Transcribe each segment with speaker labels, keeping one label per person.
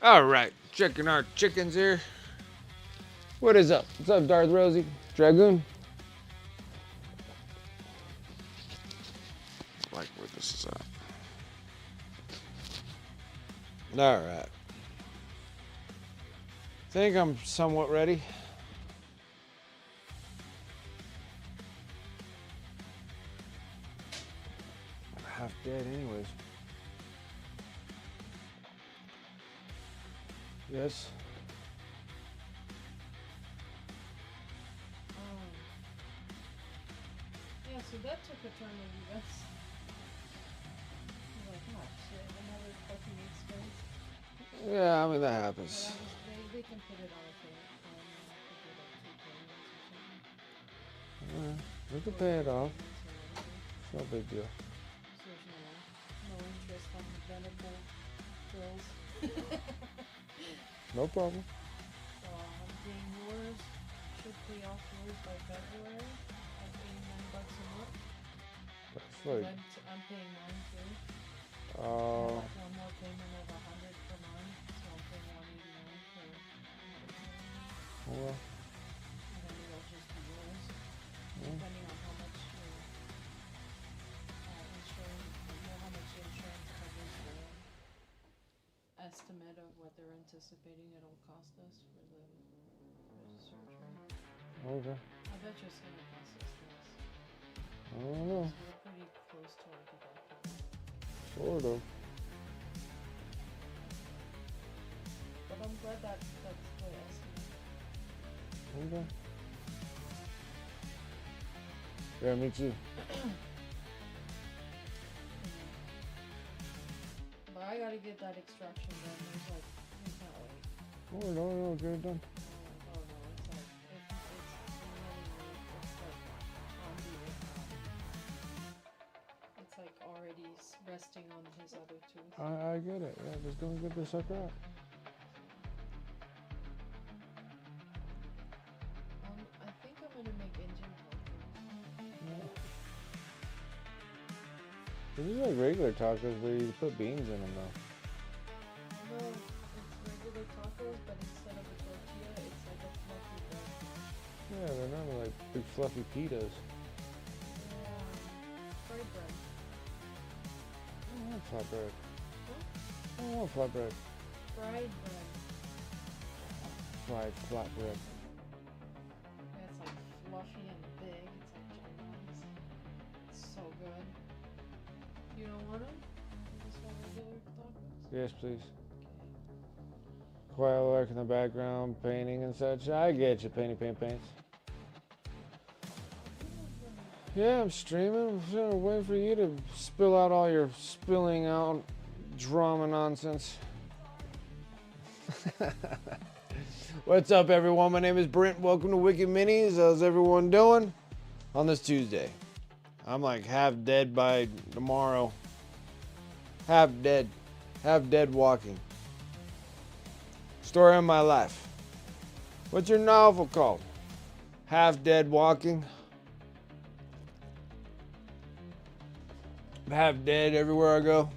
Speaker 1: All right, checking our chickens here. What is up? What's up, Darth Rosie? Dragoon? Like where this is at. All right. Think I'm somewhat ready. I'm half dead anyways. Yes.
Speaker 2: Yeah, so that took a turn of events. I'm like, oh shit, another fucking expense.
Speaker 1: Yeah, I mean that
Speaker 2: But
Speaker 1: happens.
Speaker 2: they can put it on a payment plan and I could get like 2 payments or something.
Speaker 1: We can
Speaker 2: Or
Speaker 1: pay it
Speaker 2: 3
Speaker 1: off.
Speaker 2: payments or whatever.
Speaker 1: It's no big deal.
Speaker 2: So there's no interest on the Venable bills.
Speaker 1: No problem.
Speaker 2: So I'm paying yours. Should pay off yours by February. Like $89 a month.
Speaker 1: That's
Speaker 2: 'Cause
Speaker 1: like,
Speaker 2: I'm paying mine too. I
Speaker 1: uh,
Speaker 2: have one more payment of 100 for mine, so I'm paying 189 for
Speaker 1: well,
Speaker 2: and then it'll just be yours,
Speaker 1: yeah.
Speaker 2: depending on how much your insurance, how much insurance covers the estimate of what they're anticipating it'll cost us for the surgery.
Speaker 1: Okay.
Speaker 2: I bet you it's gonna cost us less.
Speaker 1: I don't know.
Speaker 2: We're pretty close to our deductible.
Speaker 1: Sort of.
Speaker 2: But I'm glad that's the estimate.
Speaker 1: Okay. Yeah, me too.
Speaker 2: But I gotta get that extraction done. There's not like,
Speaker 1: No, get it done.
Speaker 2: oh no, it's like, it's really, it's like on the, it's like already resting on his other tooth.
Speaker 1: I get it. Yeah, just go and get this sucker out.
Speaker 2: I think I'm gonna make engine tacos.
Speaker 1: Yeah. This is like regular tacos, but you put beans in them though.
Speaker 2: No, it's regular tacos, but instead of a tortilla, it's like a fluffy bread.
Speaker 1: Yeah, they're not like big fluffy pitas.
Speaker 2: Fried bread.
Speaker 1: I don't want flatbread.
Speaker 2: Huh?
Speaker 1: I don't want flatbread.
Speaker 2: Fried bread.
Speaker 1: Fried flatbread.
Speaker 2: Yeah, it's like fluffy and big. It's like ginormous. It's so good. You don't want them? You just want regular tacos?
Speaker 1: Yes, please.
Speaker 2: Okay.
Speaker 1: Quiet lark in the background, painting and such. I get you, paints. Yeah, I'm streaming. I'm waiting for you to spill out all your spilling out drama nonsense. What's up, everyone? My name is Brent. Welcome to Wicked Minis. How's everyone doing on this Tuesday? I'm like half dead by tomorrow. Half dead walking. Story of my life. What's your novel called? Half dead walking. Half dead everywhere I go.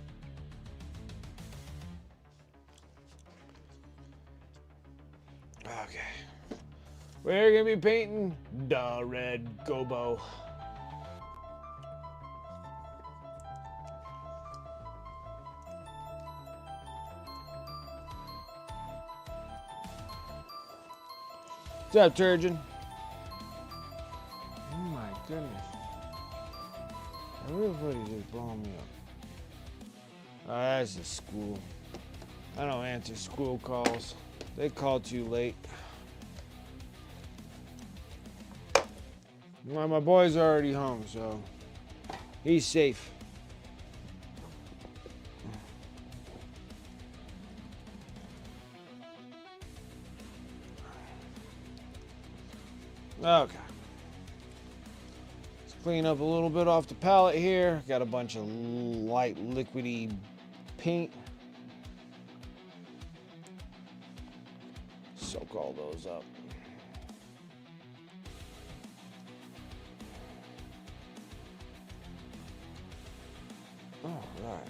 Speaker 1: Okay. We're gonna be painting the red Gobbo. What's up, Turgeon? Oh my goodness. Everybody's just blowing me up. Oh, that's just school. I don't answer school calls. They call too late. Well, my boy's already home, so he's safe. Okay. Let's clean up a little bit off the palette here. Got a bunch of light liquidy paint. Soak all those up. All right.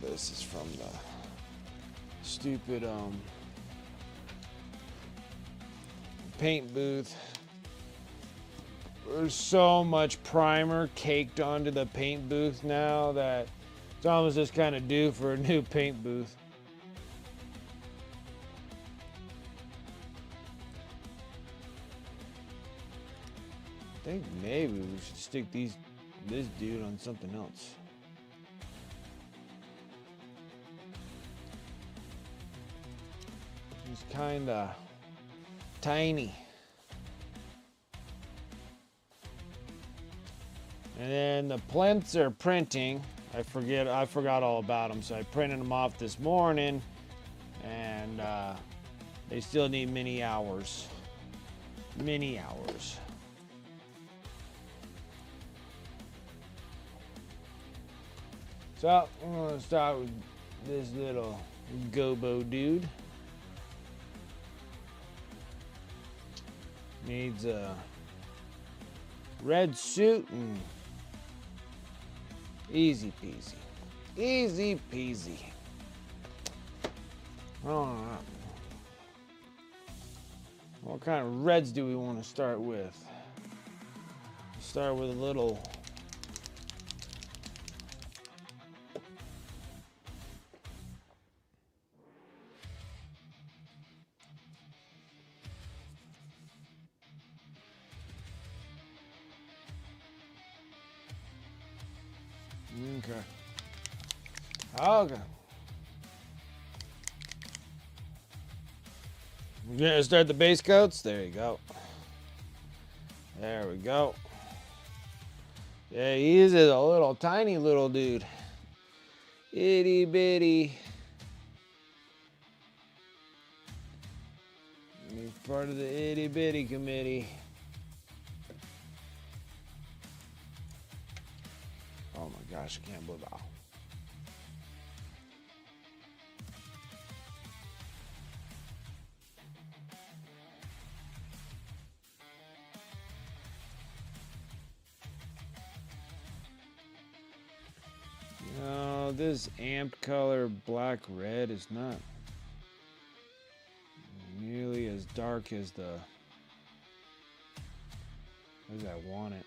Speaker 1: this is from the stupid paint booth. There's so much primer caked onto the paint booth now that it's almost just kind of due for a new paint booth. I think maybe we should stick this dude on something else. He's kinda tiny. And then the plinths are printing. I forgot all about them, so I printed them off this morning, and they still need many hours. Many hours. So I'm gonna start with this little Gobbo dude. Needs a red suit and easy peasy. Easy peasy. Alright. What kind of reds do we want to start with? Start with a little Okay. We're gonna start the base coats. There you go. There we go. Yeah, he is a little tiny little dude. Itty bitty. He's part of the itty bitty committee. Oh my gosh, I can't believe that. No, this amp color black red is not nearly as dark as I want it.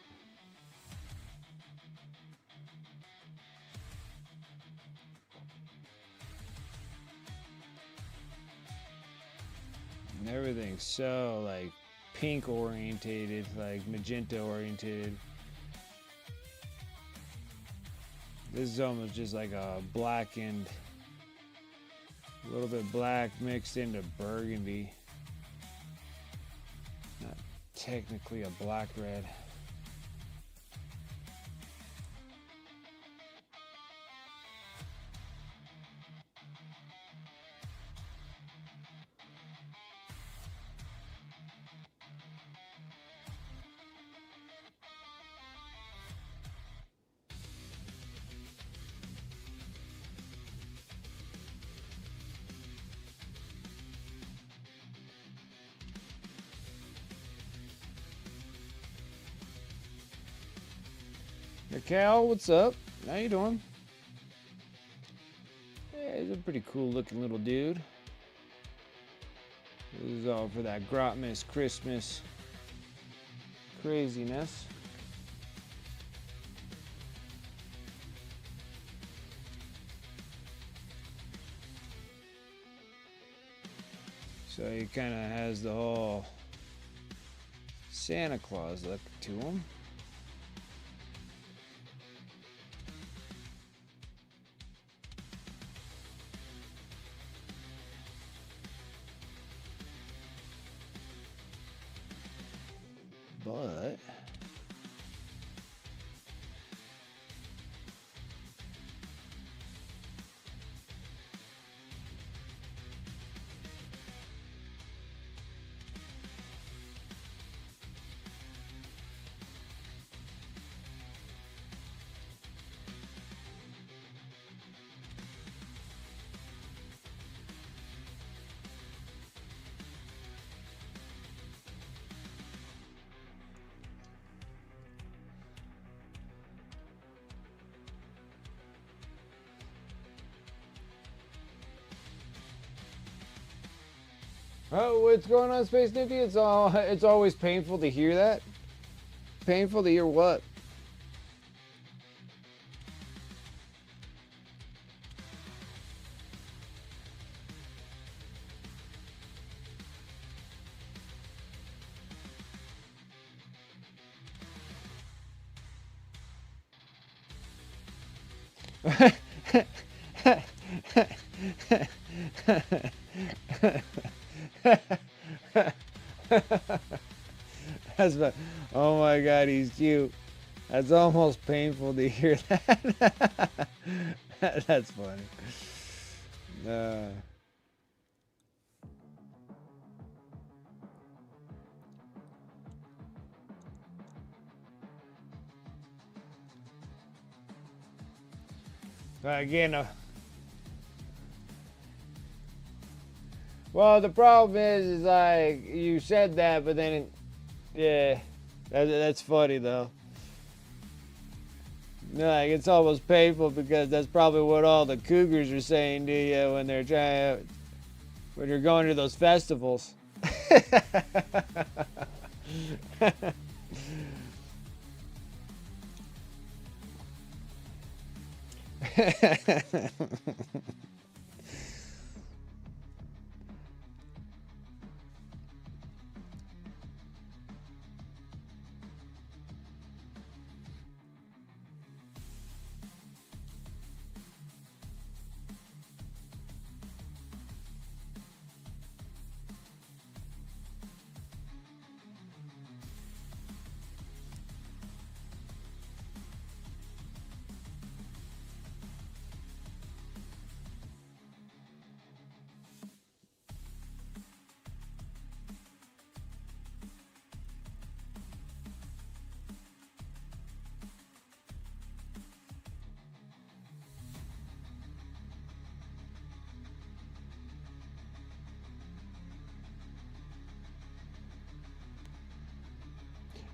Speaker 1: And everything's so like pink orientated, like magenta orientated. This is almost just like a blackened, a little bit black mixed into burgundy. Not technically a black red. Hey, Cal, what's up? How you doing? Yeah, he's a pretty cool looking little dude. This is all for that Grotmas Christmas craziness. So he kind of has the whole Santa Claus look to him. But Oh, what's going on, Space Nifty? It's always painful to hear that. Painful to hear what? That's fun. Oh my god, he's cute. That's almost painful to hear that. That's funny. Uh, again, well, the problem is like you said that, but then, yeah, that's funny though. Like it's almost painful because that's probably what all the cougars are saying to you when when you're going to those festivals.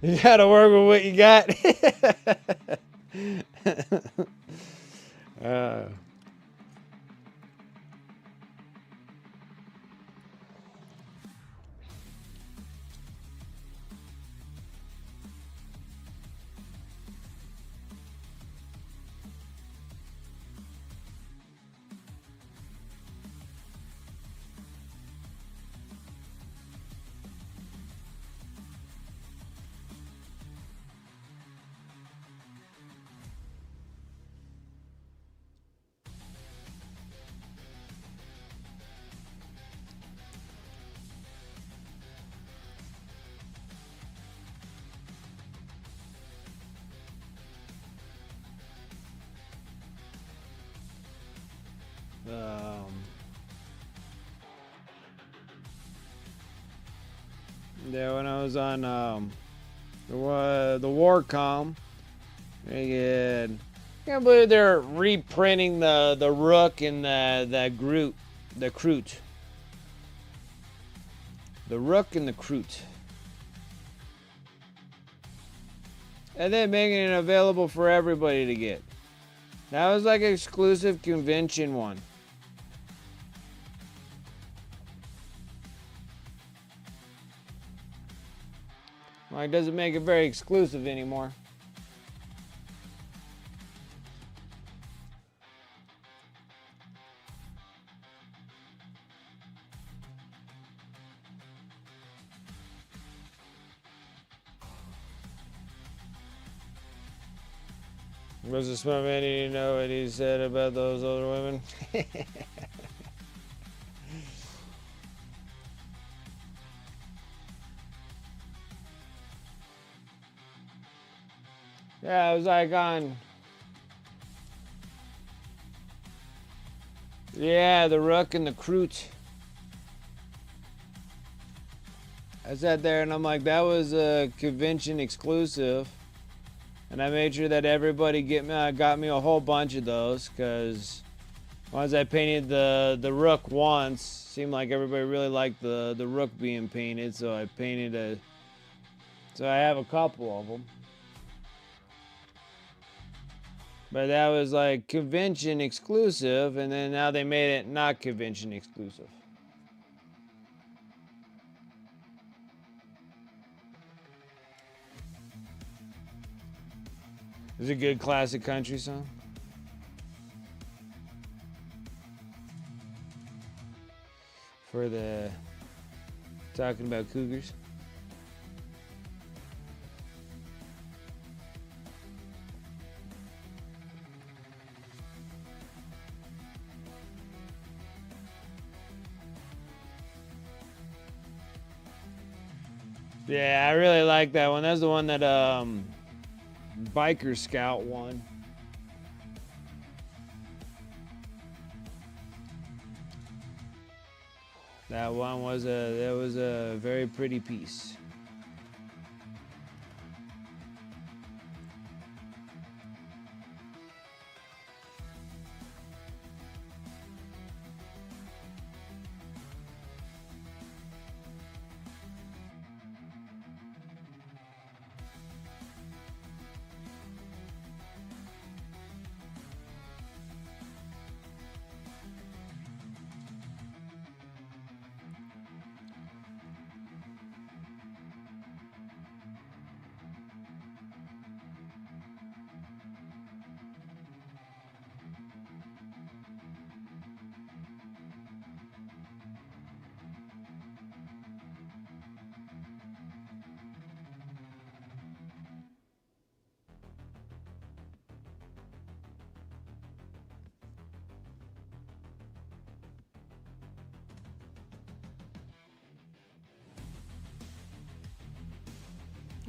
Speaker 1: You gotta work with what you got. uh, um, yeah, when I was on the Warcom, again, can't believe they're reprinting the Rook and the Groot, the Kroot, the Rook and the Kroot, and then making it available for everybody to get. That was like an exclusive convention one. Like, doesn't make it very exclusive anymore. Was the smart man? Did you know what he said about those older women? Yeah, it was like on. Yeah, the Rook and the Kroot. I sat there and I'm like, that was a convention exclusive. And I made sure that everybody got me a whole bunch of those, because once I painted the Rook once, seemed like everybody really liked the Rook being painted, so I painted so I have a couple of them. But that was like convention exclusive, and then now they made it not convention exclusive. It's a good classic country song. For the talking about cougars. Yeah, I really like that one. That's the one that Biker Scout won. That one was a very pretty piece.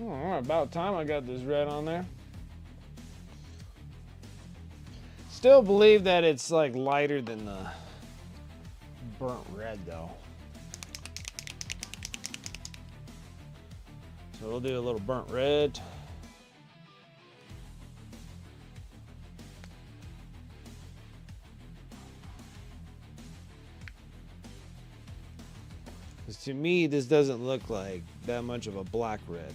Speaker 1: Oh, about time I got this red on there. Still believe that it's like lighter than the burnt red though. So we'll do a little burnt red. Because to me, this doesn't look like that much of a black red.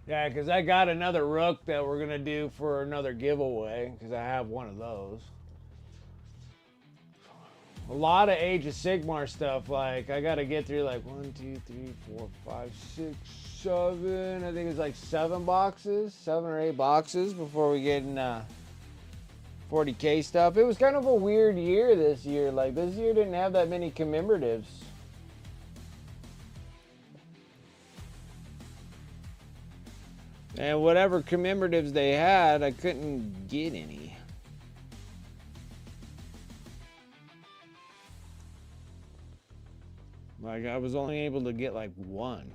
Speaker 1: Yeah, because I got another rook that we're going to do for another giveaway, because I have one of those. A lot of Age of Sigmar stuff, like, I got to get through, like, 1, 2, 3, 4, 5, 6, 7, I think it's like 7 boxes, 7 or 8 boxes before we get in 40K stuff. It was kind of a weird year this year. Like, this year didn't have that many commemoratives. And whatever commemoratives they had, I couldn't get any. Like, I was only able to get like 1.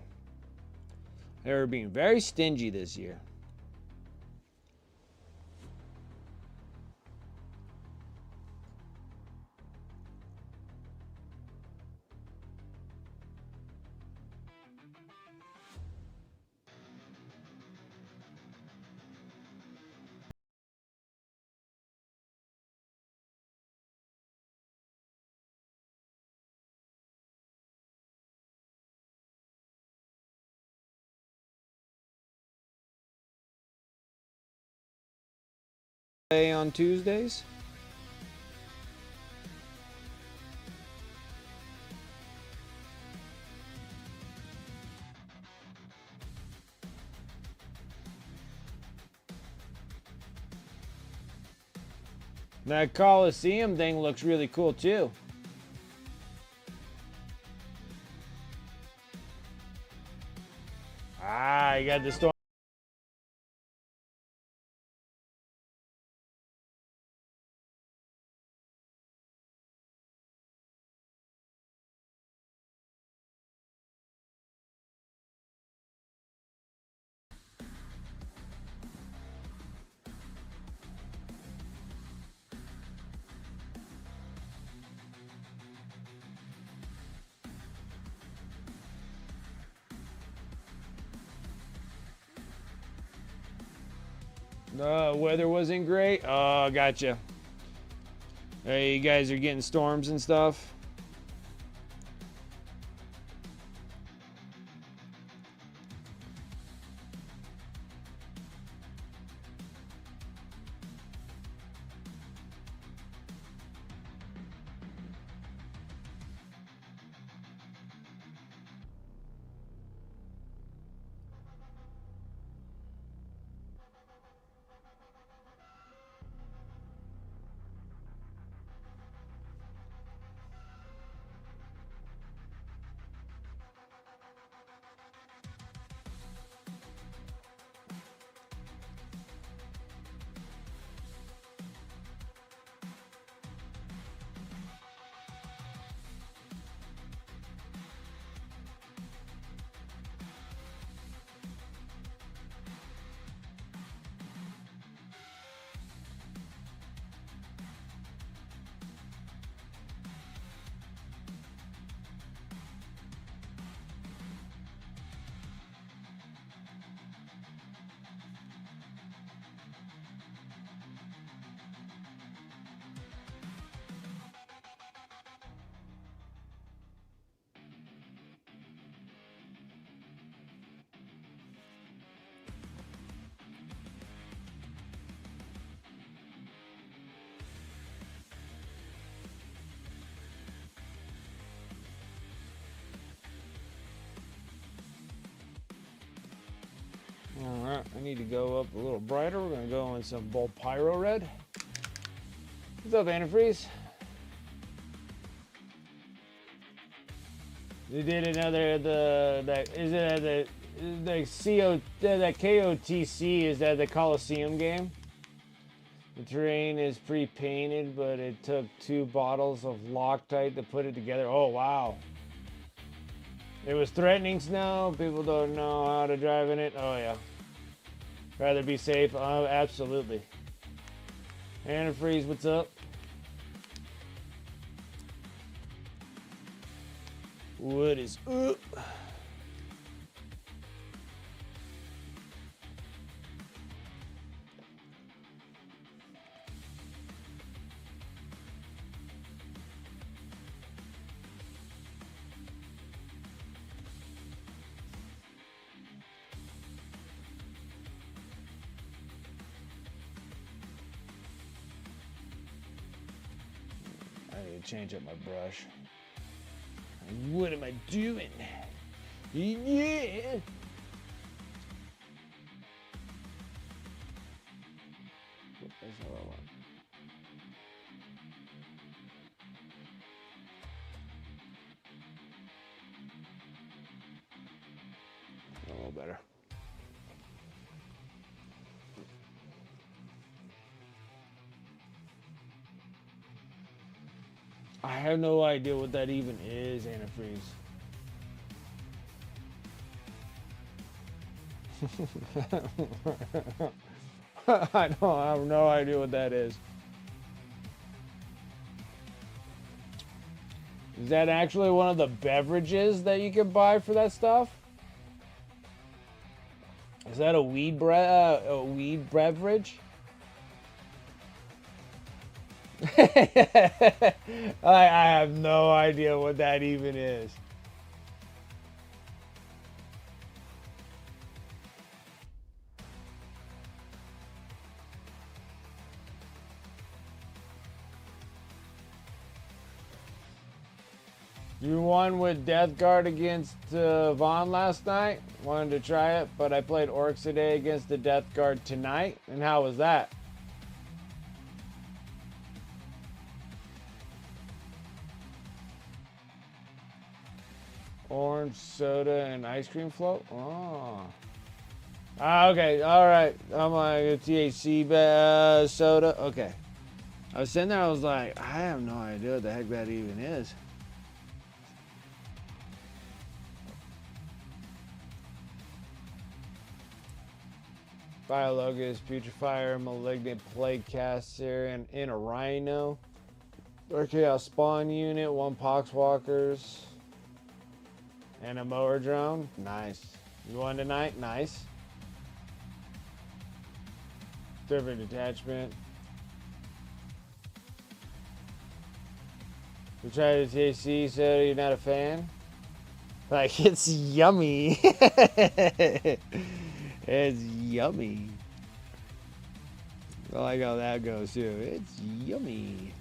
Speaker 1: They were being very stingy this year. On Tuesdays. That Coliseum thing looks really cool too. Ah, you got the storm. Weather wasn't great. Oh, gotcha. Hey, you guys are getting storms and stuff. need to go up a little brighter. We're going to go in some bold pyro red. What's up, antifreeze? They did another that KOTC is that the Coliseum game. The terrain is pre-painted, but it took 2 bottles of Loctite to put it together. Oh wow! It was threatening snow. People don't know how to drive in it. Oh yeah. Rather be safe. Oh, absolutely. Antifreeze, what's up? What is up? I need to change up my brush. What am I doing? Yeah! That's not what I want. A little better. I have no idea what that even is, antifreeze. I have no idea what that is. Is that actually one of the beverages that you can buy for that stuff? Is that a weed beverage? I have no idea what that even is. You won with Death Guard against Vaughn last night. Wanted to try it, but I played Orcs today against the Death Guard tonight. And how was that? Orange soda and ice cream float. Oh. Okay. All right. I'm like a THC soda. Okay. I was sitting there. I was like, I have no idea what the heck that even is. Biologus, Putrefier, Malignant Plague Caster, and in a Rhino. Dark Chaos Spawn Unit, 1 Poxwalkers, and a Mower Drone. Nice. You won tonight? Nice. Server Detachment. We tried the THC, so you're not a fan? Like, it's yummy. It's yummy. I like how that goes too. It's yummy.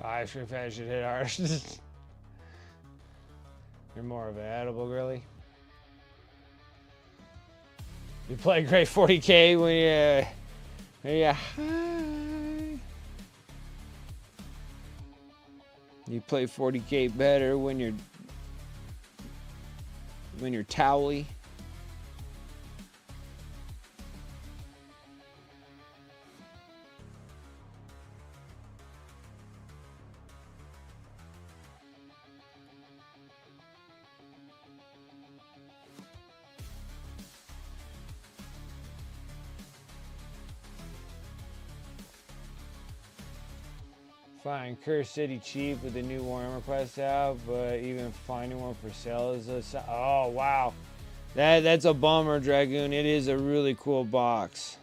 Speaker 1: Ice cream fan should hit hard. You're more of an edible girly. You play great 40K when you're high. You play 40K better when you're towely. Find Curse City cheap with the new Warhammer Quest out, but even finding one for sale is a... Oh, wow. That's a bummer, Dragoon. It is a really cool box.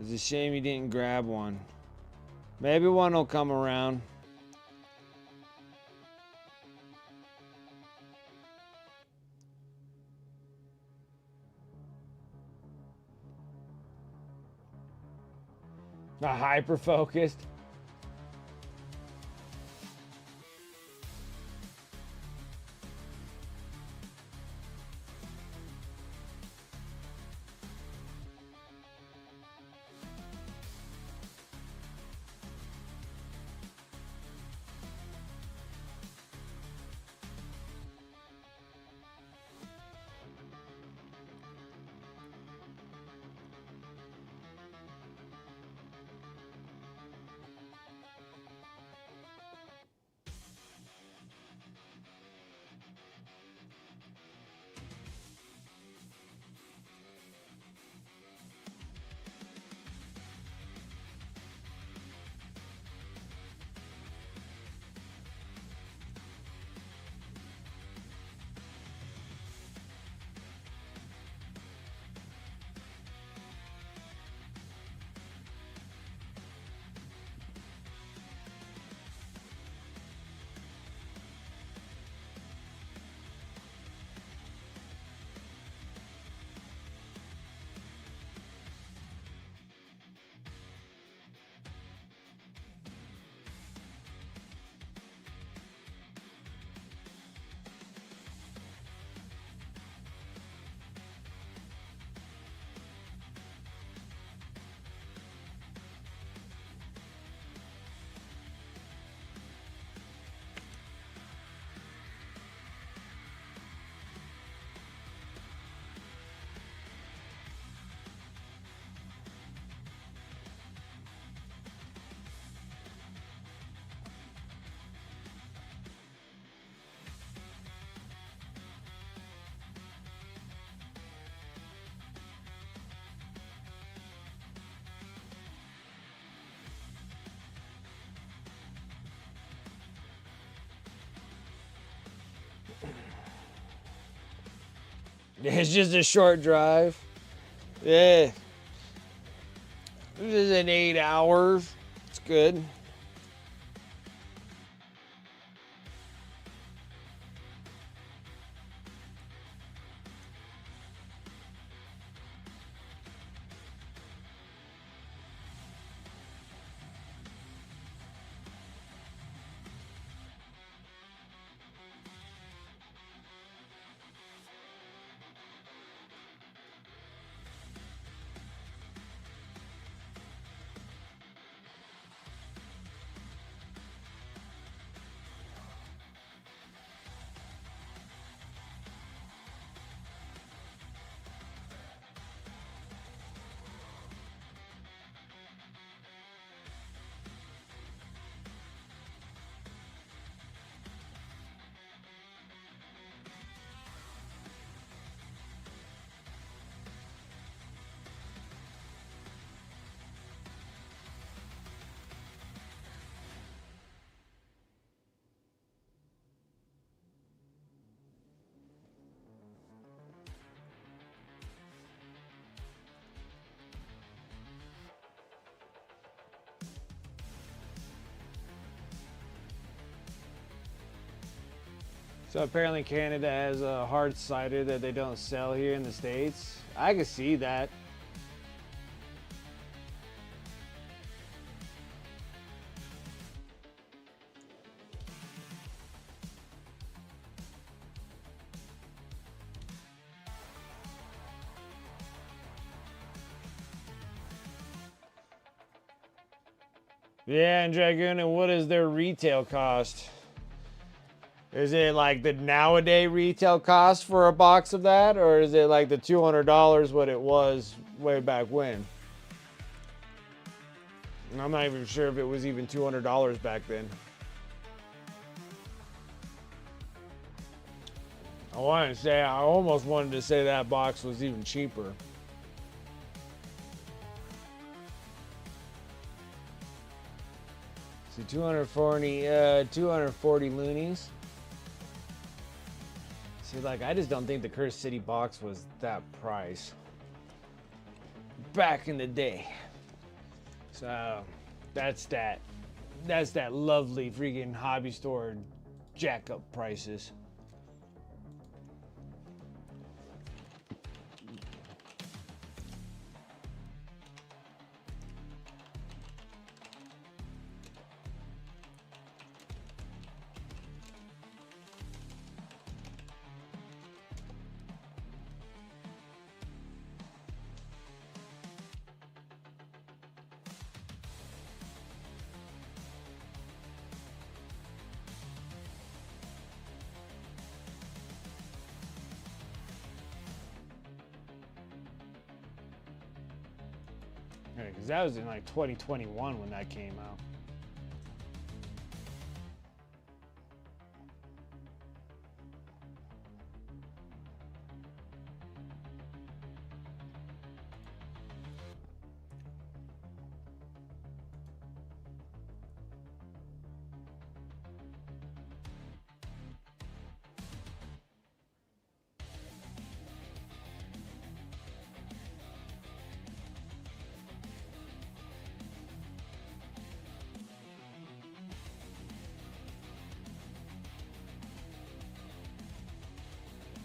Speaker 1: It's a shame you didn't grab one. Maybe one will come around. Not hyper-focused. It's just a short drive. Yeah. This is an 8 hours. It's good. So apparently Canada has a hard cider that they don't sell here in the States. I can see that. Yeah, and Dragoon, and what is their retail cost? Is it like the nowadays retail cost for a box of that, or is it like the $200 what it was way back when? I'm not even sure if it was even $200 back then. I almost wanted to say that box was even cheaper. See, 240 loonies. See, like, I just don't think the Cursed City box was that price back in the day. So, that's that lovely freaking hobby store jack up prices. Because that was in like 2021 when that came out.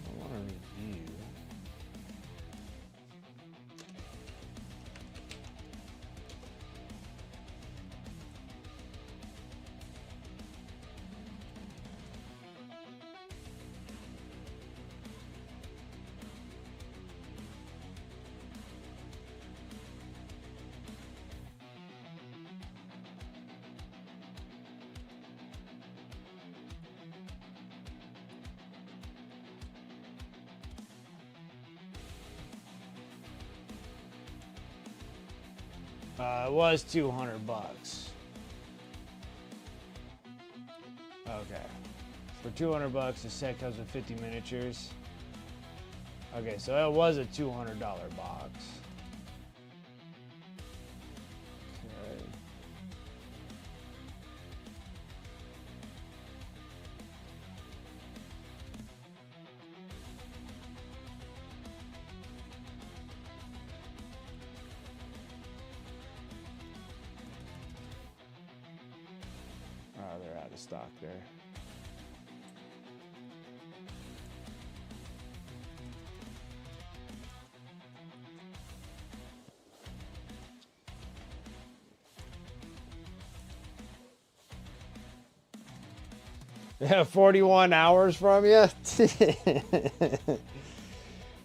Speaker 1: I want to review. It was $200. Okay. For $200, the set comes with 50 miniatures. Okay, so it was a $200 box. Okay. Oh, they're out of stock there. Yeah, 41 hours from you?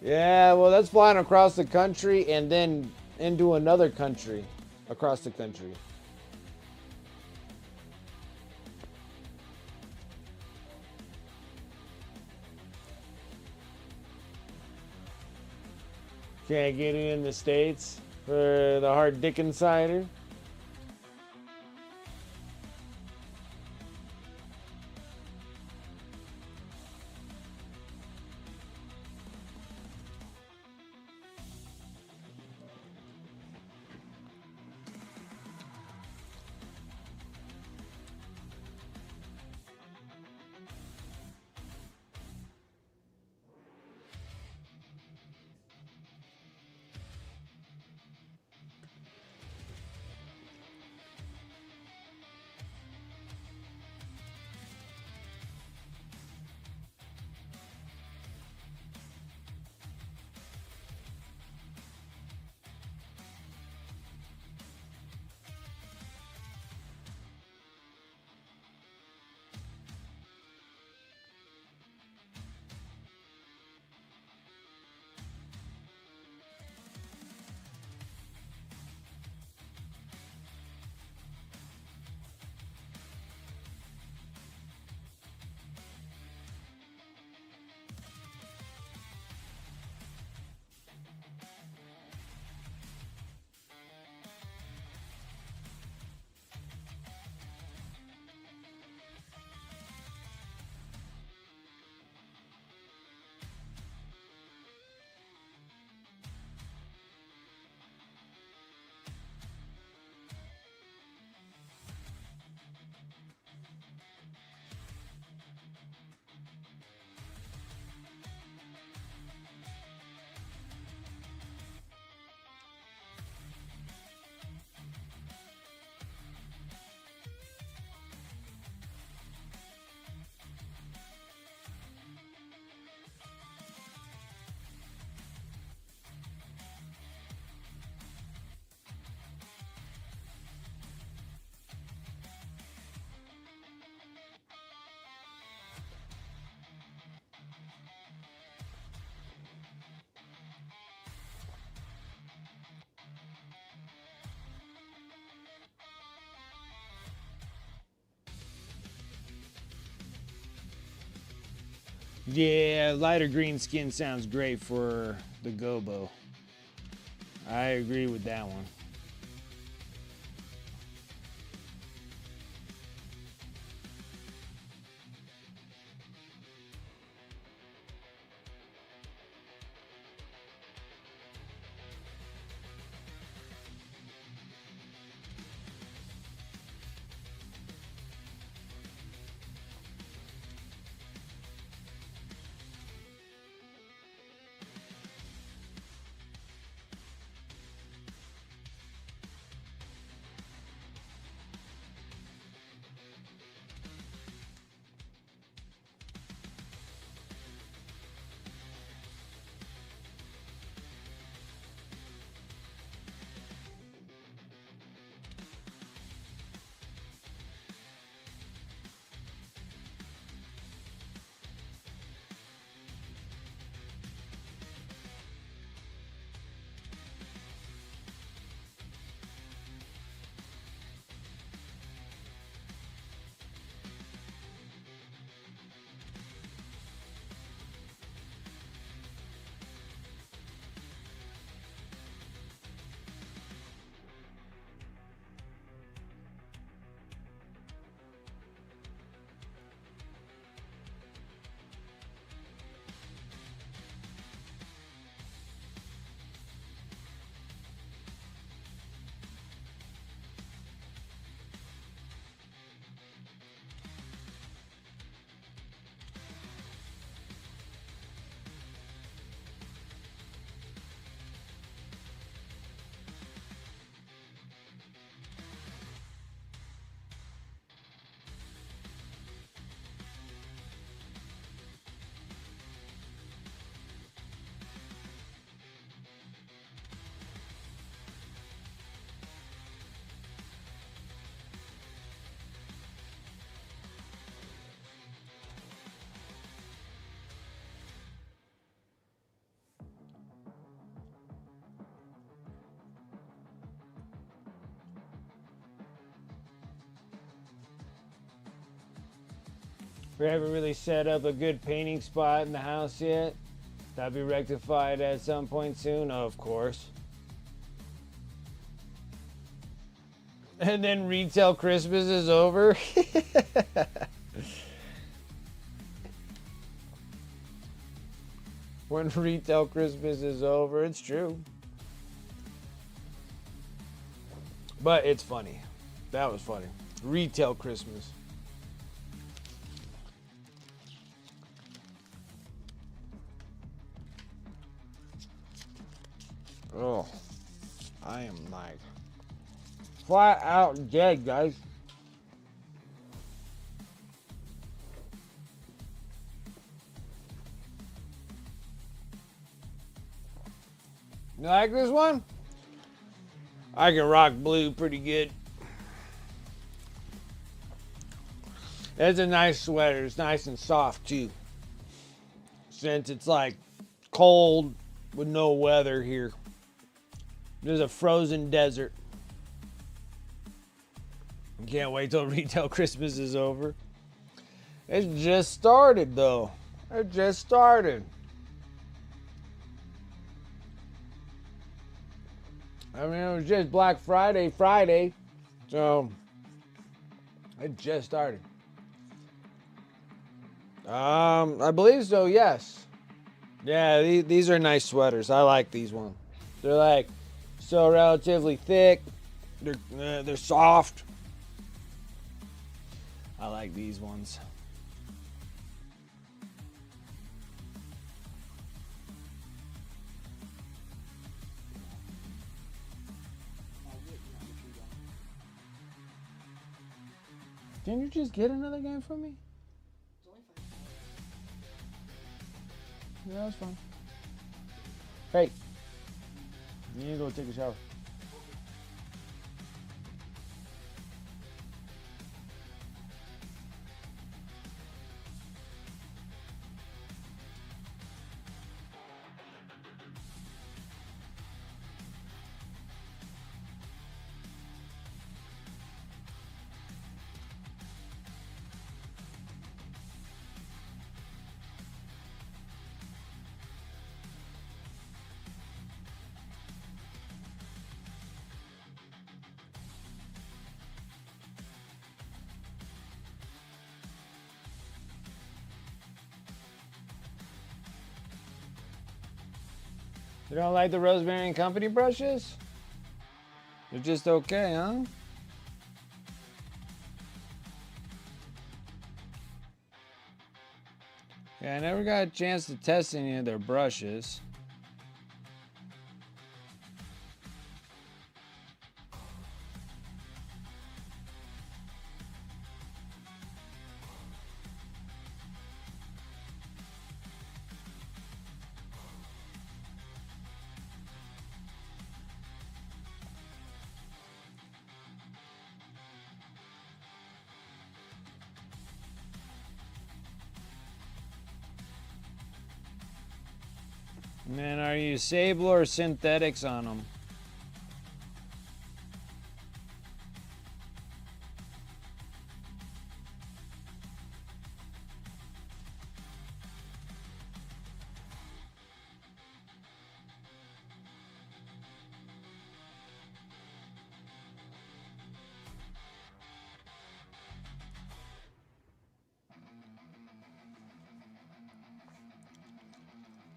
Speaker 1: Yeah, well, that's flying across the country and then into another country across the country. Can't get in the States for the Hard Dick Insider. Yeah, lighter green skin sounds great for the Gobbo. I agree with that one. We haven't really set up a good painting spot in the house yet. That'll be rectified at some point soon, of course. And then retail Christmas is over. When retail Christmas is over, it's true. But it's funny. That was funny. Retail Christmas. Oh, I am like flat out dead, guys. You like this one? I can rock blue pretty good. It's a nice sweater. It's nice and soft too. Since it's like cold with no weather here. There's a frozen desert. Can't wait till retail Christmas is over. It just started though. It just started. I mean, it was just Black Friday, so it just started. I believe so, yes. Yeah, these are nice sweaters. I like these ones. They're like so relatively thick. They're soft. I like these ones. Didn't you just get another game from me?
Speaker 2: It's only $5.
Speaker 1: Yeah, that's fine. Hey, you need to go take a shower. You don't like the Rosemary and Company brushes? They're just okay, huh? Yeah, I never got a chance to test any of their brushes. Man, are you sable or synthetics on them?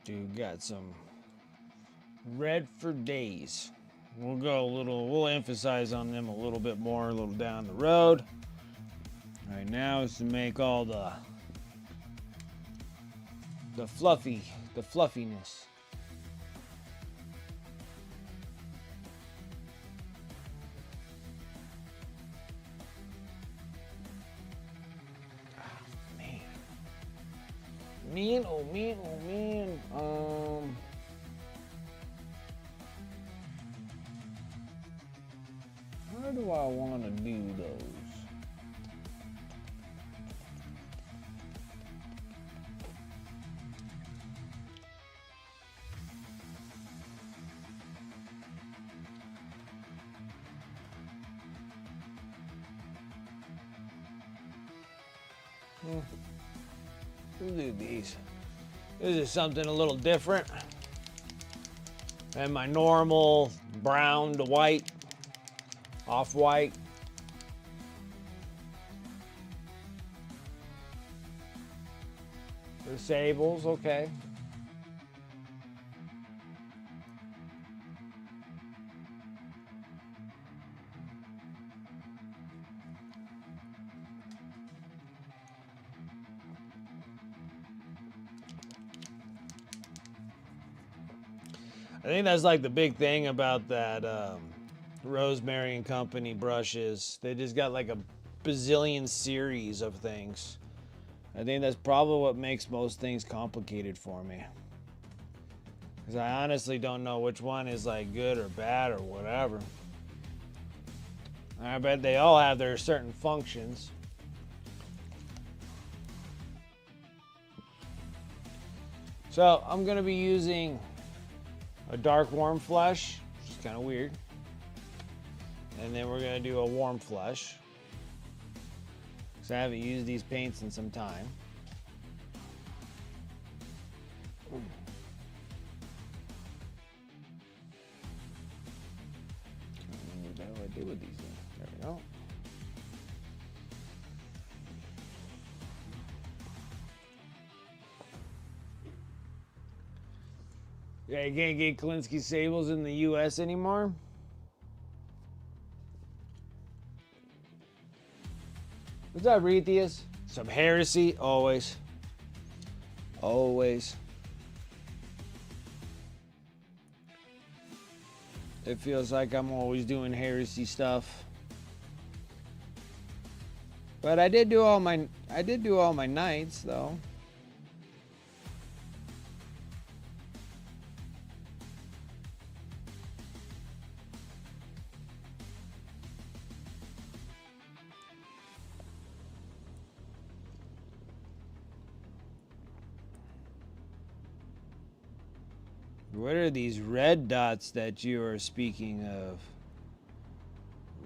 Speaker 1: Dude, got some red for days. We'll emphasize on them a little bit more a little down the road. Right now is to make all the fluffiness. Man, oh man, oh man. How do I want to do those? We'll do these. This is something a little different than my normal brown to white, off-white. The sables, okay. I think that's like the big thing about that Rosemary and Company brushes. They just got like a bazillion series of things. I think that's probably what makes most things complicated for me. Because I honestly don't know which one is like good or bad or whatever. I bet they all have their certain functions. So I'm going to be using a dark warm flush, which is kind of weird. And then we're going to do a warm flush, because I haven't used these paints in some time. What the hell do I do with these things? There we go. Yeah, you can't get Klinsky sables in the US anymore. What's up, Retheus? Some heresy, always. Always. It feels like I'm always doing heresy stuff. But I did do all my nights though. What are these red dots that you are speaking of?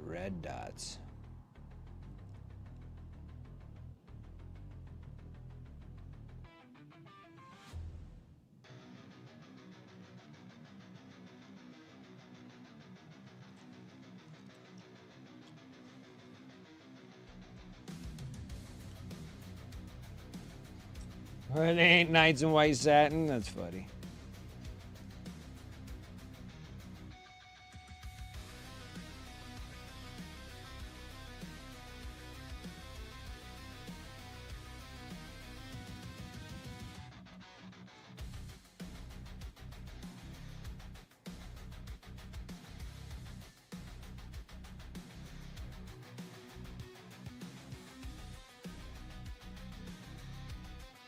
Speaker 1: Red dots. Well, they ain't knights in white satin. That's funny.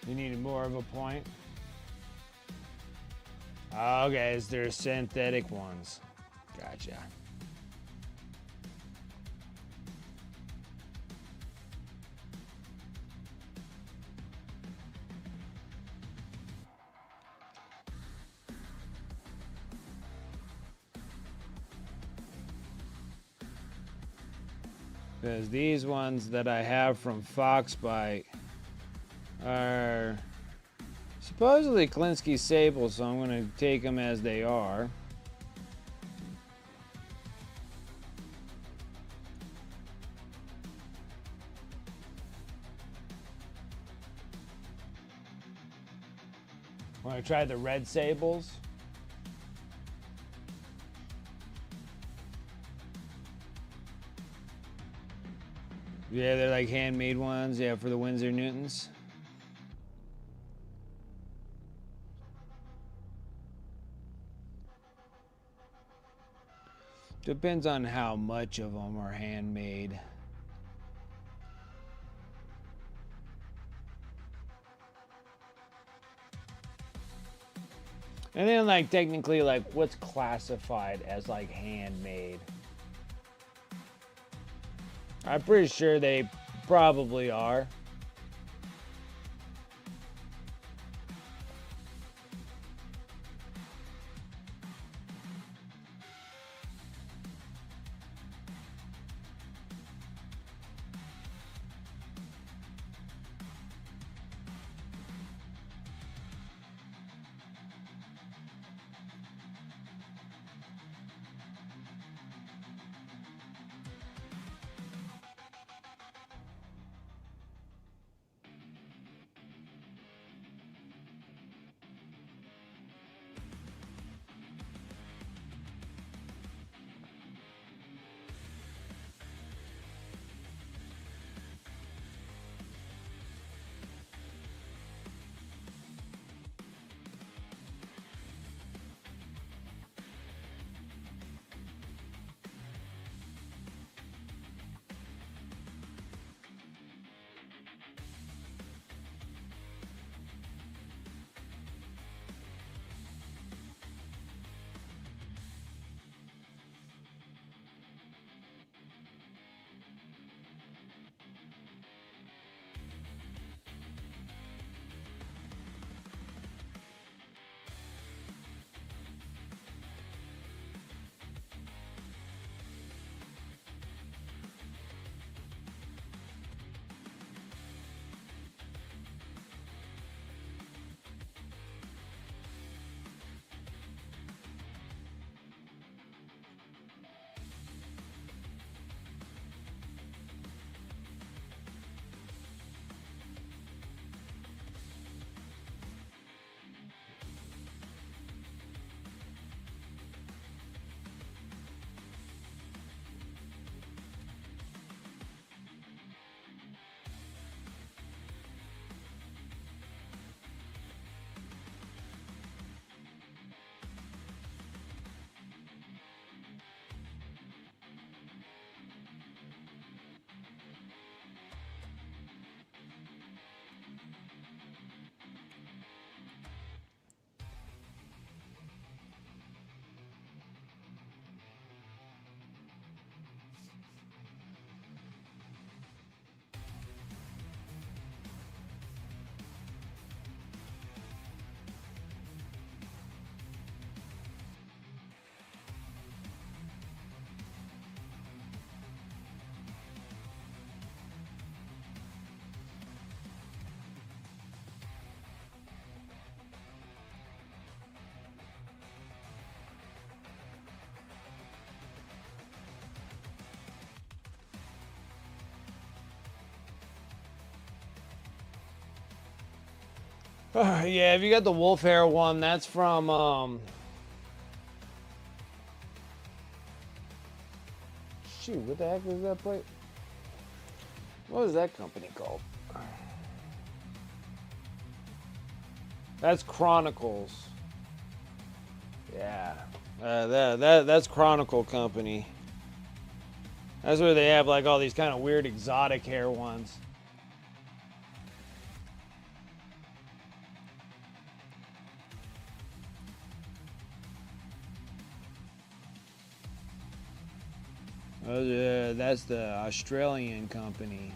Speaker 1: You needed more of a point? Okay, so they're synthetic ones. Gotcha. Because these ones that I have from Foxbite are supposedly Klinsky Sable, so I'm going to take them as they are. Want to try the red sables? Yeah, they're like handmade ones, yeah, for the Windsor Newtons. Depends on how much of them are handmade. And then like technically like what's classified as like handmade? I'm pretty sure they probably are. Yeah, if you got the wolf hair one, that's from shoot, what the heck was that plate? What was that company called? That's Chronicles. Yeah, that's Chronicle Company. That's where they have like all these kind of weird exotic hair ones. That's the Australian company.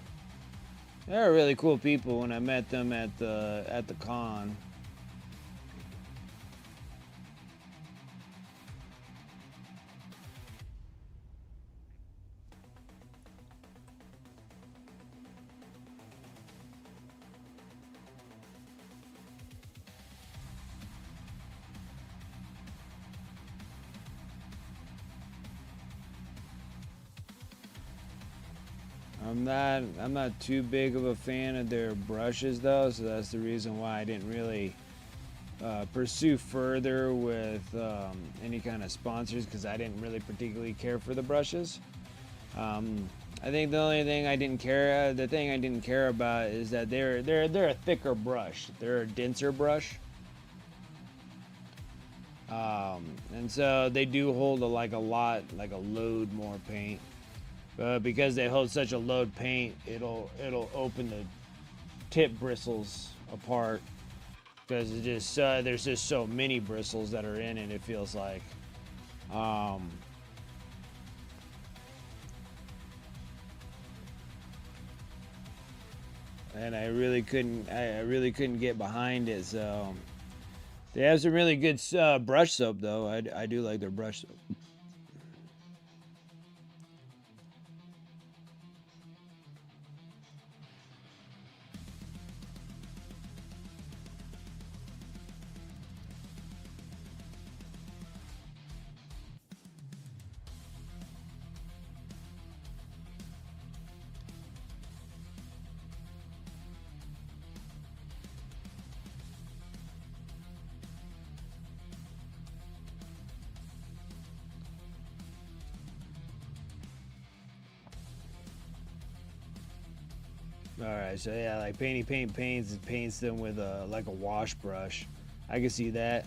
Speaker 1: They're really cool people when I met them at the con. I'm not too big of a fan of their brushes though, so that's the reason why I didn't really pursue further with any kind of sponsors, because I didn't really particularly care for the brushes. I think the only thing I didn't care, the thing I didn't care about is that they're a thicker brush. They're a denser brush, and so they do hold like a load more paint. But because they hold such a load paint, it'll open the tip bristles apart, because it just there's just so many bristles that are in it. It feels like. And I really couldn't get behind it. So they have some really good brush soap though. I do like their brush soap. All right, so yeah, like paints them with like a wash brush. I can see that,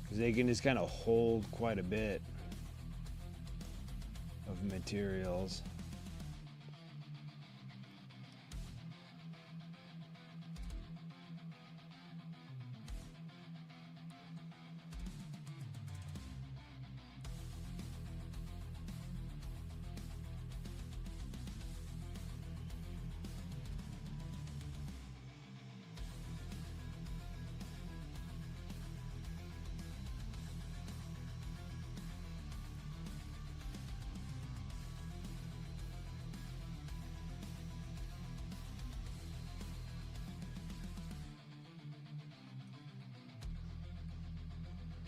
Speaker 1: because they can just kind of hold quite a bit of materials.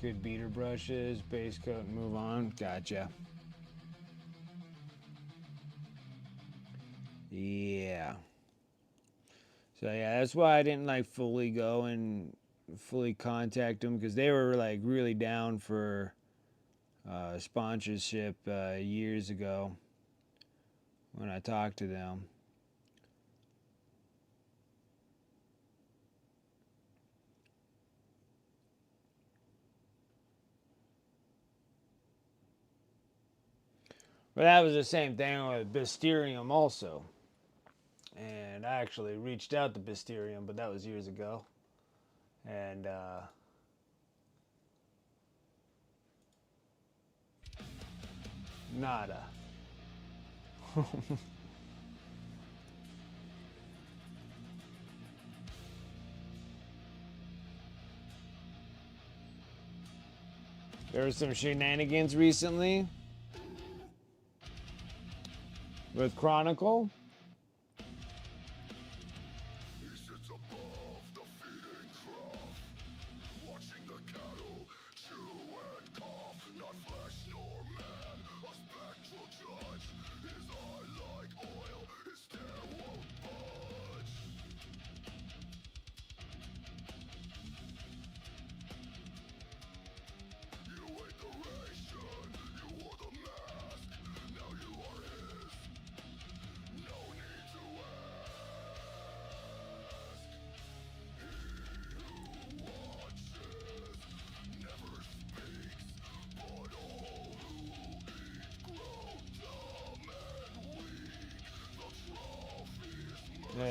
Speaker 1: Good beater brushes, base coat, and move on. Gotcha. Yeah. So yeah, that's why I didn't like fully go and fully contact them, because they were like really down for sponsorship years ago when I talked to them. But that was the same thing with Bisterium also. And I actually reached out to Bisterium, but that was years ago. And nada. There were some shenanigans recently with Chronicle.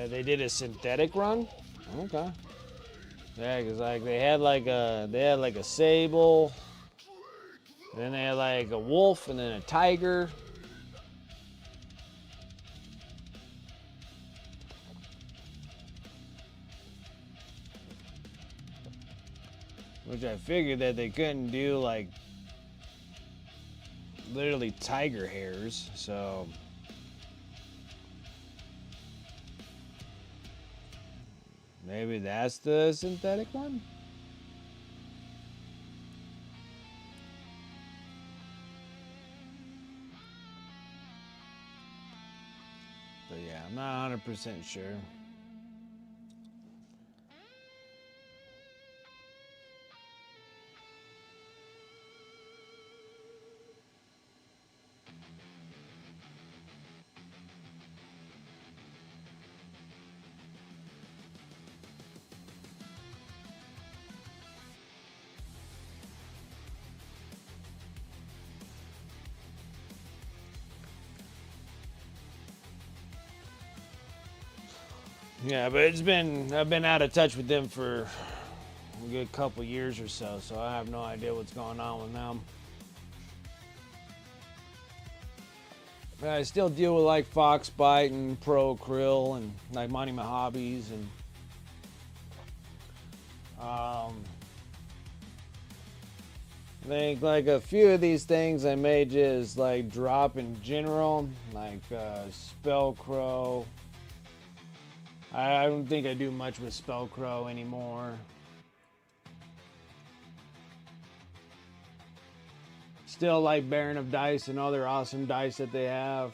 Speaker 1: They did a synthetic run. Okay. Yeah, cause like they had like a sable, then they had like a wolf, and then a tiger. which I figured that they couldn't do like literally tiger hairs, so maybe that's the synthetic one? But yeah, I'm not 100% sure. Yeah, but I've been out of touch with them for a good couple years or so, so I have no idea what's going on with them. But I still deal with like Foxbite and Pro Krill and like Monty Mojaves and I think like a few of these things I may just like drop in general, like Spellcrow. I don't think I do much with Spellcrow anymore. Still like Baron of Dice and all their awesome dice that they have.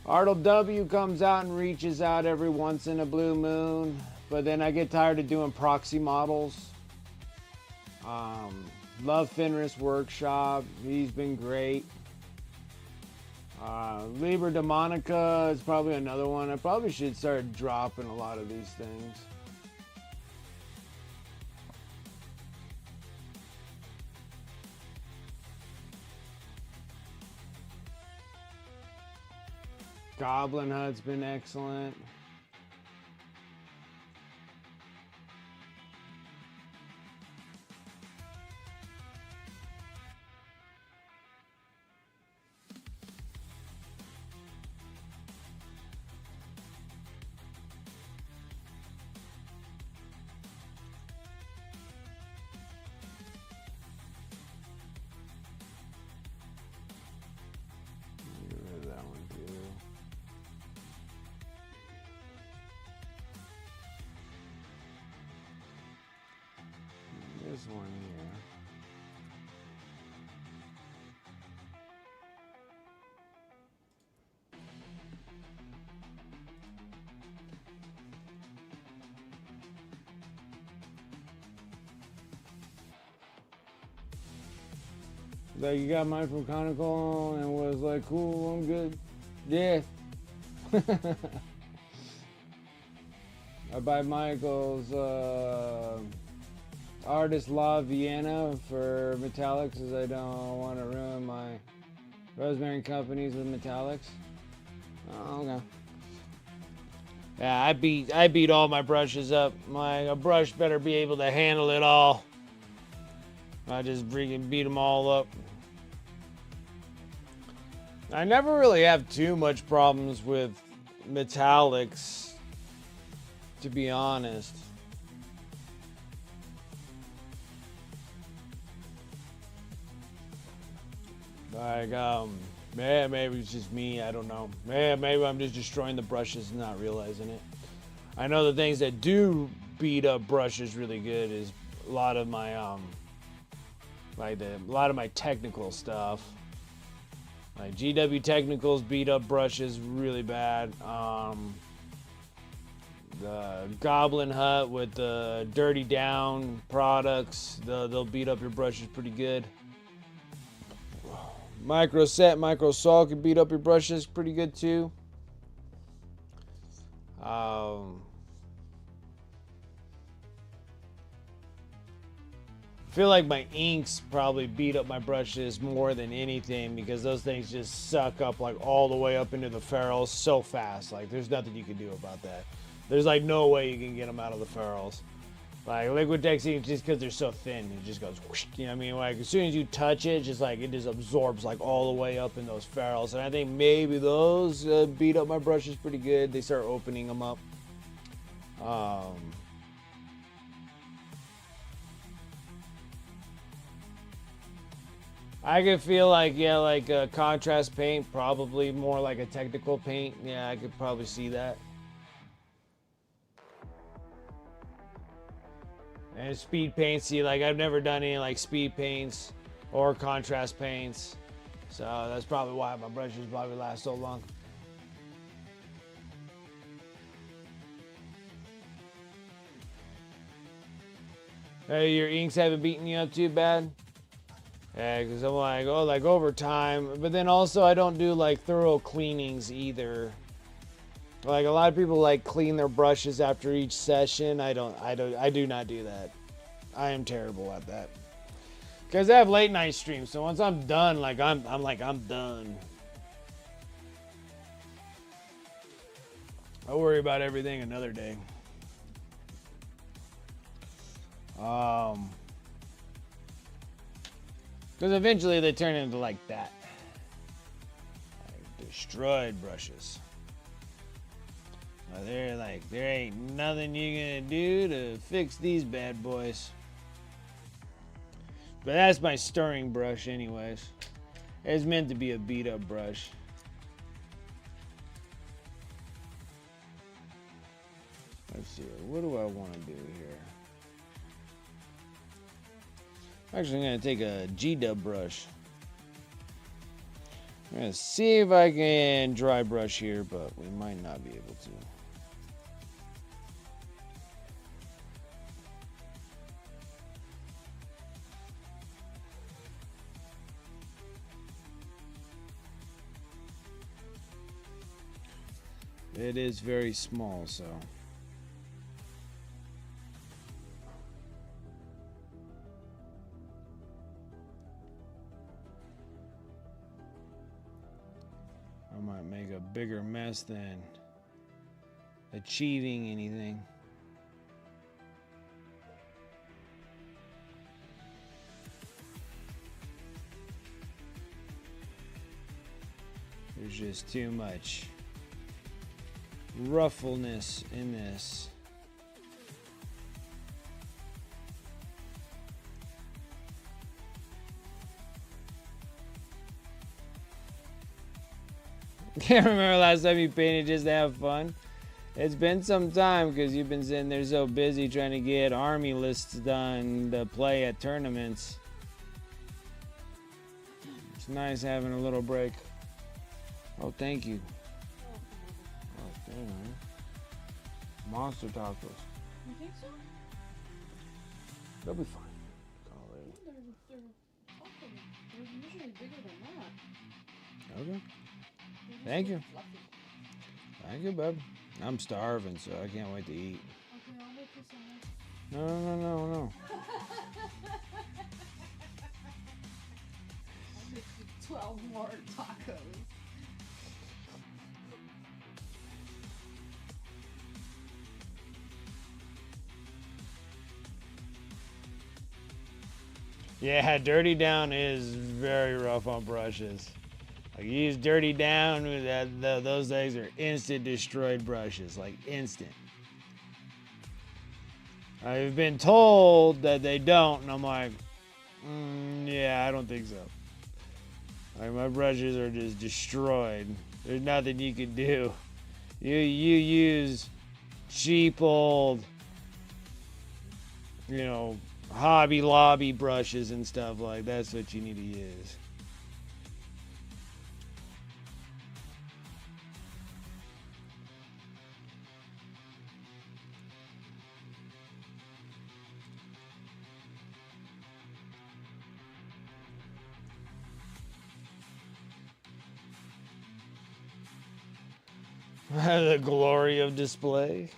Speaker 1: Artle W comes out and reaches out every once in a blue moon, but then I get tired of doing proxy models. Love Fenris Workshop, he's been great. Liber Demonica is probably another one. I probably should start dropping a lot of these things. Goblin Hut's been excellent. Get rid of that one too. This one here. Like, you got mine from Conical and was like, cool, I'm good. Yeah. I buy Michael's Artist Law Vienna for metallics, as I don't want to ruin my Rosemary Companies with metallics. Oh, okay. Yeah, I beat all my brushes up. A brush better be able to handle it all. I just freaking beat them all up. I never really have too much problems with metallics, to be honest. Like, maybe it's just me, I don't know. Maybe I'm just destroying the brushes and not realizing it. I know the things that do beat up brushes really good is a lot of my, a lot of my technical stuff. Like GW Technicals beat up brushes really bad. The Goblin Hut with the Dirty Down products, they'll beat up your brushes pretty good. Micro Set, Micro Saw can beat up your brushes pretty good too. I feel like my inks probably beat up my brushes more than anything because those things just suck up like all the way up into the ferrules so fast. Like, there's nothing you can do about that. There's like no way you can get them out of the ferrules. Like Liquitex inks, just because they're so thin, it just goes whoosh, you know what I mean? Like, as soon as you touch it, just like it just absorbs like all the way up in those ferrules. And I think maybe those beat up my brushes pretty good. They start opening them up. I could feel like, yeah, like a contrast paint, probably more like a technical paint. Yeah, I could probably see that. And speed paints, see, like I've never done any like speed paints or contrast paints. So that's probably why my brushes probably last so long. Hey, your inks haven't beaten you up too bad? Yeah, because I'm like, oh, like over time. But then also I don't do like thorough cleanings either. Like a lot of people like clean their brushes after each session. I do not do that. I am terrible at that. Because I have late night streams, so once I'm done, like I'm done. I'll worry about everything another day. Because eventually they turn into like that. Like destroyed brushes. They're like, there ain't nothing you gonna do to fix these bad boys. But that's my stirring brush anyways. It's meant to be a beat up brush. Let's see, what do I want to do here? Actually, I'm going to take a G-dub brush. I'm going to see if I can dry brush here, but we might not be able to. It is very small, so. I might make a bigger mess than achieving anything. There's just too much ruffleness in this. Can't remember last time you painted just to have fun. It's been some time because you've been sitting there so busy trying to get army lists done to play at tournaments. It's nice having a little break. Oh, thank you. Oh, damn, man. Monster tacos.
Speaker 2: You think so?
Speaker 1: They'll be fine.
Speaker 2: They're usually bigger than that.
Speaker 1: Okay. Thank you. Thank you, bub. I'm starving, so I can't wait to eat.
Speaker 2: Okay, I'll make you some.
Speaker 1: No.
Speaker 2: I'll make you 12 more tacos.
Speaker 1: Yeah, Dirty Down is very rough on brushes. Like, you use Dirty Down, those things are instant destroyed brushes, like instant. I've been told that they don't, and I'm like, yeah, I don't think so. Like, my brushes are just destroyed. There's nothing you can do. You use cheap old, Hobby Lobby brushes and stuff like that's what you need to use. The glory of display.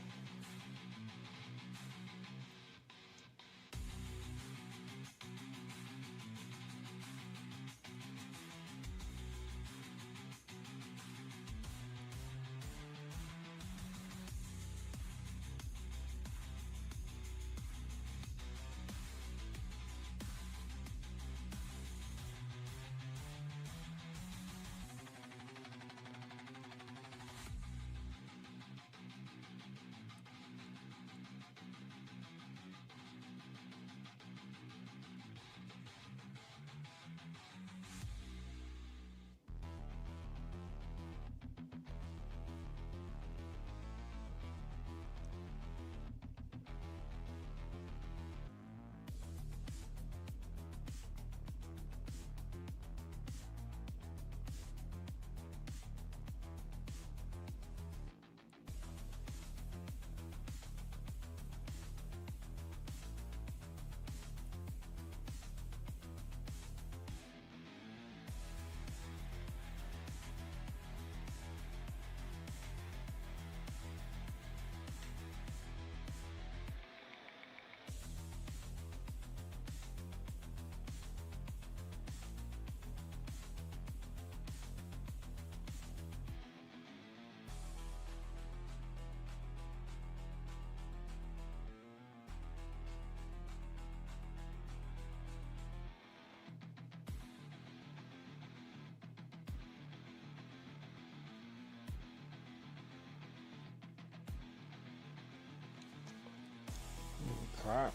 Speaker 1: Crap.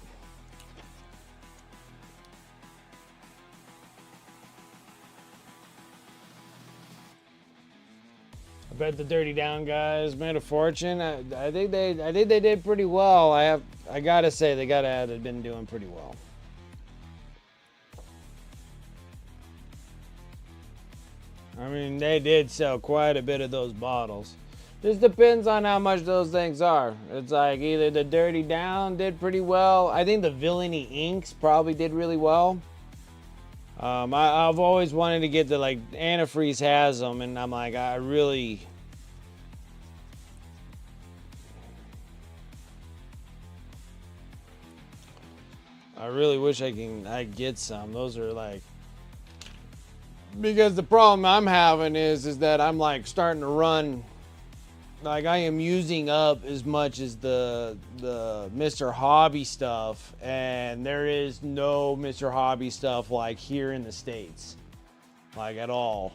Speaker 1: I bet the Dirty Down guys made a fortune. I think they did pretty well. I gotta say they have been doing pretty well. I mean, they did sell quite a bit of those bottles. Just depends on how much those things are. It's like either the Dirty Down did pretty well. I think the Villainy Inks probably did really well. I've always wanted to get the, like, Antifreeze has them, and I'm like, I really wish I get some. Those are like, because the problem I'm having is that I'm like starting to run, like I am using up as much as the Mr. Hobby stuff, and there is no Mr. Hobby stuff like here in the States, like at all.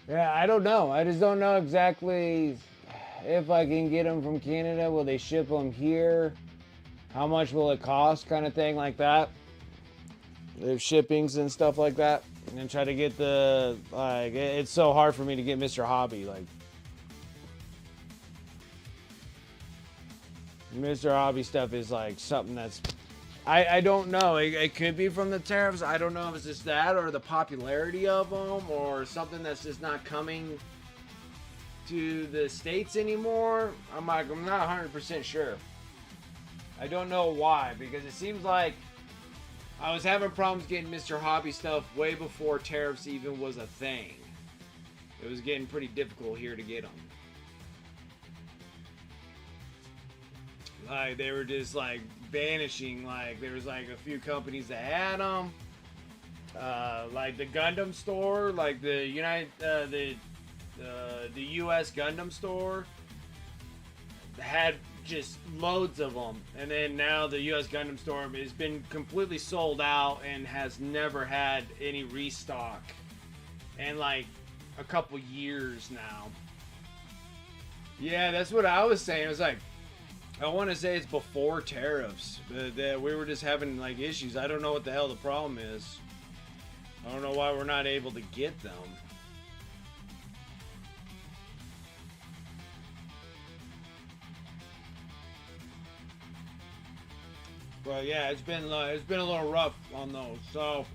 Speaker 1: Yeah, I don't know. I just don't know exactly if I can get them from Canada. Will they ship them here? How much will it cost? Kind of thing like that. There's shippings and stuff like that. And try to get the, like, it's so hard for me to get Mr. Hobby. Like, Mr. Hobby stuff is like something that's, I don't know. It could be from the tariffs. I don't know if it's just that or the popularity of them or something that's just not coming to the States anymore. I'm not 100% sure. I don't know why, because it seems like I was having problems getting Mr. Hobby stuff way before tariffs even was a thing. It was getting pretty difficult here to get them. Like, they were just like vanishing. Like, there was like a few companies that had them. Like the Gundam store, like the the U.S. Gundam store had just loads of them, and then now the U.S. Gundam store has been completely sold out and has never had any restock in like a couple years now. Yeah, that's what I was saying. It was like, I want to say it's before tariffs, that we were just having like issues. I don't know what the hell the problem is. I don't know why we're not able to get them. But yeah, it's been a little rough on those. So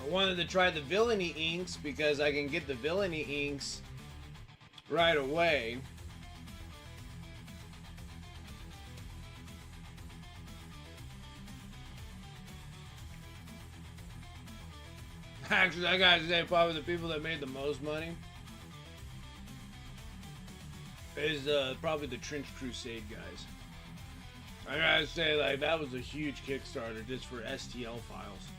Speaker 1: I wanted to try the Villainy Inks because I can get the Villainy Inks right away. Actually, I gotta say, probably the people that made the most money is probably the Trench Crusade guys. I gotta say, like, that was a huge Kickstarter just for STL files.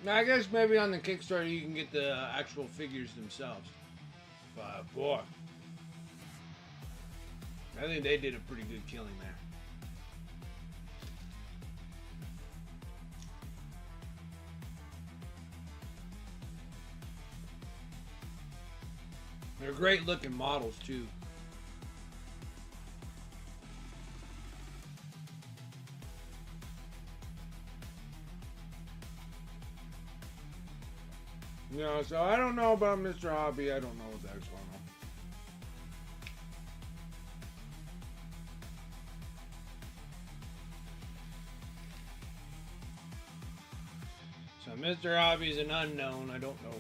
Speaker 1: Now, I guess maybe on the Kickstarter you can get the actual figures themselves. But boy, I think they did a pretty good killing there. They're great looking models too. You know, so I don't know about Mr. Hobby. I don't know what that's going on. So Mr. Hobby's an unknown. I don't know.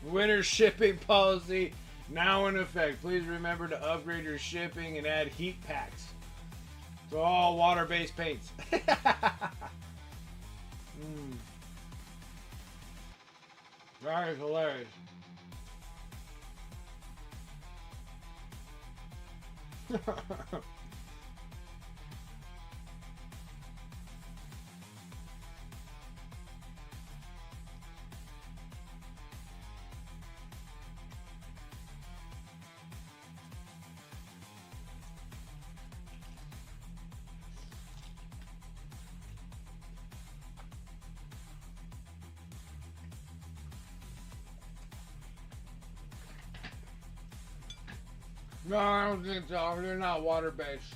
Speaker 1: Winter shipping policy now in effect. Please remember to upgrade your shipping and add heat packs to all water-based paints. That is hilarious. No, I don't think so. They're not water-based.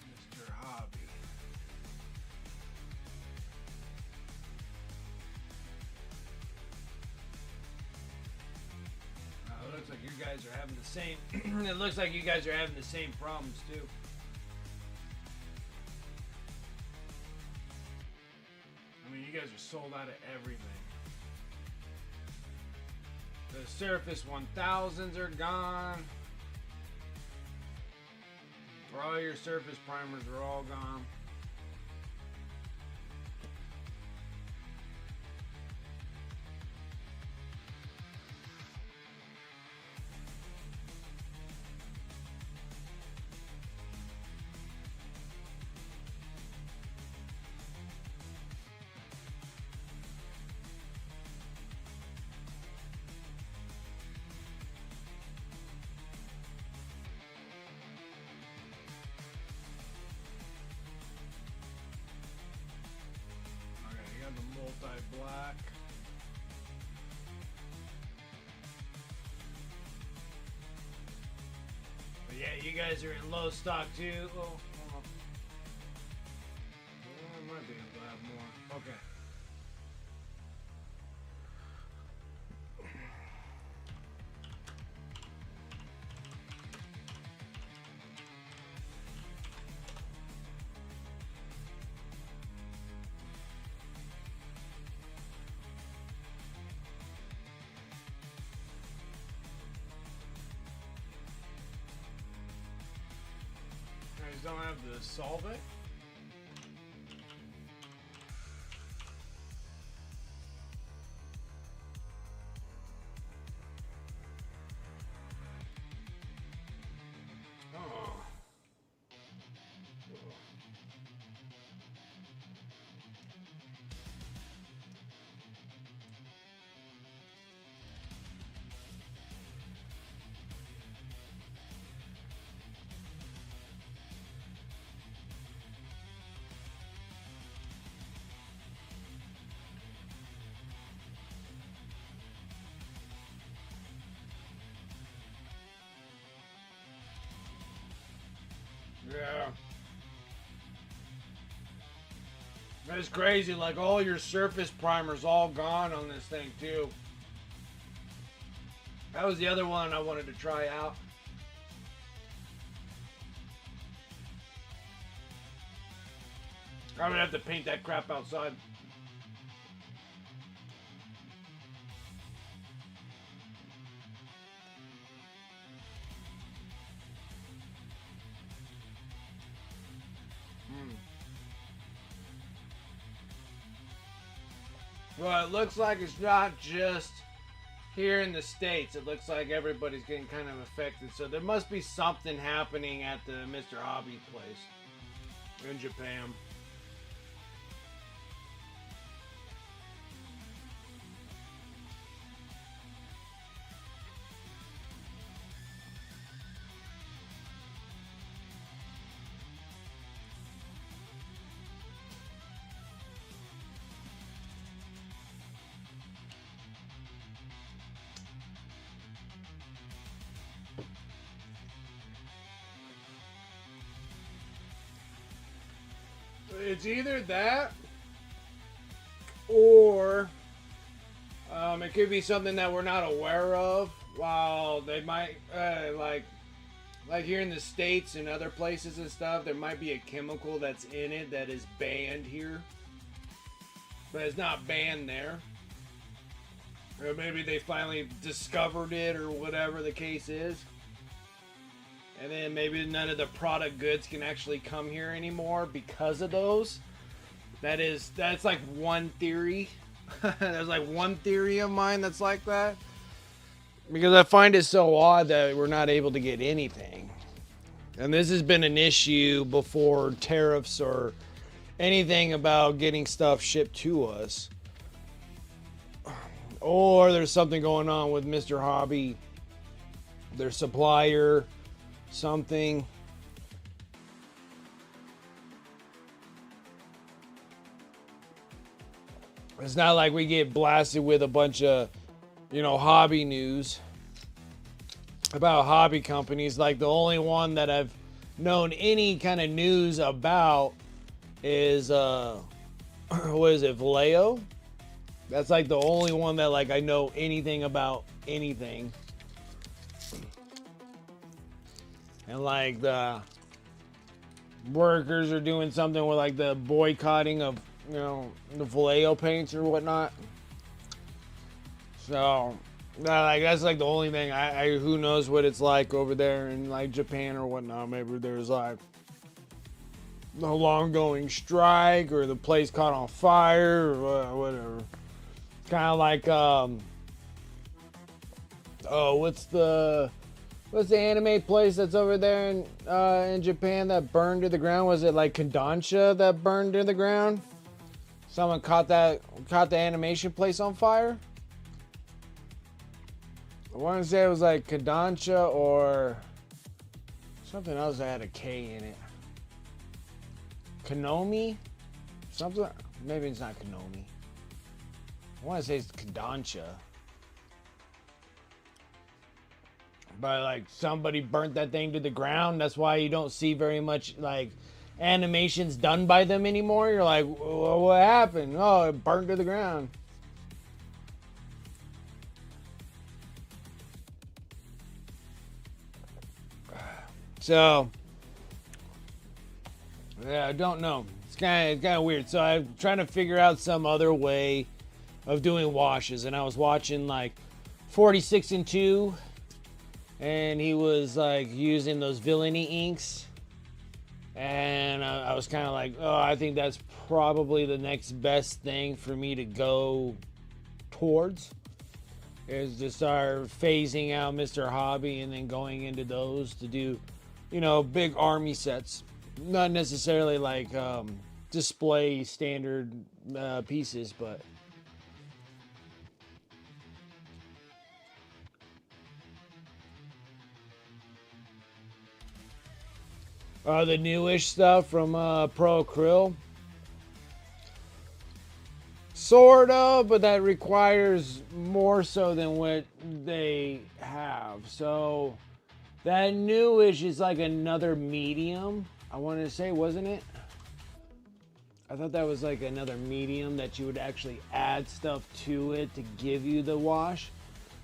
Speaker 1: Mr. Hobby. It looks like you guys are having the same. It looks like you guys are having the same problems too. I mean, you guys are sold out of everything. The Surface 1000s are gone. All your Surface primers are all gone. The multi-black. But yeah, you guys are in low stock too. Oh, it might be a blab more. Okay. You guys don't have the solvent? Oh. Yeah. That's crazy, like all your surface primers all gone on this thing too. That was the other one I wanted to try out. I would have to paint that crap outside. Well, it looks like it's not just here in the States. It looks like everybody's getting kind of affected. So there must be something happening at the Mr. Hobby place in Japan. it's either that or it could be something that we're not aware of. While they might like here in the States and other places and stuff, there might be a chemical that's in it that is banned here, but it's not banned there. Or maybe they finally discovered it, or whatever the case is. And then maybe none of the product goods can actually come here anymore because of those. That's like one theory. There's like one theory of mine that's like that. Because I find it so odd that we're not able to get anything. And this has been an issue before tariffs or anything about getting stuff shipped to us. Or there's something going on with Mr. Hobby, their supplier, something. It's not like we get blasted with a bunch of, hobby news about hobby companies. Like the only one that I've known any kind of news about is, what is it, Vallejo? That's like the only one that like I know anything about anything. And like the workers are doing something with like the boycotting of, the Vallejo paints or whatnot. So, that's like the only thing. I who knows what it's like over there in like Japan or whatnot. Maybe there's like a long going strike or the place caught on fire or whatever. Kind of like what's the anime place that's over there in Japan that burned to the ground? Was it like Kodansha that burned to the ground? Someone caught the animation place on fire. I want to say it was like Kodansha or something else that had a K in it. Konomi? Something? Maybe it's not Konomi. I want to say it's Kodansha. But like somebody burnt that thing to the ground. That's why you don't see very much like animations done by them anymore. You're like, what happened? Oh, it burnt to the ground. So, yeah, I don't know. It's kind of weird. So I'm trying to figure out some other way of doing washes, and I was watching like 46 and 2, and he was like using those villainy inks, and I was kind of like, oh, I think that's probably the next best thing for me to go towards, is to start phasing out Mr. Hobby and then going into those to do, big army sets. Not necessarily like display standard pieces, but the newish stuff from Pro Acryl. Sort of, but that requires more so than what they have. So that newish is like another medium, I wanted to say, wasn't it? I thought that was like another medium that you would actually add stuff to it to give you the wash.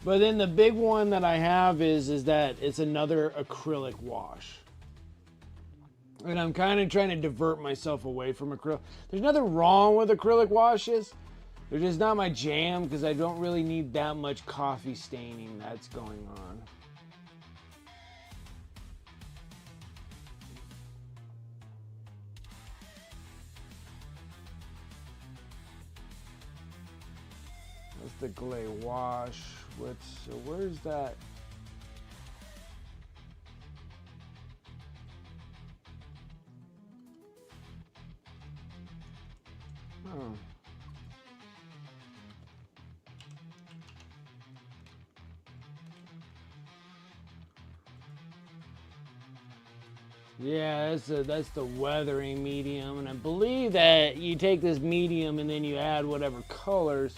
Speaker 1: But then the big one that I have is that it's another acrylic wash. And I'm kind of trying to divert myself away from acrylic. There's nothing wrong with acrylic washes. They're just not my jam because I don't really need that much coffee staining that's going on. That's the Glay wash. So where's that? Oh. Yeah, that's the weathering medium, and I believe that you take this medium and then you add whatever colors.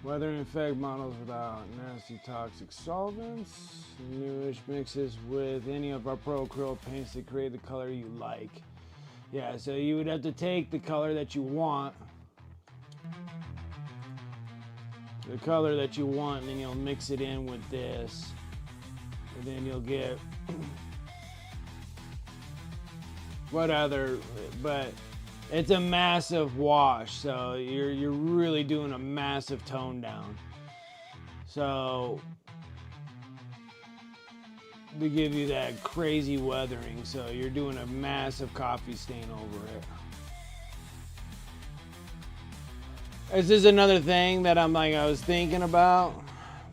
Speaker 1: Weather and effect models without nasty toxic solvents. Newish mixes with any of our pro acrylic paints to create the color you like. Yeah, so you would have to take the color that you want. The color that you want, and then you'll mix it in with this. And then you'll get but it's a massive wash, so you're really doing a massive tone down. So to give you that crazy weathering, so you're doing a massive coffee stain over it. This is another thing that I was thinking about,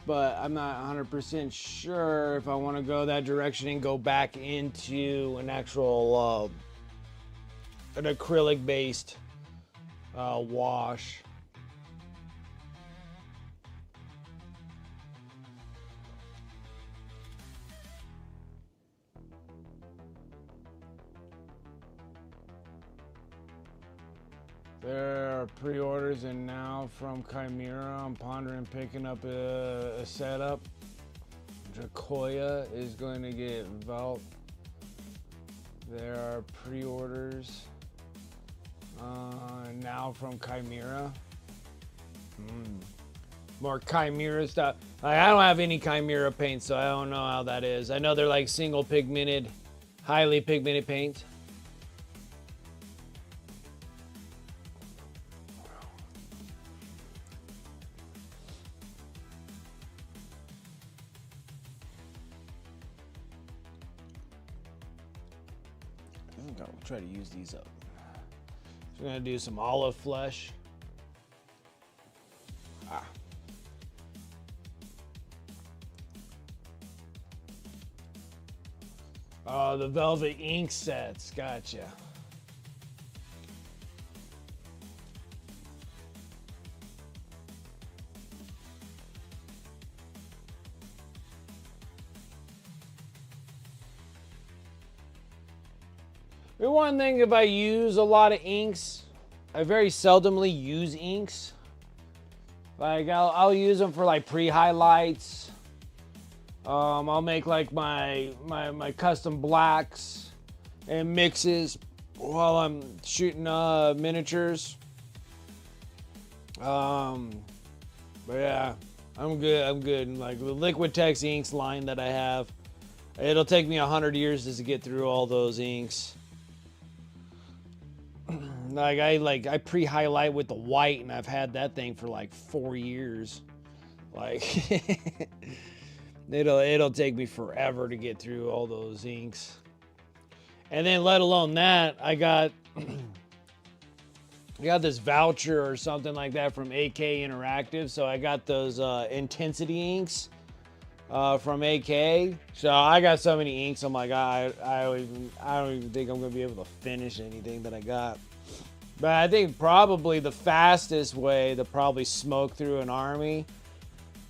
Speaker 1: but I'm not 100% sure if I want to go that direction and go back into an actual an acrylic based wash. There are pre-orders and now from Chimera. I'm pondering picking up a setup. Dracoya is going to get Vault. There are pre-orders now from Chimera. More Chimera stuff. I don't have any Chimera paint, so I don't know how that is. I know they're like single pigmented, highly pigmented paints. I think I'll try to use these up. So we're gonna do some olive flesh. Oh, the velvet ink sets. Gotcha. The one thing, if I use a lot of inks, I very seldomly use inks. Like I'll use them for like pre-highlights. I'll make like my custom blacks and mixes while I'm shooting miniatures. But yeah, I'm good. Like the Liquitex inks line that I have, it'll take me 100 years just to get through all those inks. I pre-highlight with the white, and I've had that thing for like 4 years. Like it'll take me forever to get through all those inks. And then let alone that, I got this voucher or something like that from AK Interactive, so I got those intensity inks from AK. So I got so many inks, I'm like, I don't even think I'm gonna be able to finish anything that I got. But I think probably the fastest way to probably smoke through an army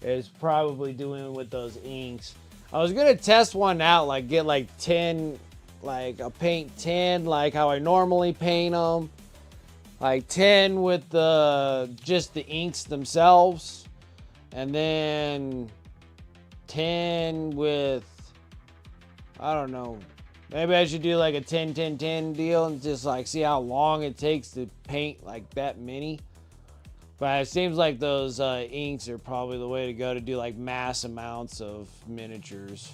Speaker 1: is probably doing it with those inks. I was gonna test one out, like get like 10, like a paint 10, like how I normally paint them, like 10 with just the inks themselves, and then 10 with, I don't know, maybe I should do like a 10-10-10 deal and just like see how long it takes to paint like that many. But it seems like those inks are probably the way to go to do like mass amounts of miniatures.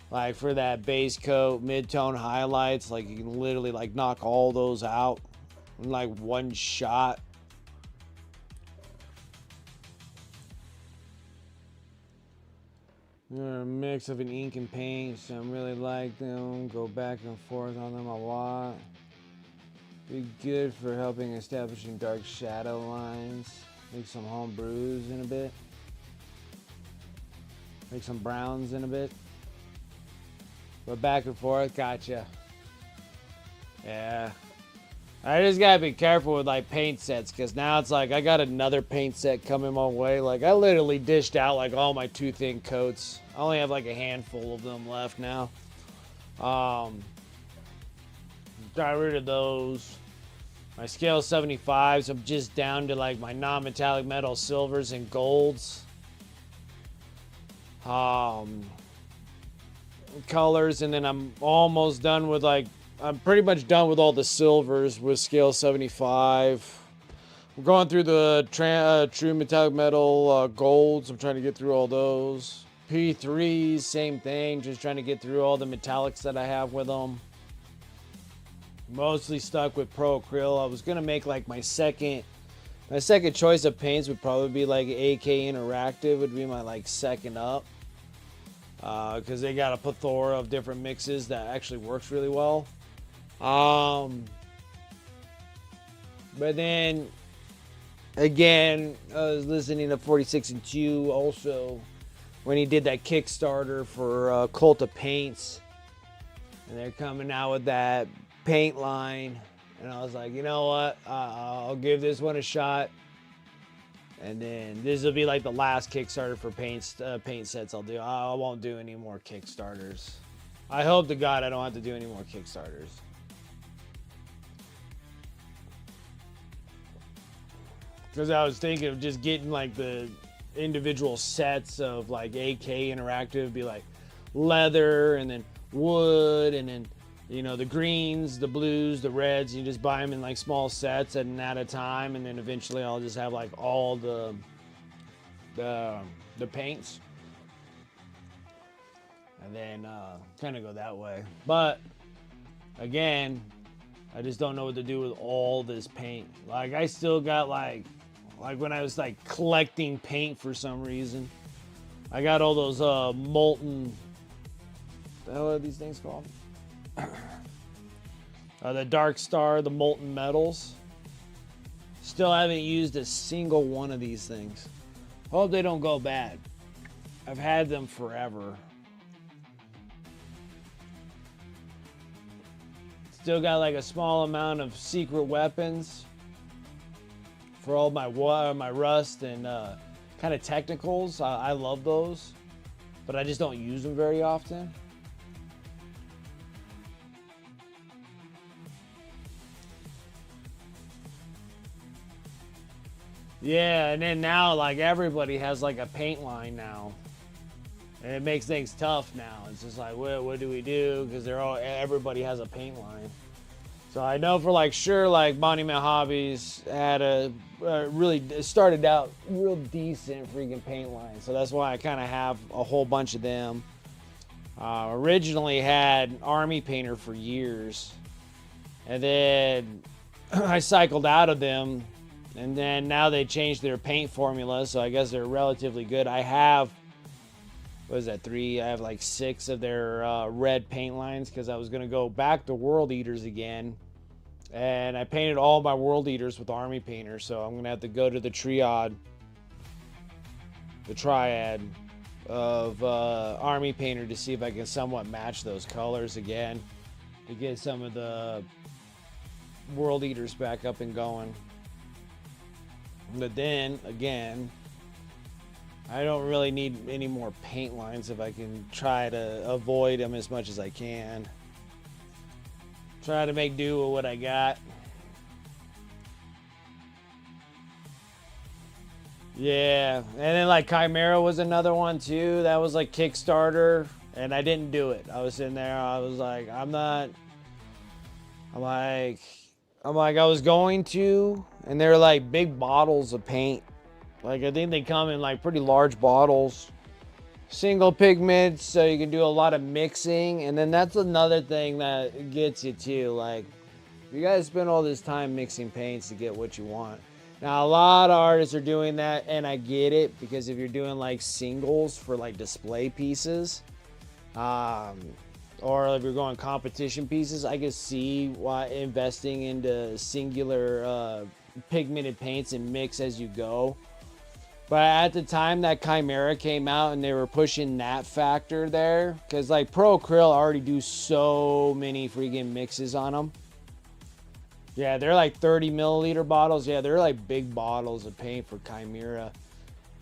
Speaker 1: Like for that base coat, mid-tone highlights, like you can literally like knock all those out in like one shot. They're a mix of an ink and paint, so I really like them. Go back and forth on them a lot. Be good for helping establishing dark shadow lines. Make some home brews in a bit. Make some browns in a bit. But back and forth, gotcha. Yeah. I just gotta be careful with like paint sets, because now it's like I got another paint set coming my way. Like I literally dished out like all my too thin coats. I only have like a handful of them left now. Got rid of those. My scale 75s, I'm just down to like my non-metallic metal silvers and golds. Colors, and then I'm almost done with I'm pretty much done with all the silvers with scale 75. We're going through the true metallic metal golds. I'm trying to get through all those. P3s, same thing, just trying to get through all the metallics that I have with them. Mostly stuck with Pro Acryl. I was gonna make like my second choice of paints would probably be like AK Interactive would be my like second up, because they got a plethora of different mixes that actually works really well. But then again, I was listening to 46 and 2 also when he did that Kickstarter for Cult of Paints, and they're coming out with that paint line, and I was like, you know what, I'll give this one a shot, and then this will be like the last Kickstarter for paint sets I'll do. I won't do any more Kickstarters. I hope to God I don't have to do any more Kickstarters, because I was thinking of just getting like the individual sets of like AK Interactive, be like leather and then wood and then, you know, the greens, the blues, the reds. You just buy them in like small sets and at a time, and then eventually I'll just have like all the paints, and then kind of go that way. But again, I just don't know what to do with all this paint. Like I still got like when I was like collecting paint for some reason, I got all those molten, what the hell are these things called? The Dark Star, the molten metals. Still haven't used a single one of these things. Hope they don't go bad. I've had them forever. Still got like a small amount of secret weapons for all my rust and kind of technicals. I love those, but I just don't use them very often. Yeah, and then now like everybody has like a paint line now, and it makes things tough now. It's just like, what do we do? Because everybody has a paint line. So I know for like sure, like Monument Hobbies had really started out real decent freaking paint line. So that's why I kind of have a whole bunch of them. Originally had Army Painter for years, and then I cycled out of them. And then now they changed their paint formula, so I guess they're relatively good. I have, what is that, 3? I have like 6 of their red paint lines, because I was going to go back to World Eaters again. And I painted all my World Eaters with Army Painter, so I'm going to have to go to the triad of Army Painter to see if I can somewhat match those colors again, to get some of the World Eaters back up and going. But then again, I don't really need any more paint lines if I can try to avoid them as much as I can. Try to make do with what I got. Yeah, and then like Chimera was another one too. That was like Kickstarter, and I didn't do it. I was sitting there, I was like, I was going to, and they're like big bottles of paint. Like I think they come in like pretty large bottles, single pigments, so you can do a lot of mixing. And then that's another thing that gets you too. Like you guys spend all this time mixing paints to get what you want. Now a lot of artists are doing that, and I get it, because if you're doing like singles for like display pieces, or if you're going competition pieces, I can see why investing into singular pigmented paints and mix as you go. But at the time that Chimera came out and they were pushing that factor there, because like Pro Acryl already do so many freaking mixes on them. Yeah, they're like 30 milliliter bottles. Yeah, they're like big bottles of paint for Chimera.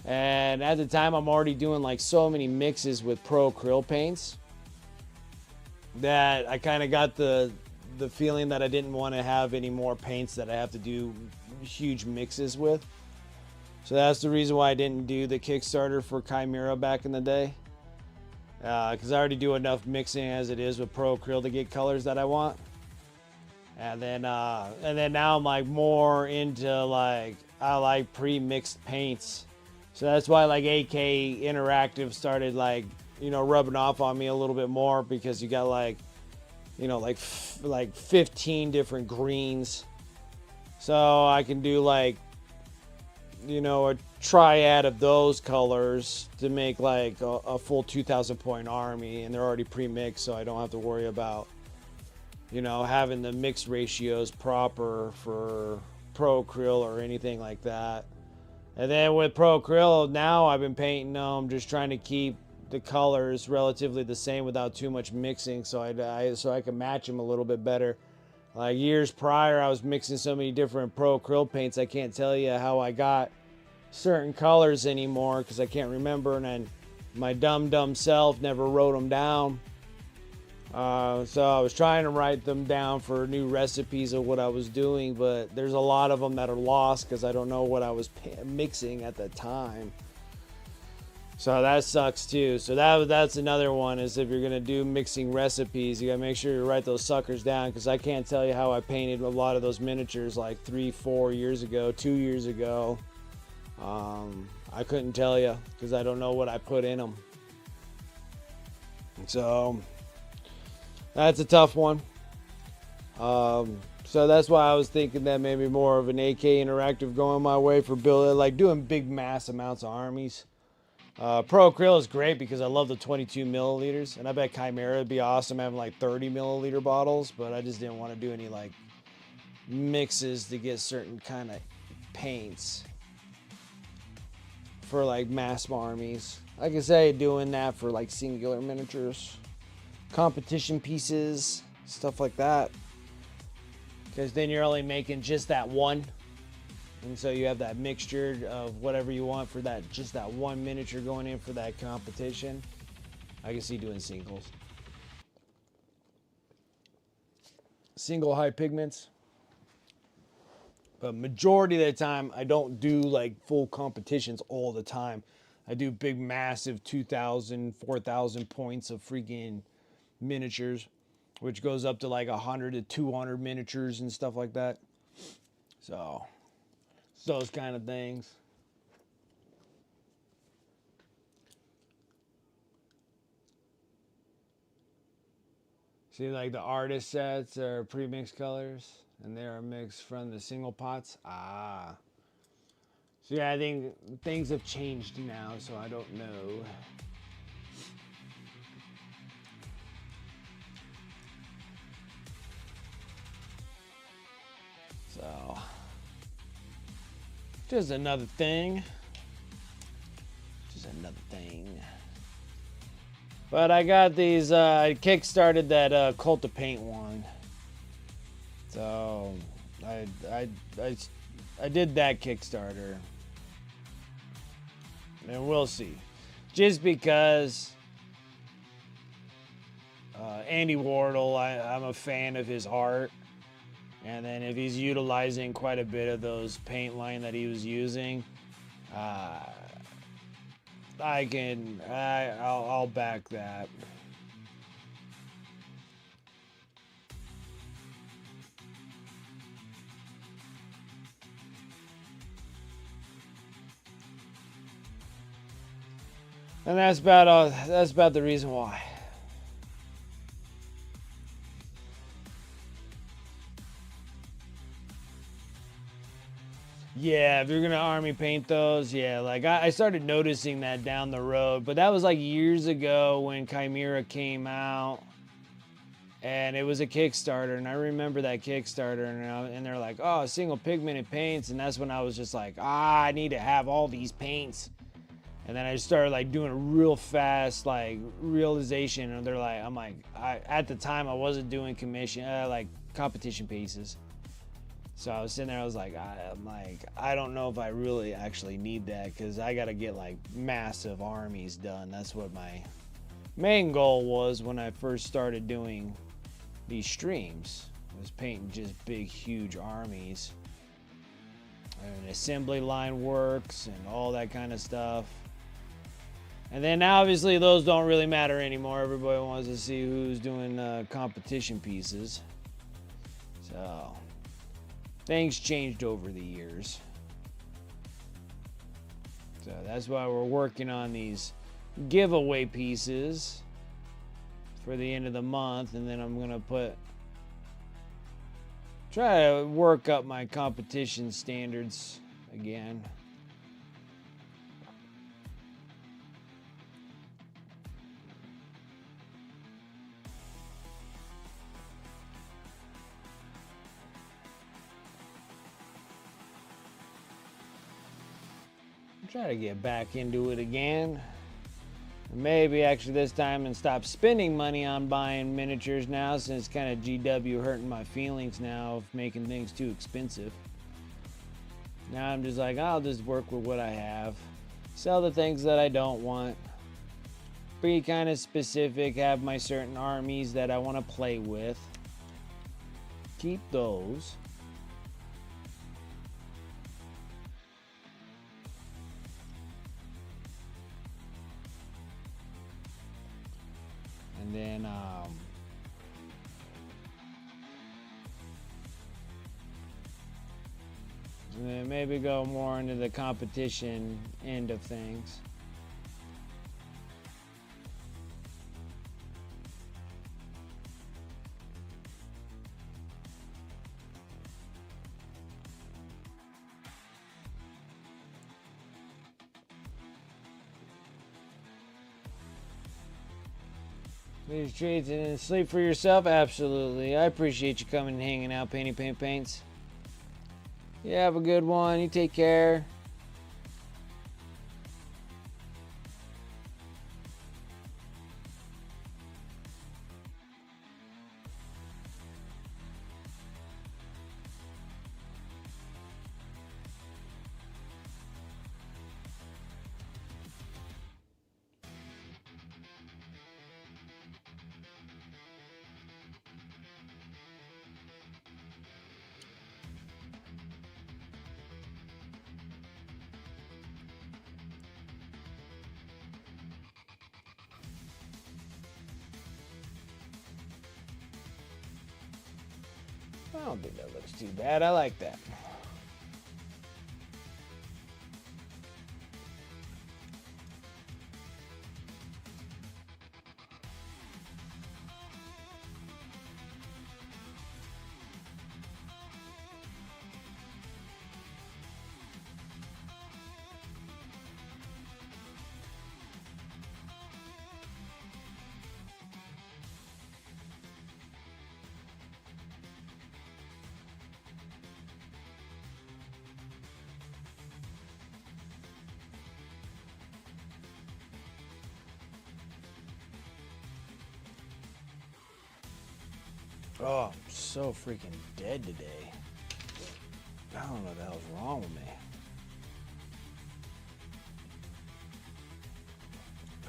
Speaker 1: And at the time, I'm already doing like so many mixes with Pro Acryl paints that I kind of got the the feeling that I didn't want to have any more paints that I have to do huge mixes with. So that's the reason why I didn't do the Kickstarter for Chimera back in the day. Because I already do enough mixing as it is with Pro Acryl to get colors that I want. And then now I'm like more into like, I like pre-mixed paints. So that's why like AK Interactive started like, you know, rubbing off on me a little bit more, because you got like, you know, like 15 different greens. So I can do like, you know, a triad of those colors to make like a full 2,000 point army, and they're already pre-mixed, so I don't have to worry about, you know, having the mix ratios proper for Pro Acryl or anything like that. And then with Pro Acryl, now I've been painting them, just trying to keep the colors relatively the same without too much mixing, so I can match them a little bit better. Like years prior, I was mixing so many different Pro Acryl paints, I can't tell you how I got certain colors anymore, because I can't remember, and then my dumb self never wrote them down. So I was trying to write them down for new recipes of what I was doing, but there's a lot of them that are lost because I don't know what I was mixing at the time. So that sucks too. So that's another one, is if you're gonna do mixing recipes, you gotta make sure you write those suckers down, because I can't tell you how I painted a lot of those miniatures like 3-4 years ago, 2 years ago. I couldn't tell you because I don't know what I put in them. So that's a tough one. So that's why I was thinking that maybe more of an AK Interactive going my way for building, like doing big mass amounts of armies. Pro Acryl is great because I love the 22 milliliters, and I bet Chimera would be awesome having like 30 milliliter bottles, but I just didn't want to do any like mixes to get certain kind of paints for like mass armies. Like I say, doing that for like singular miniatures, competition pieces, stuff like that, because then you're only making just that one. And so you have that mixture of whatever you want for that, just that one miniature going in for that competition. I can see doing singles. Single high pigments. But majority of the time, I don't do like full competitions all the time. I do big, massive 2,000, 4,000 points of freaking miniatures, which goes up to like 100 to 200 miniatures and stuff like that. So those kind of things. See, like the artist sets are pre-mixed colors, and they are mixed from the single pots. Ah. So yeah, I think things have changed now, so I don't know. So just another thing. Just another thing. But I got these, I kickstarted that Cult of Paint one. So I did that Kickstarter. And we'll see. Just because Andy Wardle, I'm a fan of his art. And then if he's utilizing quite a bit of those paint line that he was using, I'll back that. And that's about the reason why. Yeah, if you're gonna army paint those, yeah, like I started noticing that down the road, but that was like years ago when Chimera came out, and it was a Kickstarter, and I remember that Kickstarter, and they're like, oh, single pigmented paints, and that's when I was just like, I need to have all these paints, and then I started like doing a real fast like realization, and at the time I wasn't doing commission like competition pieces. So I was sitting there, I don't know if I really actually need that, because I got to get like massive armies done. That's what my main goal was when I first started doing these streams, I was painting just big, huge armies. And assembly line works and all that kind of stuff. And then obviously those don't really matter anymore. Everybody wants to see who's doing competition pieces. So things changed over the years. So that's why we're working on these giveaway pieces for the end of the month. And then I'm going to try to work up my competition standards again. Try to get back into it again. Maybe actually this time and stop spending money on buying miniatures now, since kind of GW hurting my feelings now of making things too expensive. Now I'm just like, I'll just work with what I have. Sell the things that I don't want. Be kind of specific, have my certain armies that I want to play with. Keep those. And then maybe go more into the competition end of things. These treats and sleep for yourself? Absolutely. I appreciate you coming and hanging out, Painty Paint Paints. You have a good one. You take care. I don't think that looks too bad. I like that. Oh, I'm so freaking dead today. I don't know what the hell's wrong with me.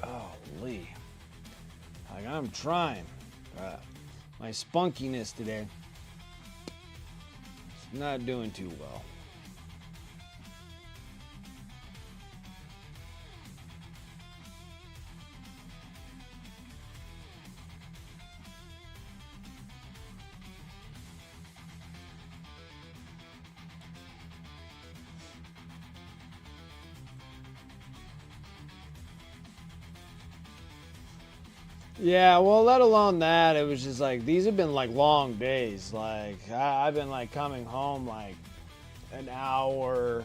Speaker 1: Holy. Like, I'm trying. My spunkiness today is not doing too well. Yeah, well, let alone that, it was just like, these have been like long days. Like, I've been like coming home like an hour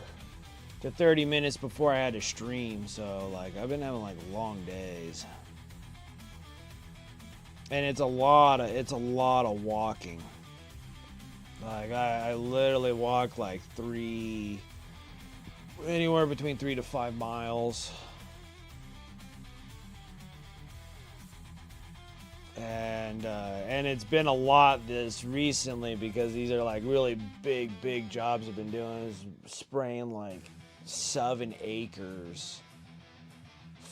Speaker 1: to 30 minutes before I had to stream. So like, I've been having like long days. And it's a lot of walking. Like, I literally walk like anywhere between 3 to 5 miles. And it's been a lot this recently because these are like really big jobs I've been doing. Is spraying like 7 acres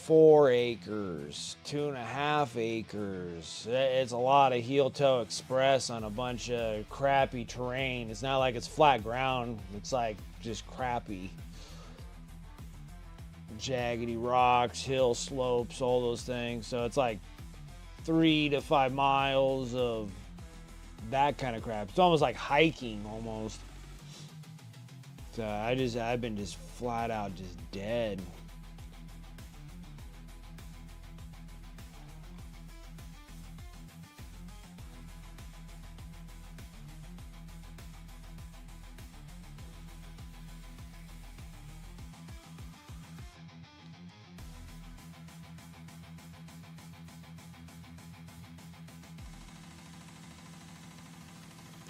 Speaker 1: 4 acres, 2.5 acres. It's a lot of heel toe express on a bunch of crappy terrain. It's not like it's flat ground. It's like just crappy. Jaggedy rocks, hill slopes, all those things. So it's like 3 to 5 miles of that kind of crap. It's almost like hiking almost. So I've been just flat out just dead.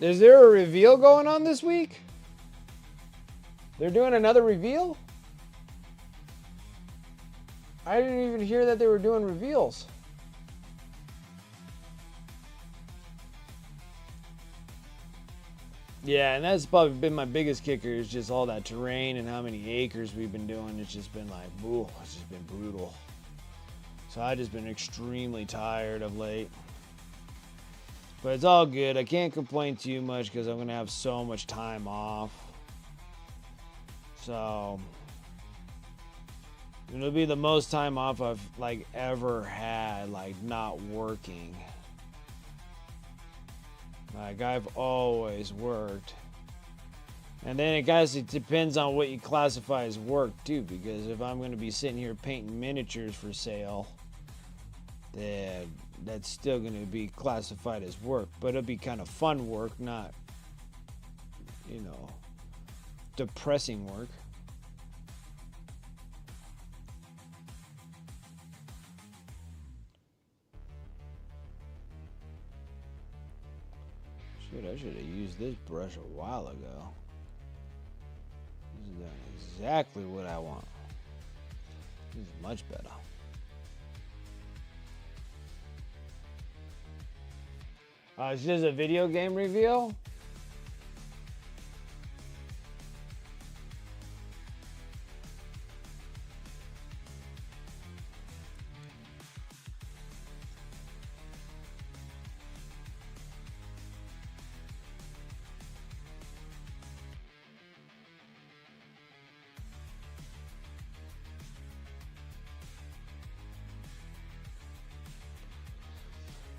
Speaker 1: Is there a reveal going on this week? They're doing another reveal? I didn't even hear that they were doing reveals. Yeah, and that's probably been my biggest kicker is just all that terrain and how many acres we've been doing. It's just been like, ooh, it's just been brutal. So I've just been extremely tired of late. But it's all good. I can't complain too much because I'm going to have so much time off. So it'll be the most time off I've like ever had, like not working. Like I've always worked. And then it depends on what you classify as work too, because if I'm going to be sitting here painting miniatures for sale, then that's still going to be classified as work, but it'll be kind of fun work, not, depressing work. Shit, I should have used this brush a while ago. This is doing exactly what I want. This is much better. Is this a video game reveal?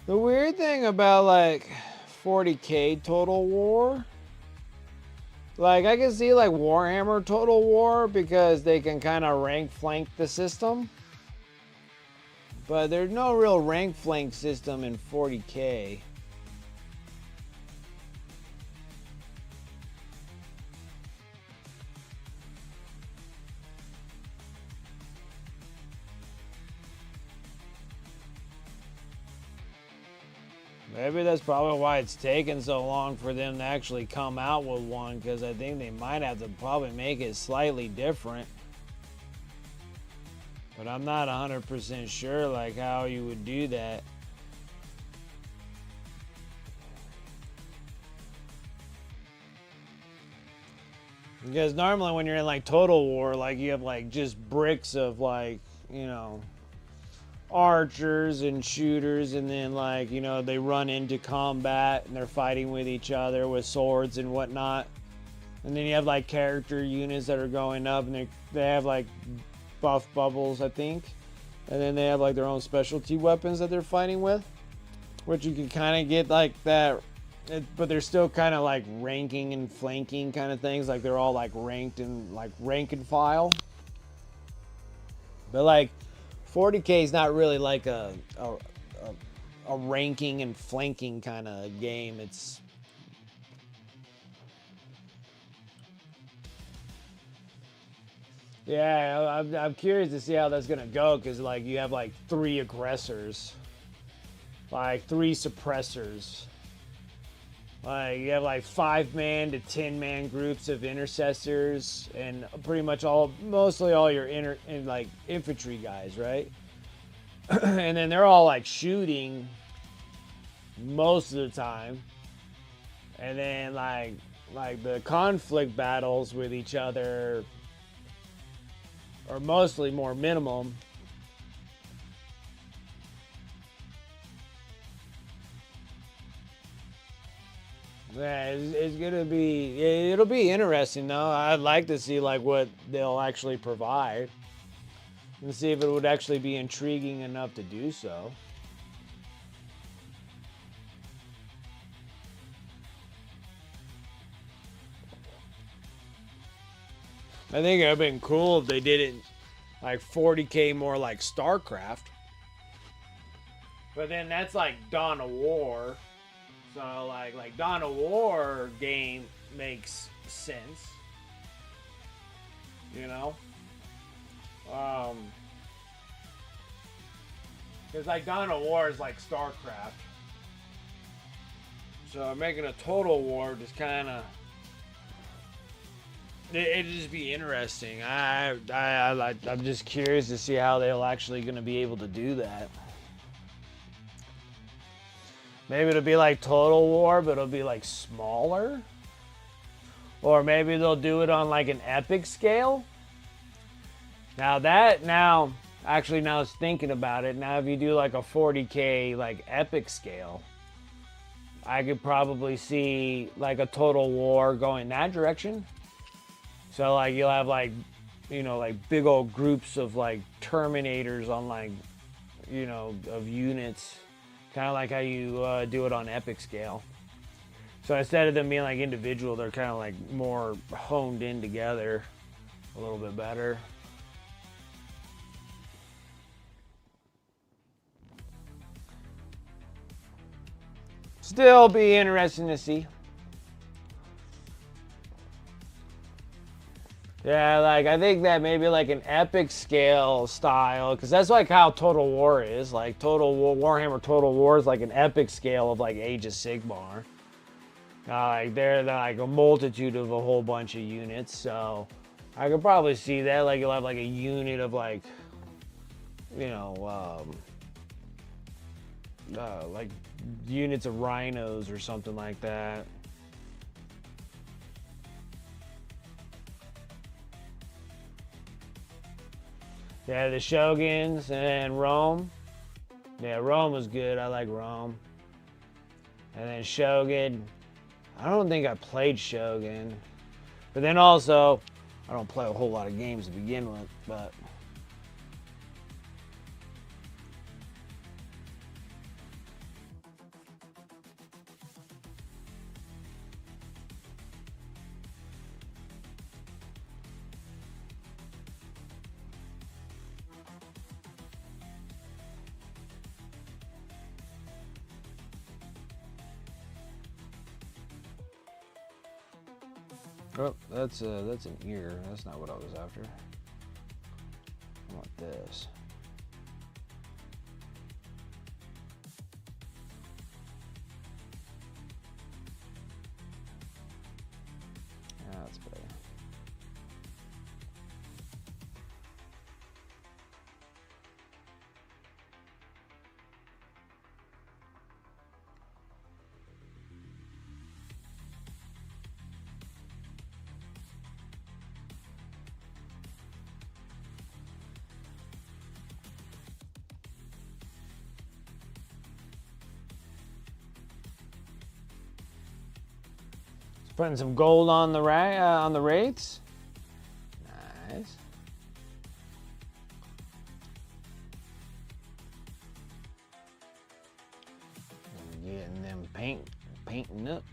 Speaker 1: The weird thing about like 40K Total War, like I can see like Warhammer Total War because they can kind of rank flank the system, but there's no real rank flank system in 40K. Maybe that's probably why it's taken so long for them to actually come out with one, because I think they might have to probably make it slightly different. But I'm not 100% sure like how you would do that. Because normally when you're in like Total War, like you have like just bricks of like, archers and shooters, and then like they run into combat and they're fighting with each other with swords and whatnot, and then you have like character units that are going up, and they have like buff bubbles, I think, and then they have like their own specialty weapons that they're fighting with, which you can kind of get like that, but they're still kind of like ranking and flanking kind of things, like they're all like ranked and like rank and file. But like 40K is not really like a ranking and flanking kind of game. It's yeah, I'm curious to see how that's gonna go, because like you have like 3 aggressors, like 3 suppressors, like you have like 5-man to 10-man groups of intercessors, and pretty much mostly all your infantry guys, right? And then they're all like shooting most of the time, and then like the conflict battles with each other are mostly more minimum, Yeah, it's gonna be. It'll be interesting though. I'd like to see like what they'll actually provide, and see if it would actually be intriguing enough to do so. I think it would have been cool if they did it like 40K more like StarCraft. But then that's like Dawn of War. So like Dawn of War game makes sense. You know? Because like Dawn of War is like StarCraft. So making a Total War just kind of it'd just be interesting. I'm just curious to see how they're actually going to be able to do that. Maybe it'll be like Total War, but it'll be like smaller. Or maybe they'll do it on like an epic scale. Now actually now I was thinking about it. Now if you do like a 40K like epic scale, I could probably see like a Total War going that direction. So like you'll have like, like big old groups of like Terminators on like, of units, kind of like how you do it on epic scale. So instead of them being like individual, they're kind of like more honed in together a little bit better. Still be interesting to see. Yeah, like I think that maybe like an epic scale style, because that's like how Total War is. Like Total War, Warhammer Total War is like an epic scale of like Age of Sigmar. Like they're like a multitude of a whole bunch of units, so I could probably see that. Like you'll have like a unit of like, like units of rhinos or something like that. Yeah, the Shoguns and Rome. Yeah, Rome was good. I like Rome. And then Shogun. I don't think I played Shogun. But then also, I don't play a whole lot of games to begin with, but oh, that's an ear. That's not what I was after. I want this. That's better. Putting some gold on the on the rates. Nice. And getting them painting up.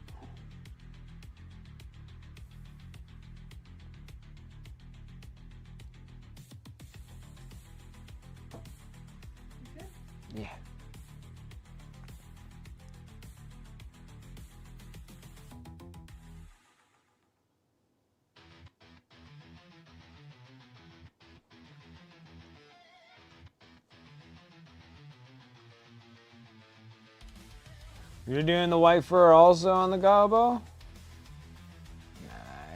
Speaker 2: Okay.
Speaker 1: Yeah. You're doing the white fur also on the Gobbo?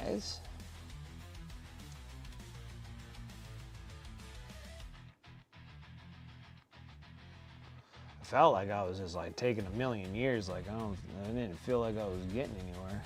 Speaker 1: Nice. I felt like I was just like taking a million years. Like I didn't feel like I was getting anywhere.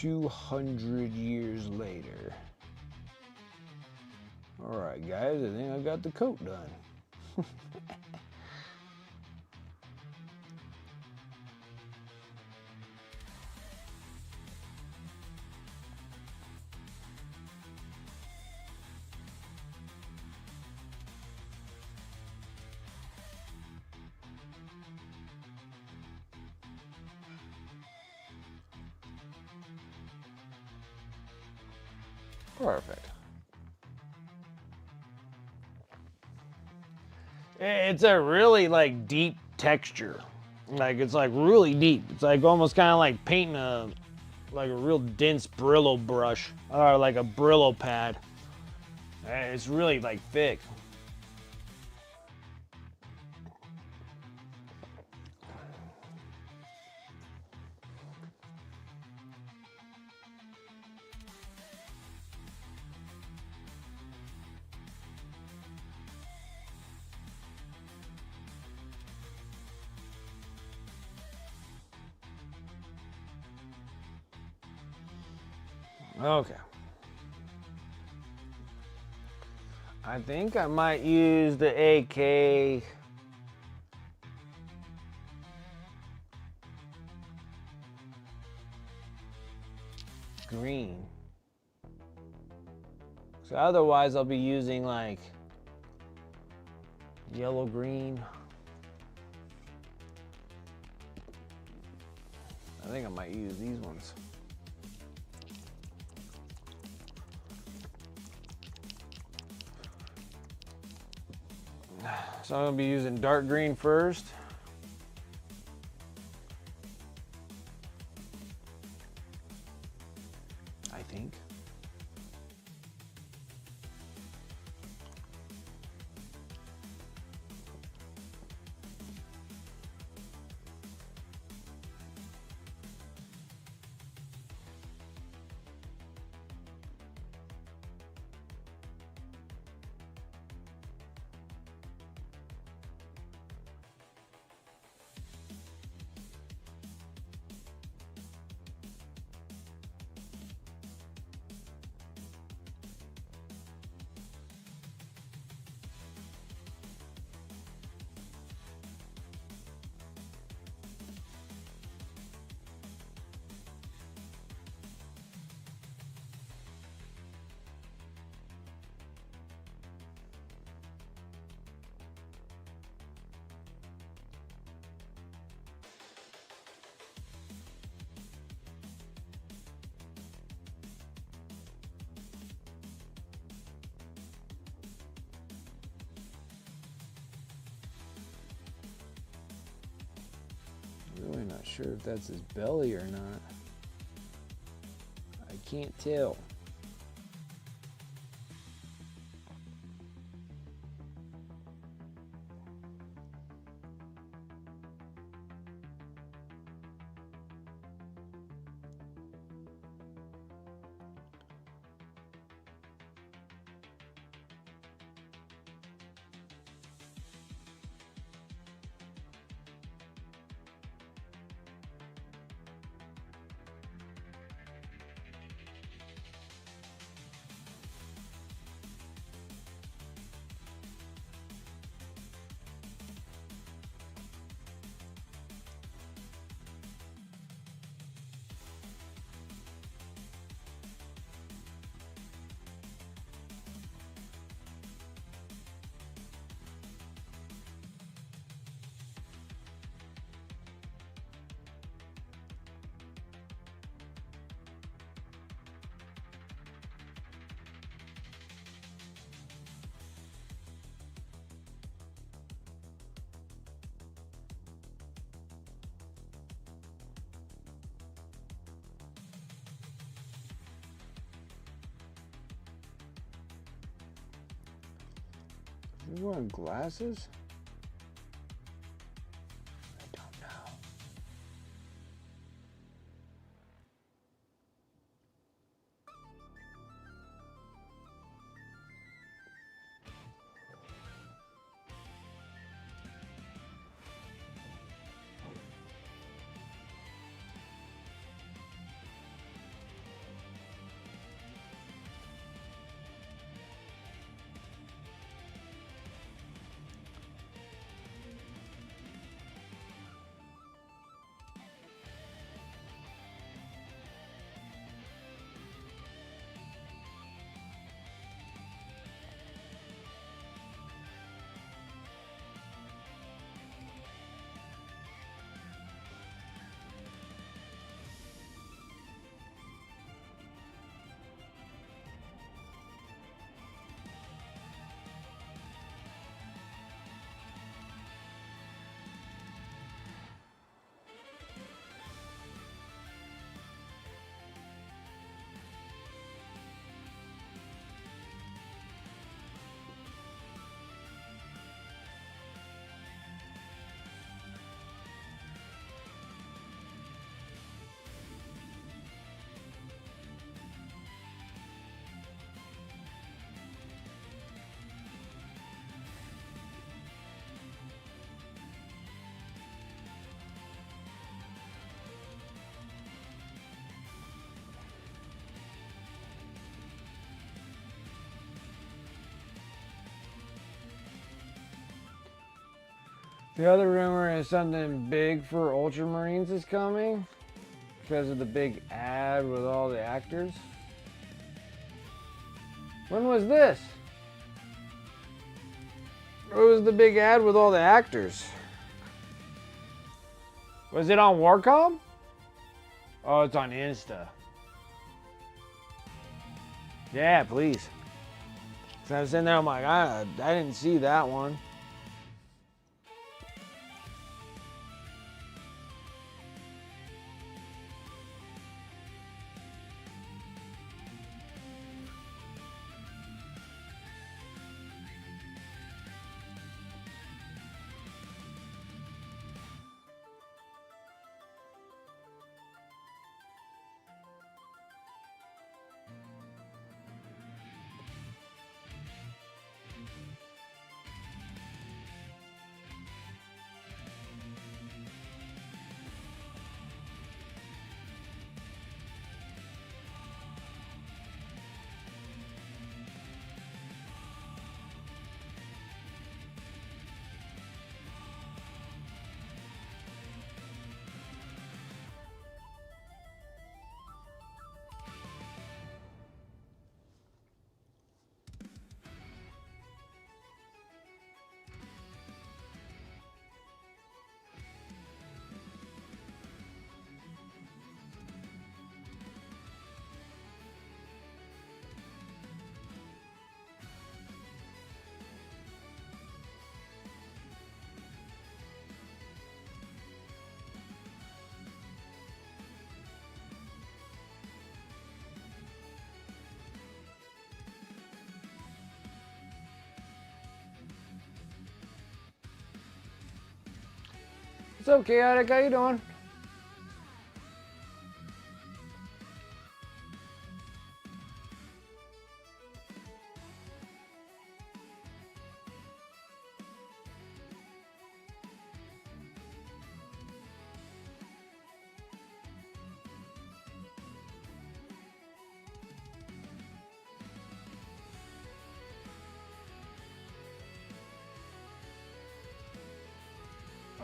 Speaker 1: 200 years later. Alright guys, I think I got the coat done. Perfect. It's a really like deep texture. Like it's like really deep. It's like almost kind of like painting a real dense Brillo brush or like a Brillo pad. It's really like thick. Okay. I think I might use the AK green. So otherwise I'll be using like yellow green. I think I might use these ones. So I'm gonna be using dark green first. I think. Really not sure if that's his belly or not. I can't tell. Is he wearing glasses? I don't know. The other rumor is something big for Ultramarines is coming because of the big ad with all the actors. When was this? What was the big ad with all the actors? Was it on Warcom? Oh, it's on Insta. Yeah, please. So I was sitting there, I'm like, I didn't see that one. What's up, Chaotic? How you doing?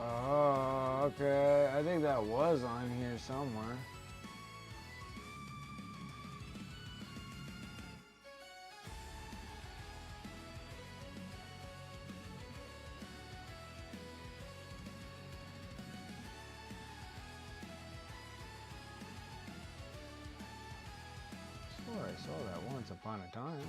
Speaker 1: Oh, okay. I think that was on here somewhere. I swore I saw that once upon a time.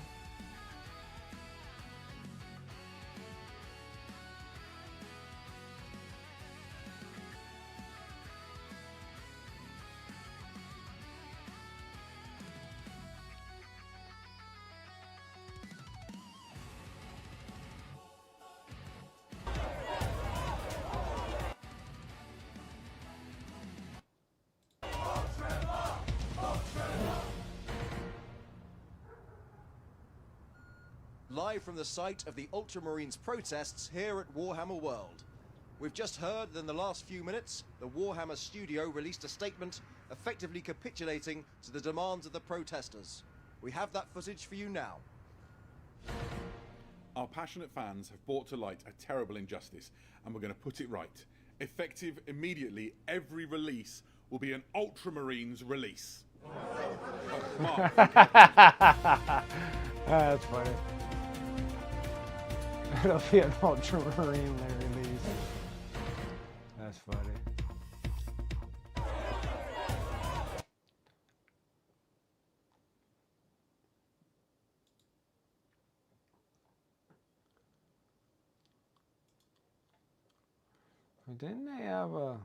Speaker 3: Live from the site of the Ultramarines protests here at Warhammer World. We've just heard that in the last few minutes, the Warhammer studio released a statement effectively capitulating to the demands of the protesters. We have that footage for you now.
Speaker 4: Our passionate fans have brought to light a terrible injustice, and we're going to put it right. Effective immediately, every release will be an Ultramarines release. Mark,
Speaker 1: That's funny. It'll be an Ultramarine release. That's funny. But didn't they have a...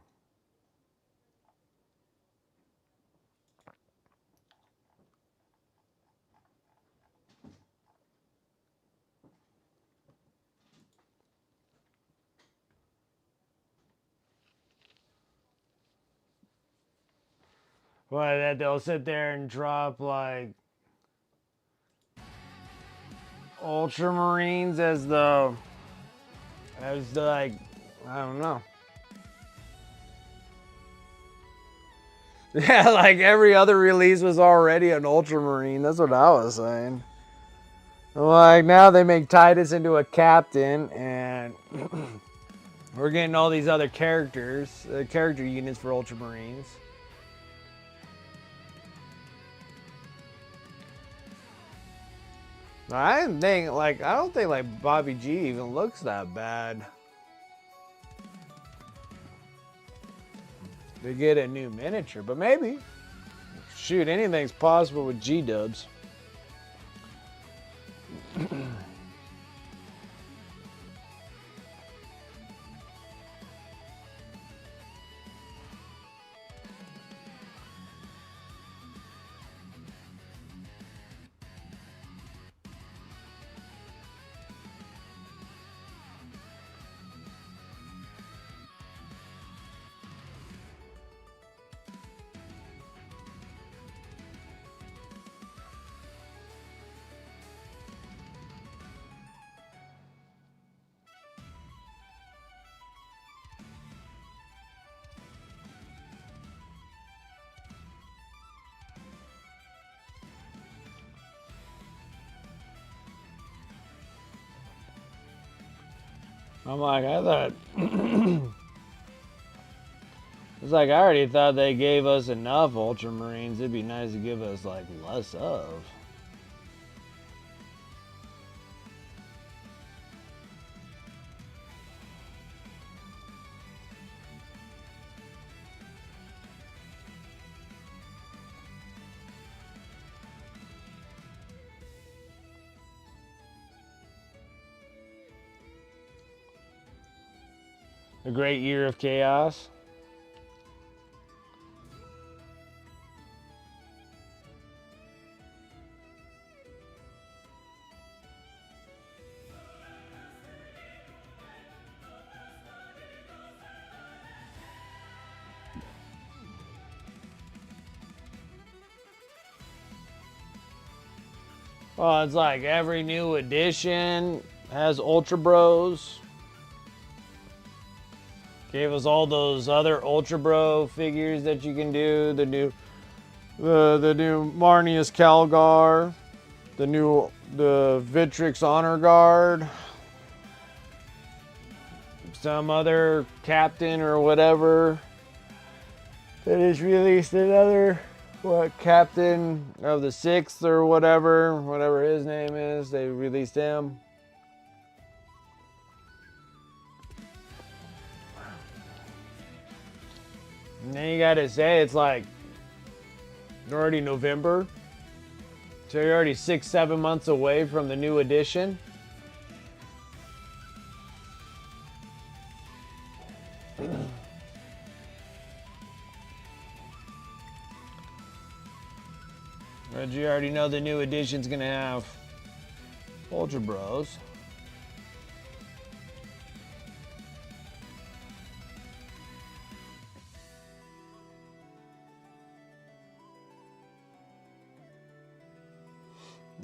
Speaker 1: What, that they'll sit there and drop like Ultramarines as the like, I don't know. Yeah, like every other release was already an Ultramarine. That's what I was saying. Like now they make Titus into a captain and We're getting all these other characters, character units for Ultramarines. I don't think like Bobby G even looks that bad. To get a new miniature, but maybe. Shoot, anything's possible with G-dubs. I'm like, I thought, it's like, I already thought they gave us enough Ultramarines. It'd be nice to give us, like, less of. A great year of chaos. Well, it's like every new edition has Ultra Bros. Gave us all those other Ultra Bro figures that you can do. The new Marnius Calgar, the Vitrix Honor Guard, some other captain or whatever that has released another captain of the 6th or whatever his name is. They released him. And then you gotta say, it's like already November, so you're already 6-7 months away from the new edition. But you already know the new edition's gonna have Ultra Bros.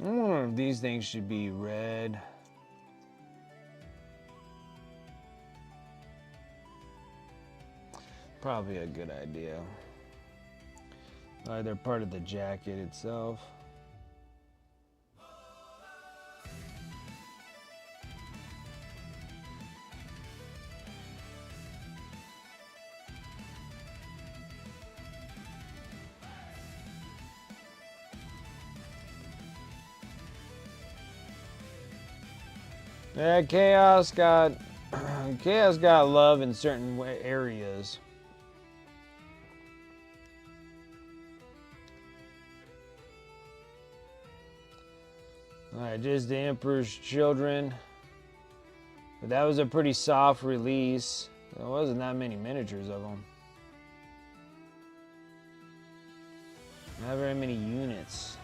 Speaker 1: I wonder if these things should be red. Probably a good idea. They're part of the jacket itself. Yeah, Chaos got love in certain areas. Alright, just the Emperor's Children. But that was a pretty soft release. There wasn't that many miniatures of them. Not very many units.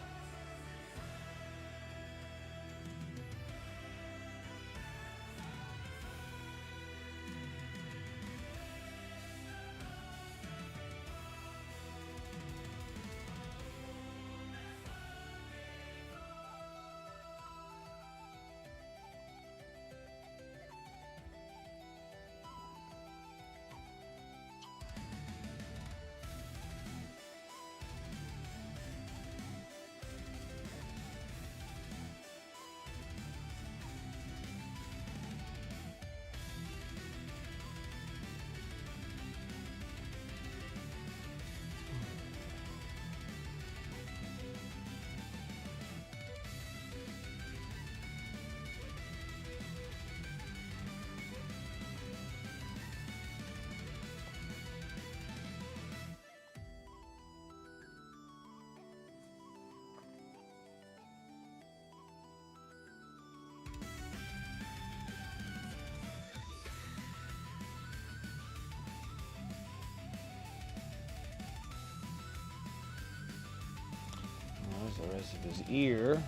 Speaker 1: the rest of his ear.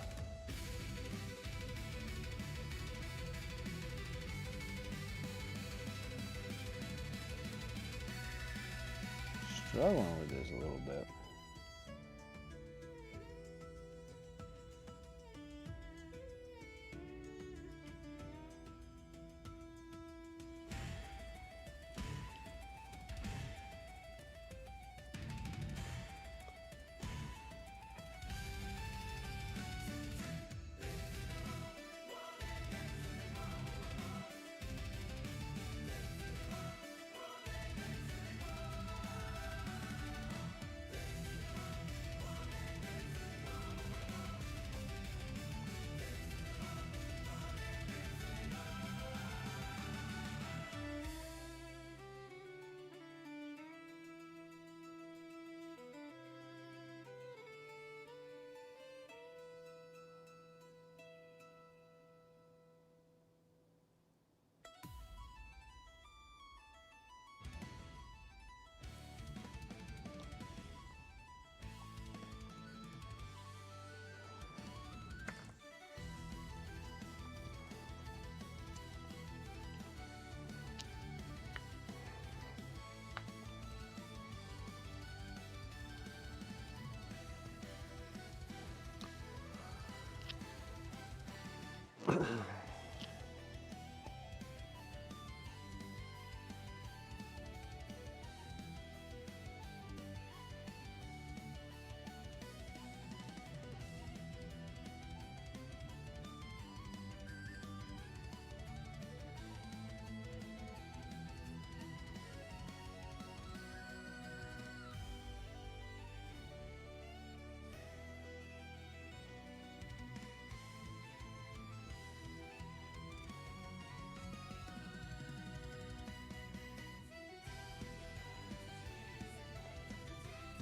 Speaker 1: Struggling with this a little bit.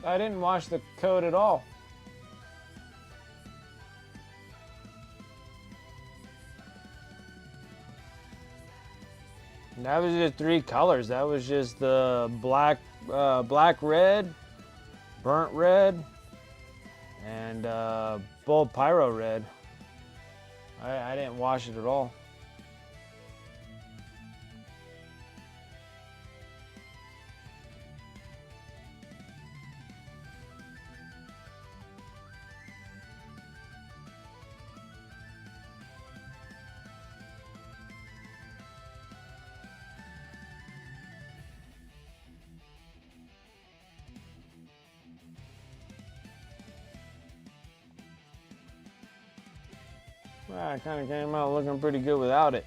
Speaker 1: I didn't wash the coat at all. That was just 3 colors. That was just the black, black red, burnt red, and bold pyro red. I didn't wash it at all. Well, it kind of came out looking pretty good without it.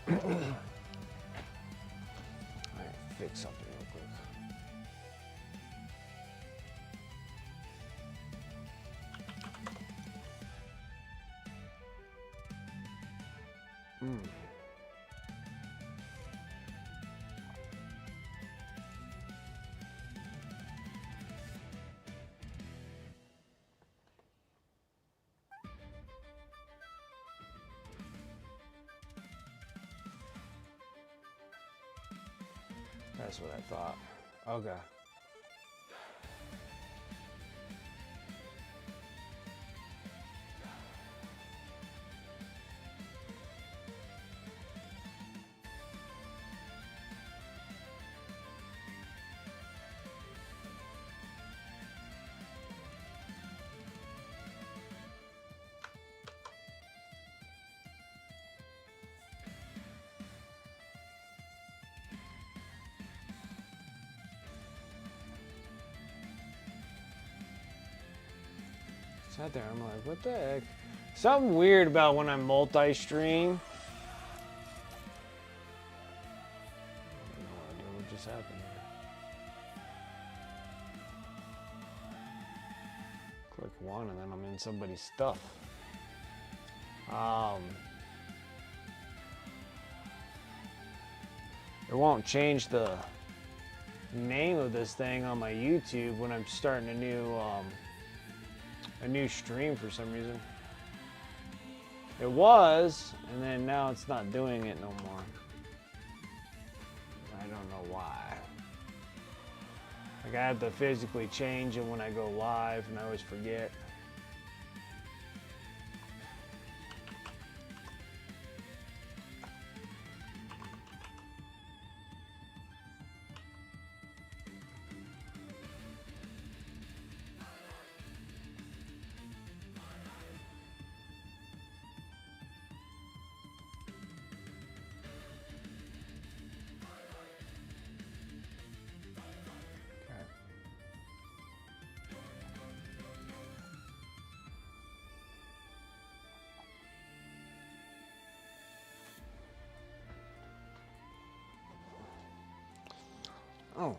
Speaker 1: Alright, fix something real quick. That's what I thought. Okay. Sat there, I'm like, what the heck? Something weird about when I'm multi-stream. No idea what just happened there. Click one and then I'm in somebody's stuff. It won't change the name of this thing on my YouTube when I'm starting a new stream for some reason. It was, and then now it's not doing it no more. I don't know why. Like I have to physically change it when I go live, and I always forget. Oh.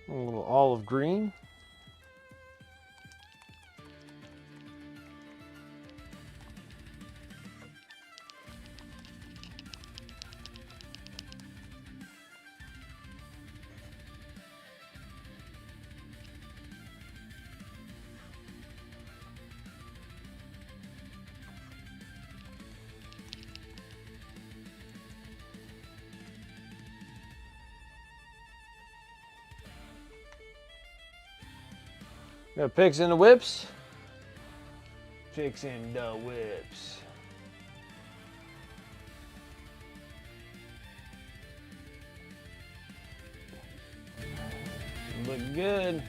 Speaker 1: A little olive green. Got picks in the whips. Picks in the whips. Look good.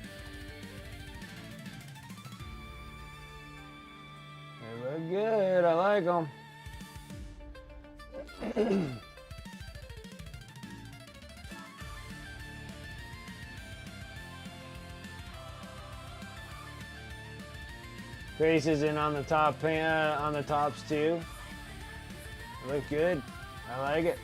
Speaker 1: They look good. I like them. Faces in on the top on the tops too. They look good. I like it.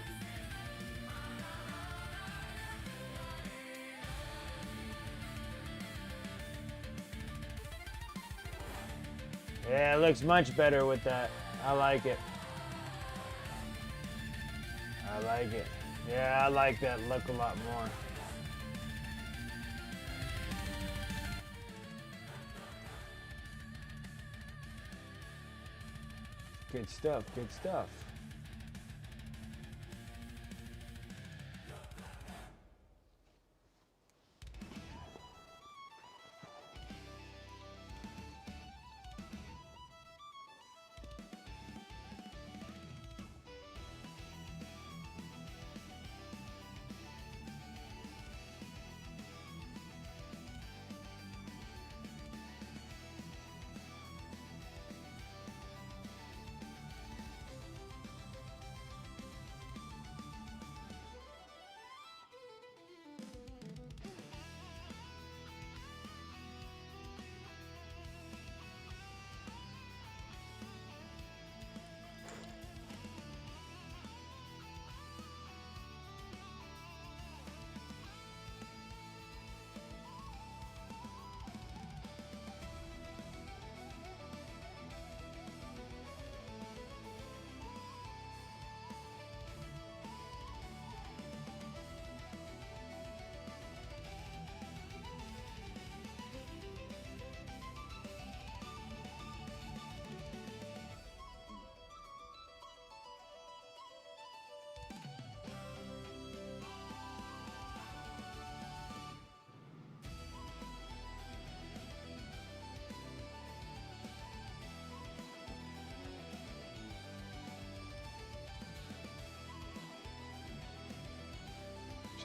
Speaker 1: Yeah, it looks much better with that. I like it. I like it. Yeah, I like that look a lot more. Good stuff, good stuff.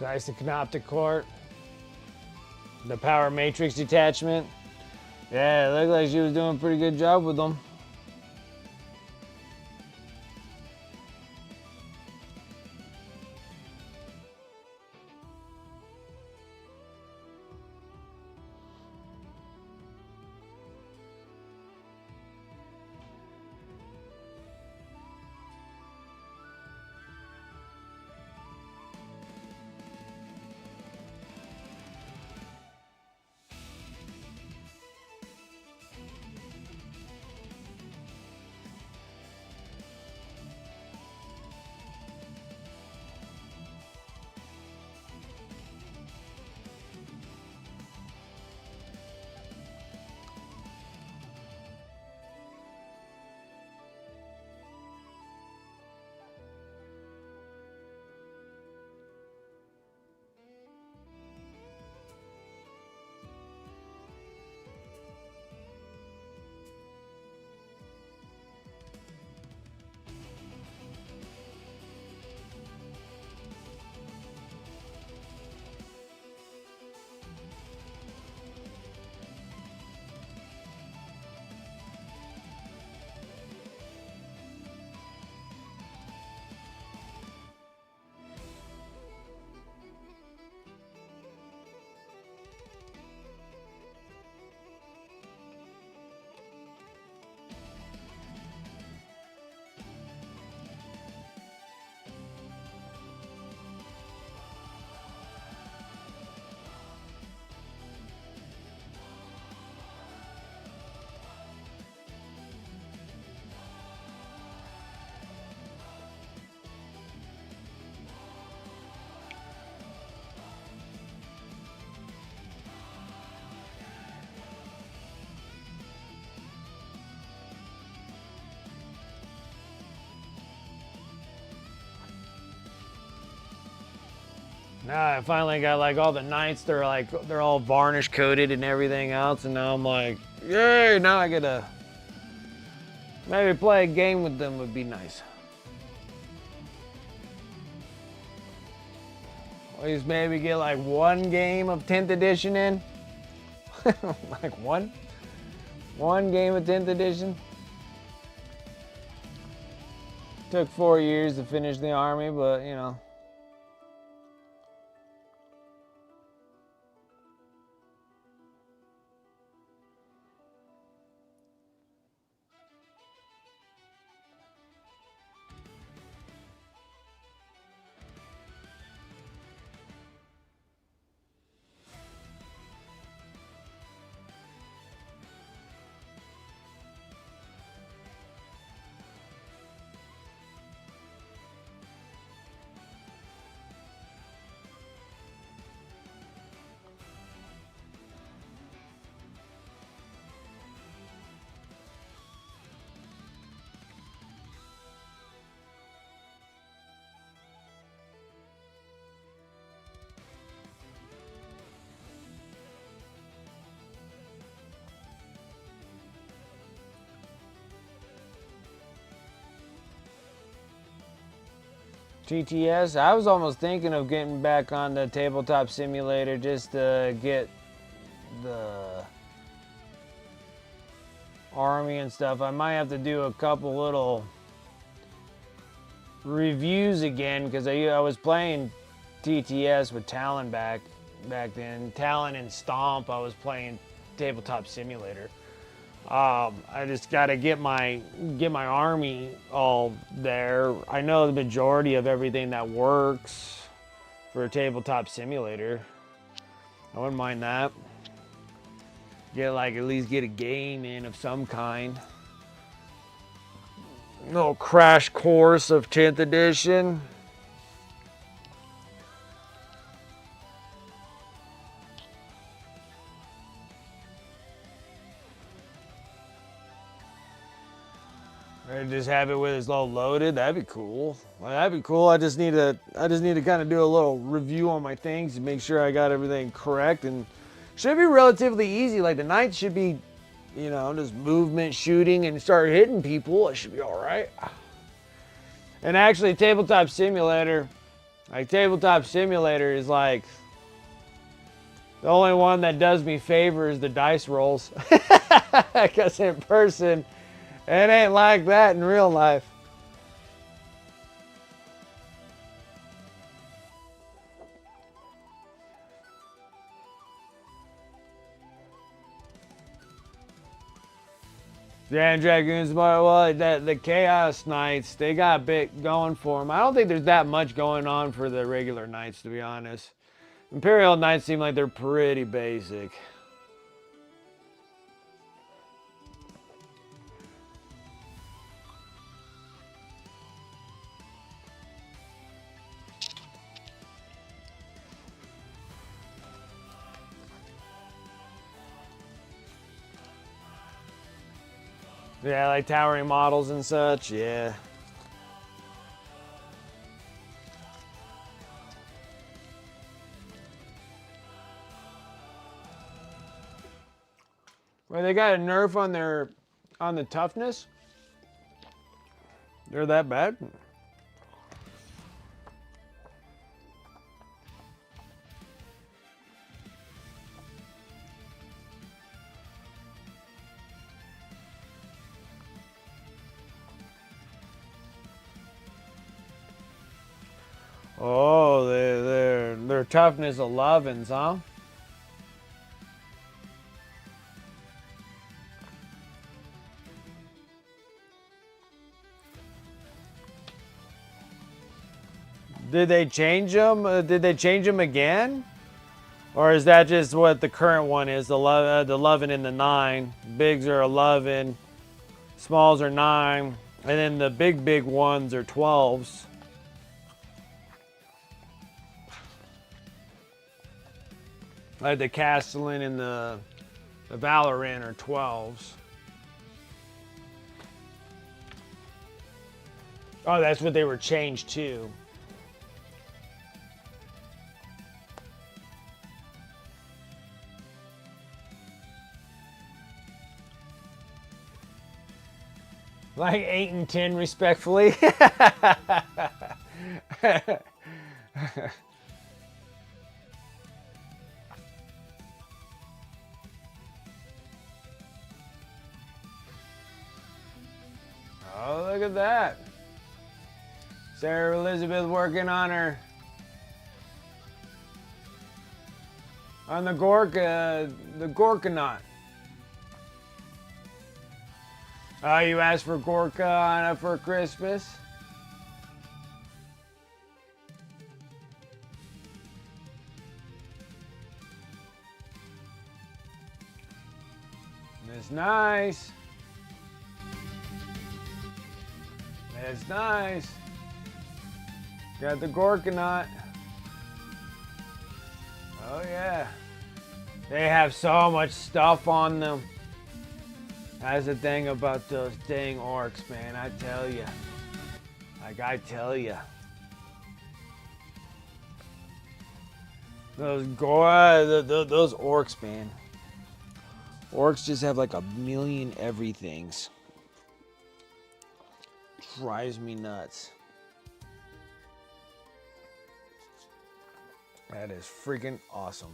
Speaker 1: Nice and canoptic court. The power matrix detachment. Yeah, it looked like she was doing a pretty good job with them. Now I finally got like all the knights, they're all varnish coated and everything else, and now I'm like, yay, now I get to maybe play a game with them would be nice. At least maybe get like one game of 10th edition in. Like one game of 10th edition. Took 4 years to finish the army, but you know. TTS, I was almost thinking of getting back on the tabletop simulator just to get the army and stuff. I might have to do a couple little reviews again because I was playing TTS with Talon back then. Talon and Stomp, I was playing tabletop simulator. I just got to get my army all there. I know the majority of everything that works for a tabletop simulator. I wouldn't mind that. At least get a game in of some kind. A little crash course of 10th edition. Or just have it with it's all loaded. That'd be cool. That'd be cool. I just need to kind of do a little review on my things to make sure I got everything correct, and should be relatively easy. Like the knights should be, you know, just movement, shooting, and start hitting people. It should be all right. And actually, tabletop simulator, Like Tabletop Simulator is like the only one that does me favors the dice rolls. Because in person, it ain't like that in real life. Grand Dragoons, well, the Chaos Knights, they got a bit going for them. I don't think there's that much going on for the regular Knights, to be honest. Imperial Knights seem like they're pretty basic. Yeah, like towering models and such, yeah. Well, they got a nerf on the toughness. They're that bad. Oh, their toughness 11s, huh? Did they change them? Did they change them again? Or is that just what the current one is? The 11 and the 9. Bigs are 11. Smalls are 9. And then the big ones are 12s. Like the Castellan and the Valorant are 12s. Oh, that's what they were changed to. Like 8 and 10, respectfully. Oh, look at that. Sarah Elizabeth working on the Gorkanaut. Oh, you asked for Gorka on for Christmas? That's nice. That's nice. Got the Gorkanaut. Oh yeah. They have so much stuff on them. That's the thing about those dang orcs, man. I tell ya. Like I tell ya. Those orcs, man. Orcs just have like a million everythings. Drives me nuts. That is freaking awesome.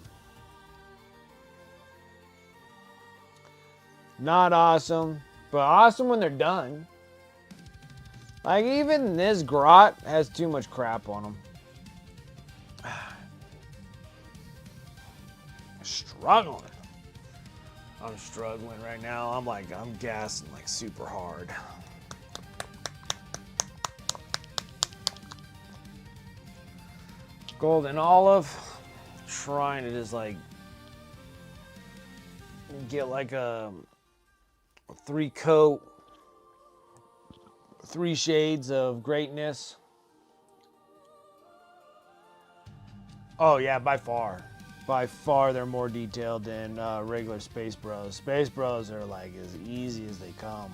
Speaker 1: Not awesome, but awesome when they're done. Like even this grot has too much crap on them. Struggling. I'm struggling right now. I'm gassing like super hard. Golden olive. Trying to just like get like a 3-coat, 3 shades of greatness. Oh yeah, by far. By far they're more detailed than regular Space Bros. Space Bros are like as easy as they come.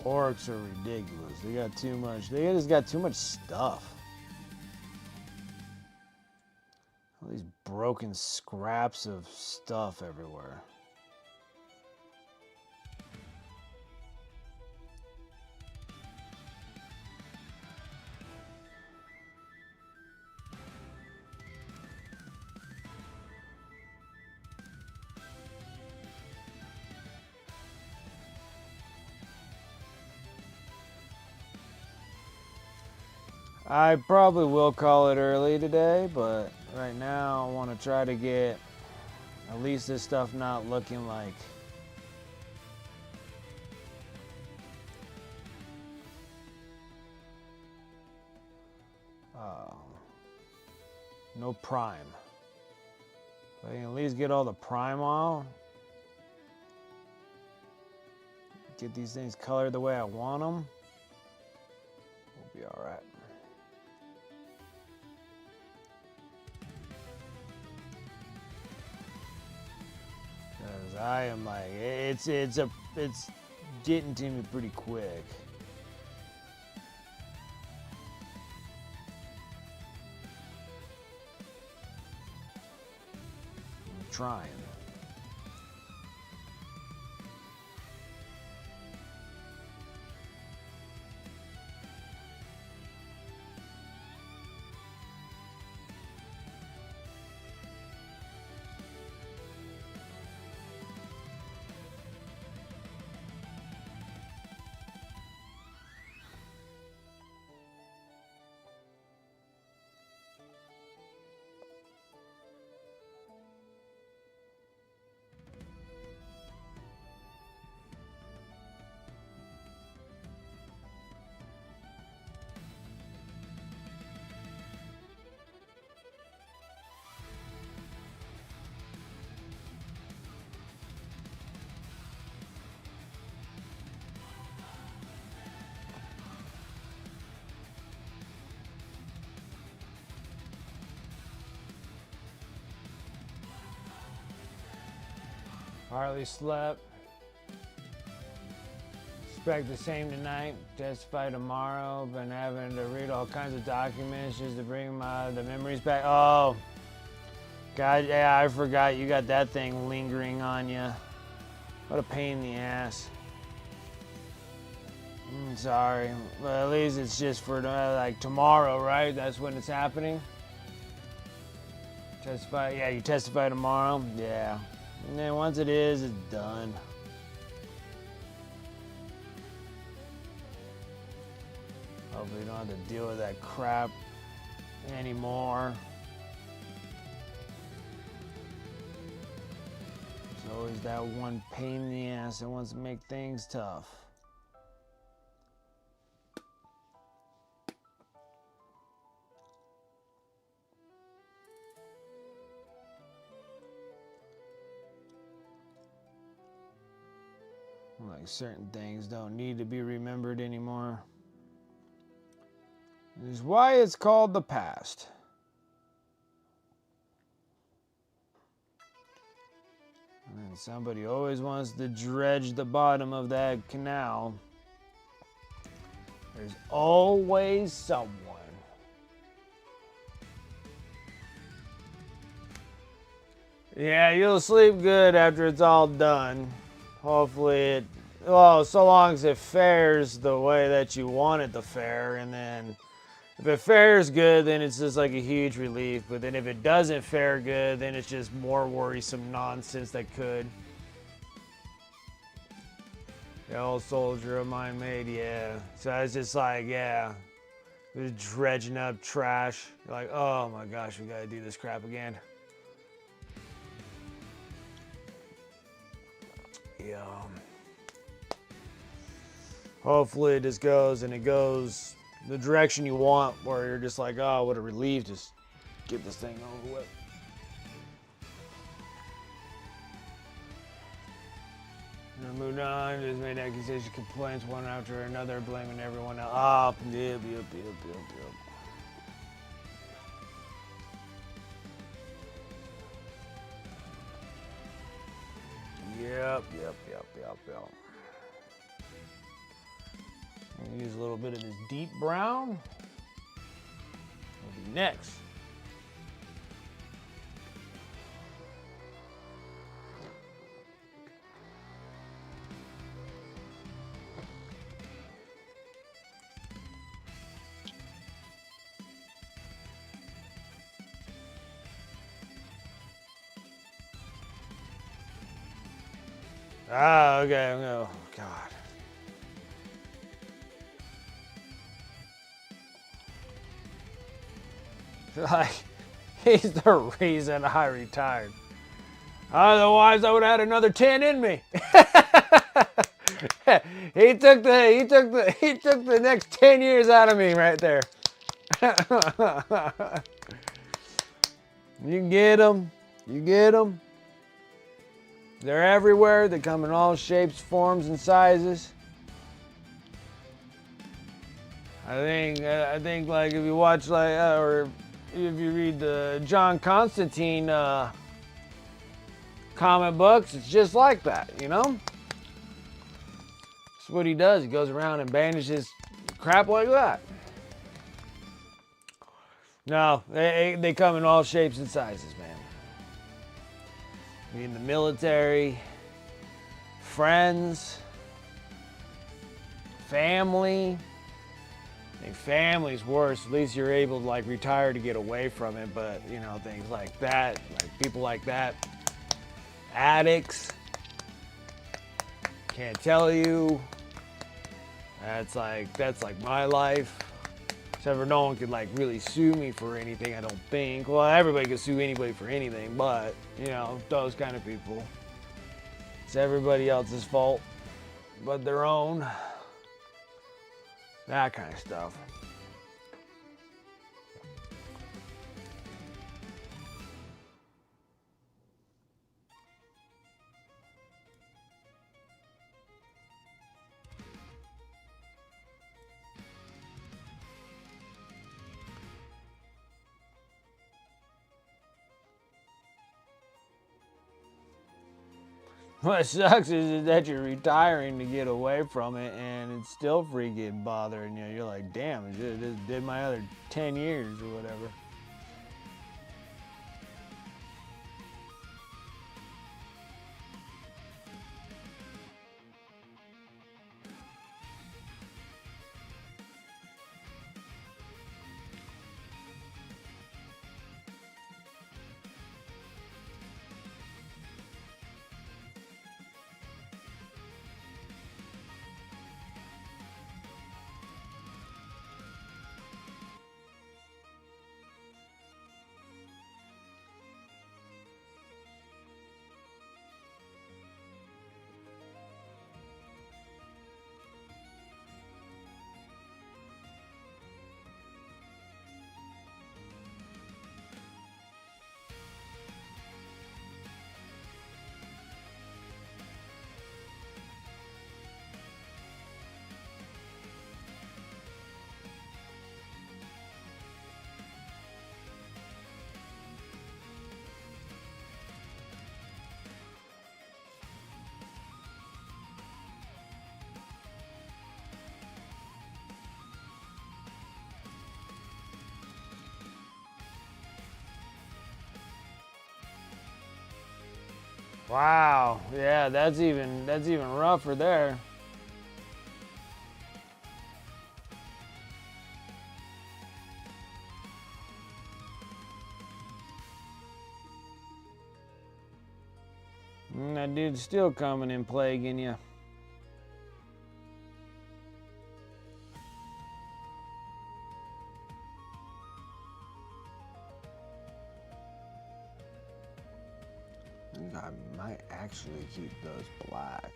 Speaker 1: Orcs are ridiculous. They got too much. They just got too much stuff. All these broken scraps of stuff everywhere. I probably will call it early today, but right now I want to try to get at least this stuff not looking like no prime. If I can at least get all the prime off, get these things colored the way I want them, we'll be all right. Because I am like, it's getting to me pretty quick. I'm trying. Hardly slept. Expect the same tonight. Testify tomorrow. Been having to read all kinds of documents just to bring the memories back. Oh, God, yeah, I forgot you got that thing lingering on you. What a pain in the ass. Sorry, but at least it's just for like tomorrow, right? That's when it's happening. Testify. Yeah, you testify tomorrow. Yeah. And then once it is, it's done. Hopefully you don't have to deal with that crap anymore. There's always that one pain in the ass that wants to make things tough. Like certain things don't need to be remembered anymore. This is why it's called the past. And somebody always wants to dredge the bottom of that canal. There's always someone. Yeah, you'll sleep good after it's all done. Hopefully it, well, so long as it fares the way that you want it to fare, and then if it fares good, then it's just like a huge relief, but then if it doesn't fare good, then it's just more worrisome nonsense that could. The old soldier of mine made, yeah. So it's just like, yeah, just dredging up trash. You're like, oh my gosh, we gotta do this crap again. Yeah. Hopefully it just goes and it goes the direction you want, where you're just like, oh, what a relief, just get this thing over with. And moved on, just made accusation complaints one after another, blaming everyone else. Oh, yep. Yep. Use a little bit of this deep brown. Will be next. Ah, okay. Oh, God. Like, he's the reason I retired. Otherwise, I would have had another 10 in me. He took the next 10 years out of me right there. You get them. You get them. They're everywhere. They come in all shapes, forms, and sizes. I think like if you watch or if you read the John Constantine comic books, it's just like that, you know? That's what he does. He goes around and bandages crap like that. No, they come in all shapes and sizes, man. In the military, friends, family. I think family's worse. At least you're able to like retire to get away from it. But you know, things like that, like people like that, addicts. Can't tell you. That's like my life. Except for no one could like really sue me for anything, I don't think. Well, everybody can sue anybody for anything, but you know, those kind of people. It's everybody else's fault but their own. That kind of stuff. What sucks is that you're retiring to get away from it and it's still freaking bothering you. You're like, damn, I just did my other 10 years or whatever. Wow, yeah, that's even rougher there. That dude's still coming and plaguing you. I think I might actually keep those black.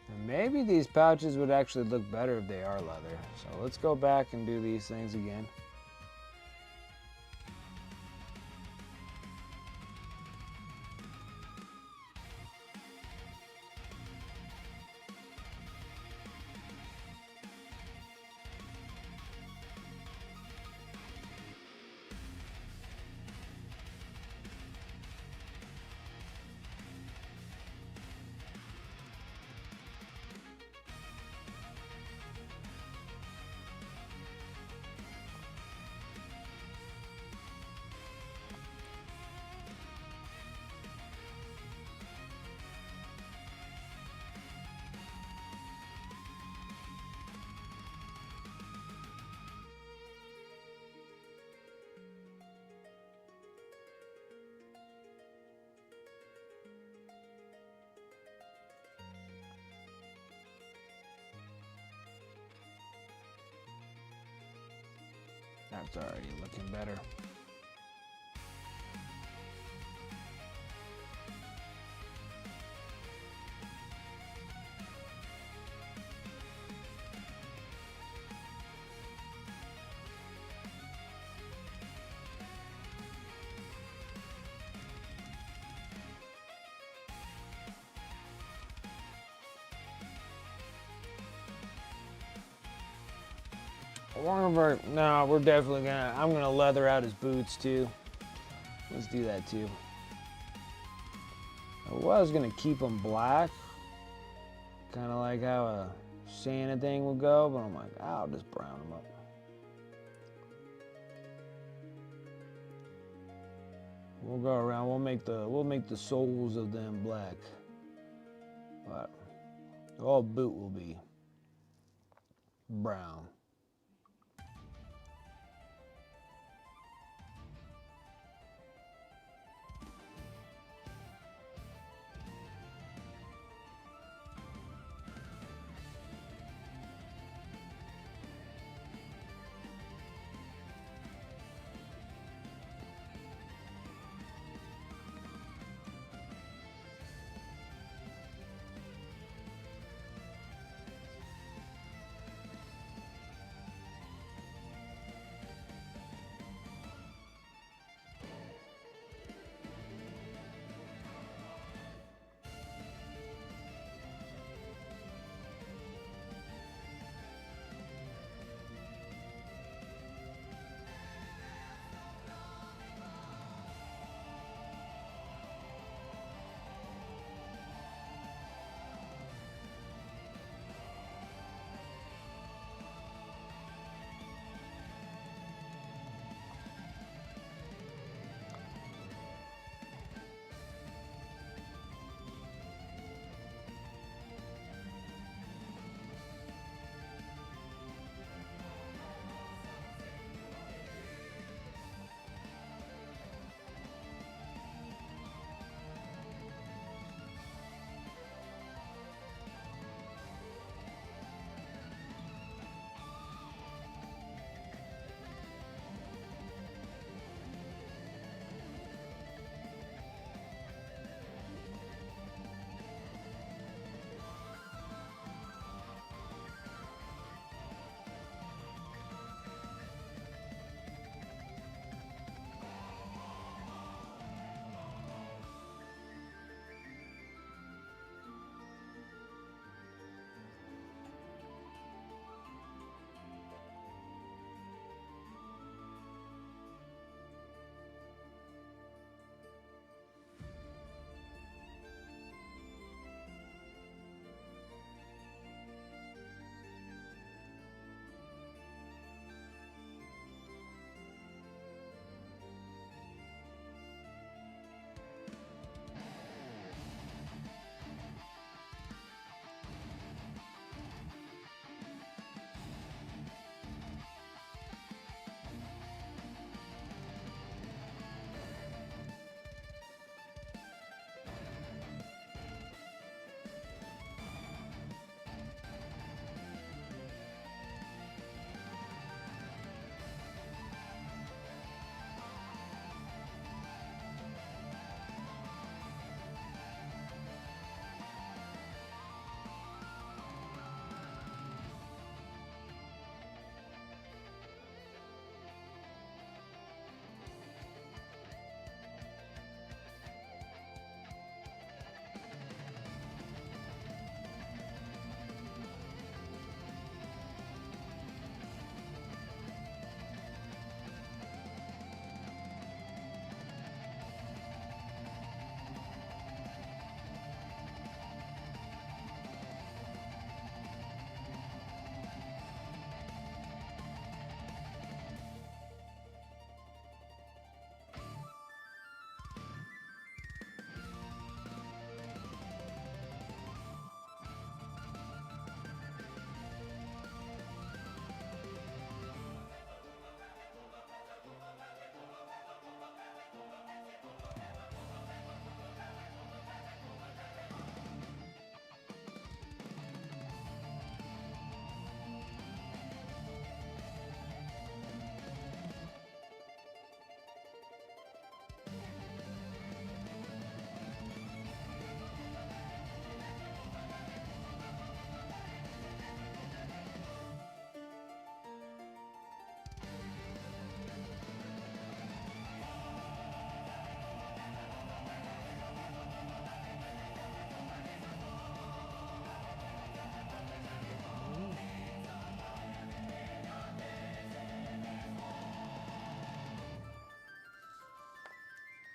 Speaker 1: And maybe these pouches would actually look better if they are leather. So let's go back and do these things again. That's already looking better. No, we're definitely gonna, I'm gonna leather out his boots too. Let's do that too. I was gonna keep them black, kind of like how a Santa thing would go, but I'm like, I'll just brown them up. We'll go around, we'll make the soles of them black. But the whole boot will be brown.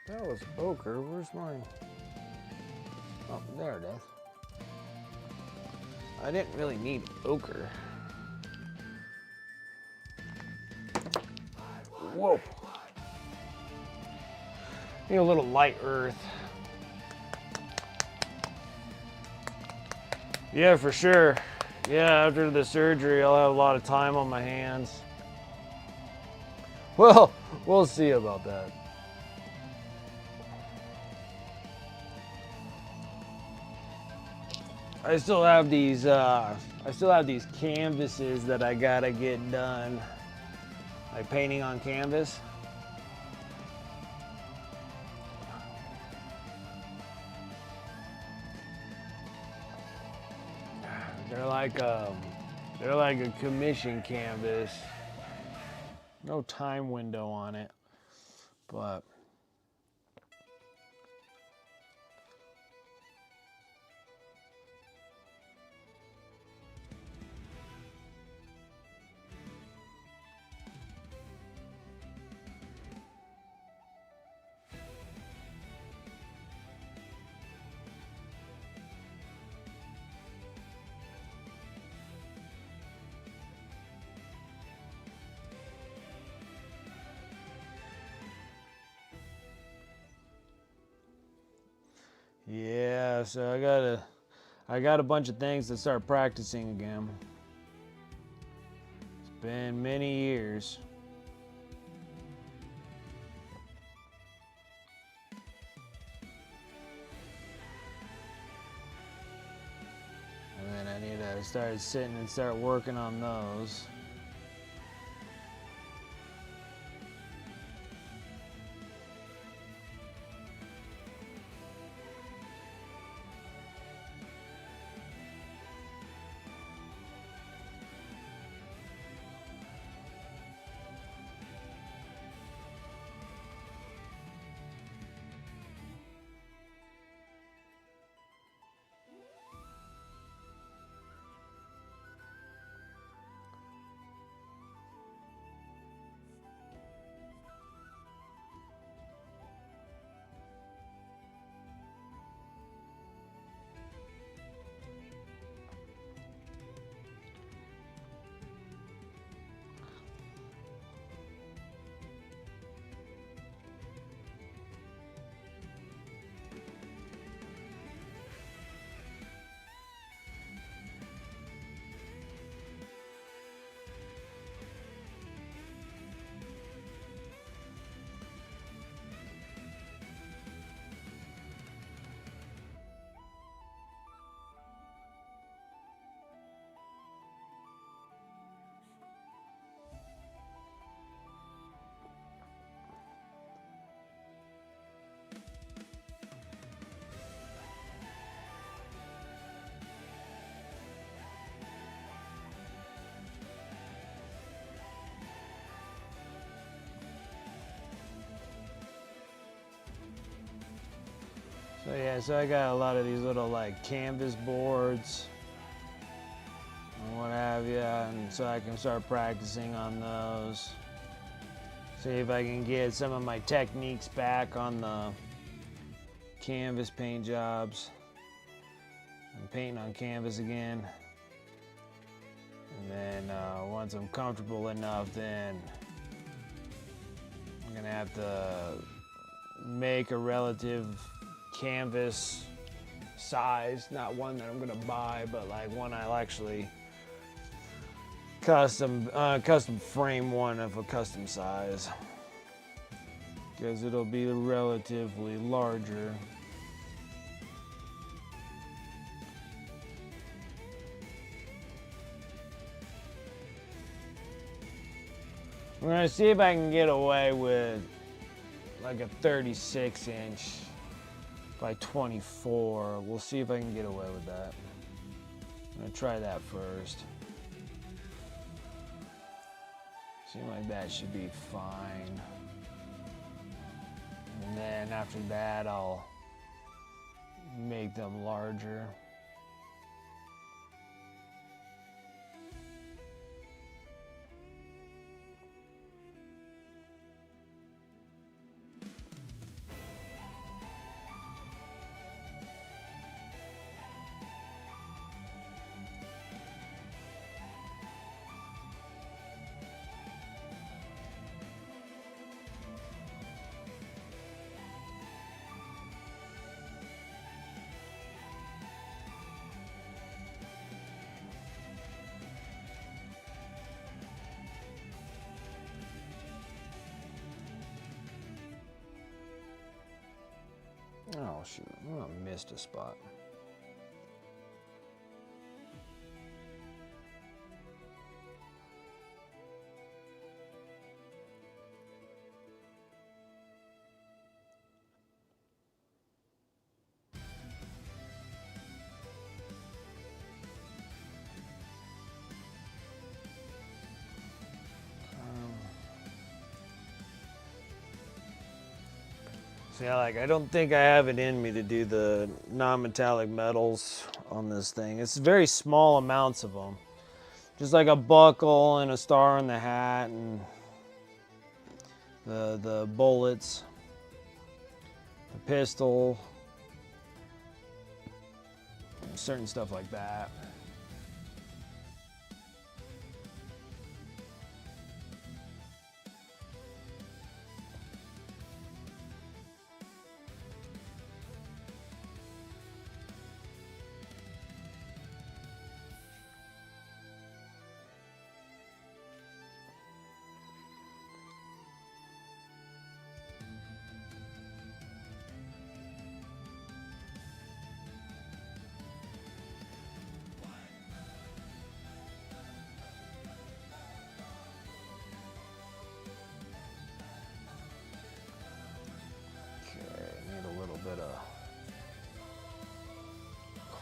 Speaker 1: That was ochre. Where's mine? Oh, there it is. I didn't really need ochre. Whoa. Need a little light earth. Yeah, for sure. Yeah, after the surgery, I'll have a lot of time on my hands. Well, we'll see about that. I still have these canvases that I gotta get done. Like painting on canvas. They're like a commission canvas. No time window on it, but yeah, so I got a bunch of things to start practicing again. It's been many years. And then I need to start sitting and start working on those. So yeah, so I got a lot of these little like canvas boards and what have you, and so I can start practicing on those. See if I can get some of my techniques back on the canvas paint jobs. I'm painting on canvas again. And then once I'm comfortable enough, then I'm gonna have to make a relative canvas size, not one that I'm gonna buy, but like one I'll actually custom frame one of a custom size, because it'll be relatively larger. We're gonna see if I can get away with like a 36-inch by 24. We'll see if I can get away with that. I'm gonna try that first. Seems like that should be fine. And then after that, I'll make them larger. Oh shoot, I missed a spot. Yeah, like I don't think I have it in me to do the non-metallic metals on this thing. It's very small amounts of them. Just like a buckle and a star on the hat and the bullets, the pistol, certain stuff like that.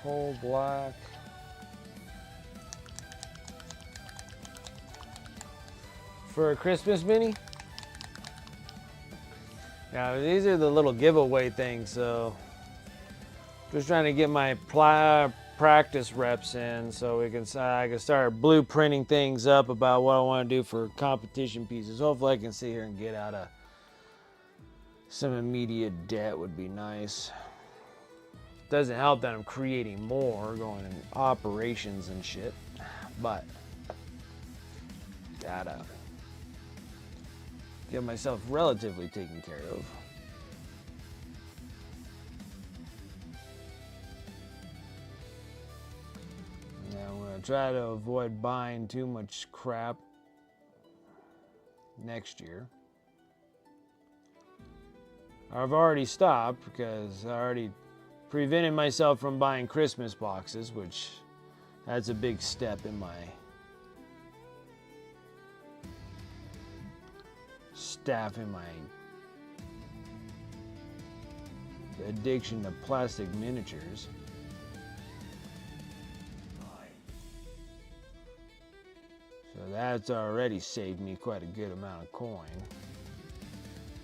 Speaker 1: Coal black. For a Christmas mini? Yeah, these are the little giveaway things, so just trying to get my practice reps in so I can start blueprinting things up about what I want to do for competition pieces. Hopefully I can sit here and get out of some immediate debt would be nice. Doesn't help that I'm creating more, going in operations and shit, but gotta get myself relatively taken care of. Yeah, I'm gonna try to avoid buying too much crap next year. I've already stopped because I already prevented myself from buying Christmas boxes, which that's a big step in my addiction to plastic miniatures. So that's already saved me quite a good amount of coin.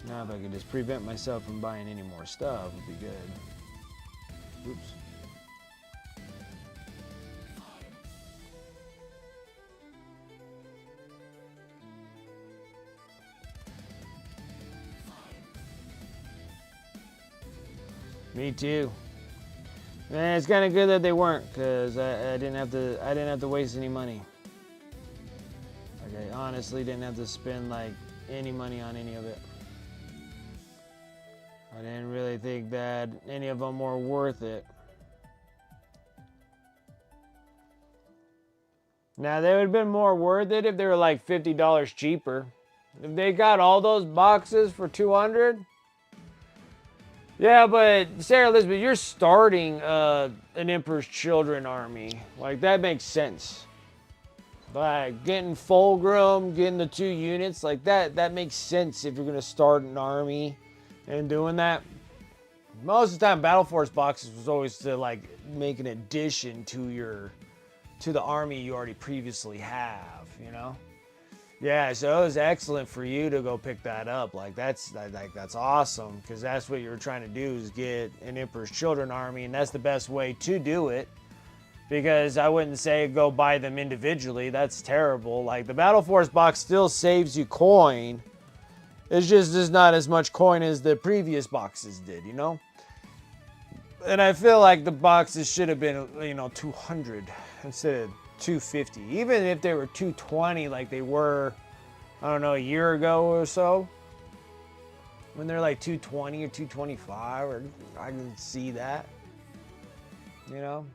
Speaker 1: Now if I could just prevent myself from buying any more stuff, would be good. Oops. Me too. Man, it's kind of good that they weren't, because I didn't have to waste any money. Like I honestly didn't have to spend like any money on any of it. I didn't really think that any of them were worth it. Now, they would have been more worth it if they were like $50 cheaper. If they got all those boxes for $200. Yeah, but Sarah Elizabeth, you're starting an Emperor's Children army. Like, that makes sense. Like, getting Fulgrim, getting the 2 units, like that makes sense if you're going to start an army. And doing that, most of the time, Battle Force boxes was always to like make an addition to the army you already previously have, you know. Yeah, so it was excellent for you to go pick that up. Like that's awesome because that's what you're trying to do is get an Emperor's Children army, and that's the best way to do it. Because I wouldn't say go buy them individually. That's terrible. Like the Battle Force box still saves you coin. It's just there's not as much coin as the previous boxes did, you know? And I feel like the boxes should have been, 200 instead of 250. Even if they were 220 like they were, I don't know, a year ago or so. When they're like 220 or 225, or I can see that, you know?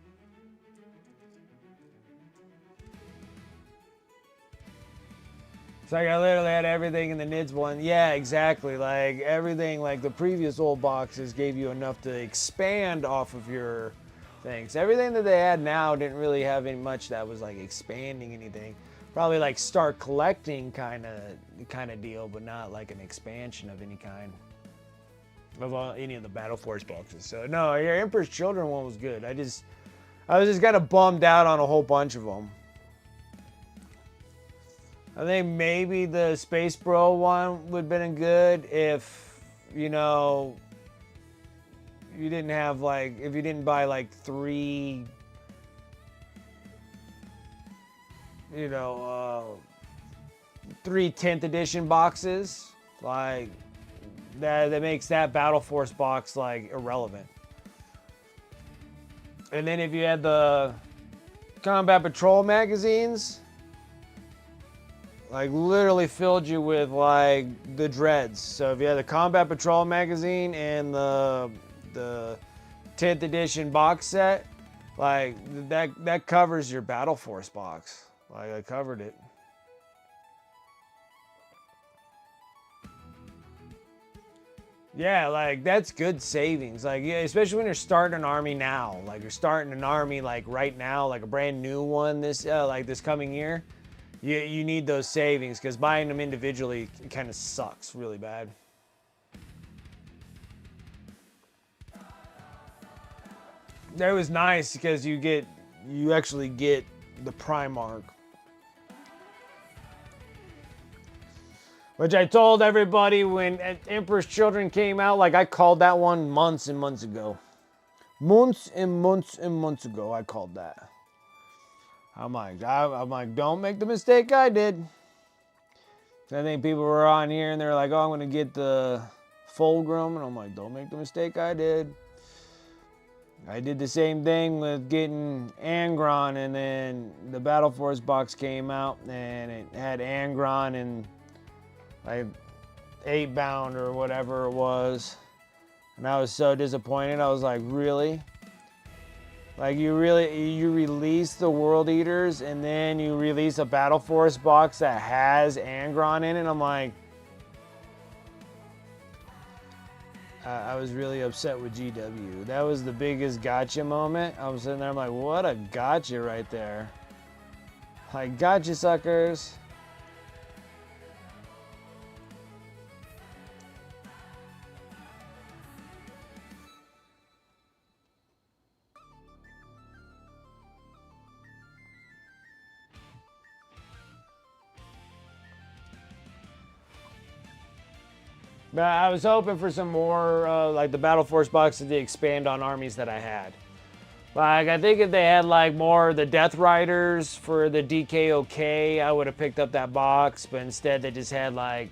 Speaker 1: It's like I literally had everything in the NIDS one. Yeah, exactly. Like everything, like the previous old boxes gave you enough to expand off of your things. Everything that they had now didn't really have any much that was like expanding anything. Probably like start collecting kind of deal, but not like an expansion of any kind of any of the Battle Force boxes. So no, your Emperor's Children one was good. I was just kind of bummed out on a whole bunch of them. I think maybe the Space Bro one would have been good if, you know, you didn't have like, if you didn't buy like 3, you know, 3 10th edition boxes. Like, that makes that Battle Force box like irrelevant. And then if you had the Combat Patrol magazines, like literally filled you with like the dreads. So if you had the Combat Patrol magazine and the 10th edition box set, like that covers your Battle Force box. Like I covered it. Yeah, like that's good savings. Like, yeah, especially when you're starting an army now. Like you're starting an army like right now, like a brand new one this coming year. You need those savings because buying them individually kind of sucks really bad. That was nice because you actually get the Primarch. Which I told everybody when Emperor's Children came out, like I called that one months and months ago. Months and months and months ago, I called that. I'm like, don't make the mistake I did. I think people were on here and they're like, oh, I'm going to get the Fulgrim. And I'm like, don't make the mistake I did. I did the same thing with getting Angron, and then the Battle Force box came out and it had Angron and like 8 bound or whatever it was. And I was so disappointed. I was like, really? Like you release the World Eaters and then you release a Battle Force box that has Angron in it. I'm like, I was really upset with GW. That was the biggest gotcha moment. I was sitting there, I'm like, what a gotcha right there. Like, gotcha, suckers. But I was hoping for some more, like the Battle Force boxes to expand on armies that I had. Like, I think if they had like more of the Death Riders for the DKOK, I would have picked up that box. But instead, they just had like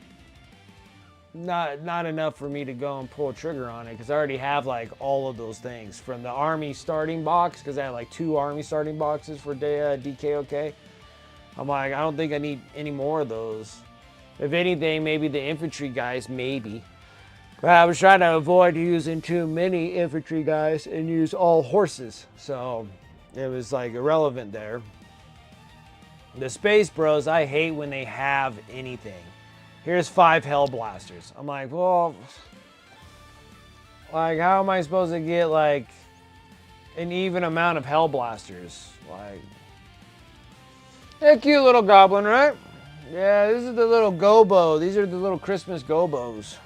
Speaker 1: not enough for me to go and pull a trigger on it because I already have like all of those things from the Army starting box because I had like 2 Army starting boxes for DKOK. I'm like, I don't think I need any more of those. If anything, maybe the infantry guys, maybe. But I was trying to avoid using too many infantry guys and use all horses. So it was like irrelevant there. The Space Bros, I hate when they have anything. Here's 5 Hellblasters. I'm like, well, like how am I supposed to get like an even amount of Hellblasters? Like, a cute little goblin, right? Yeah, this is the little Gobbo. These are the little Christmas Gobbos.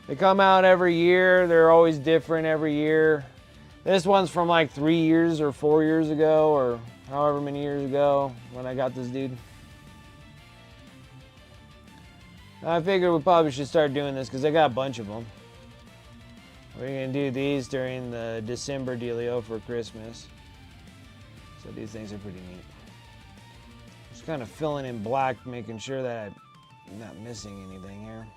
Speaker 1: They come out every year. They're always different every year. This one's from like 3 years or 4 years ago or however many years ago when I got this dude. I figured we probably should start doing this because I got a bunch of them. We're going to do these during the December dealio for Christmas. So these things are pretty neat. Just kind of filling in black, making sure that I'm not missing anything here.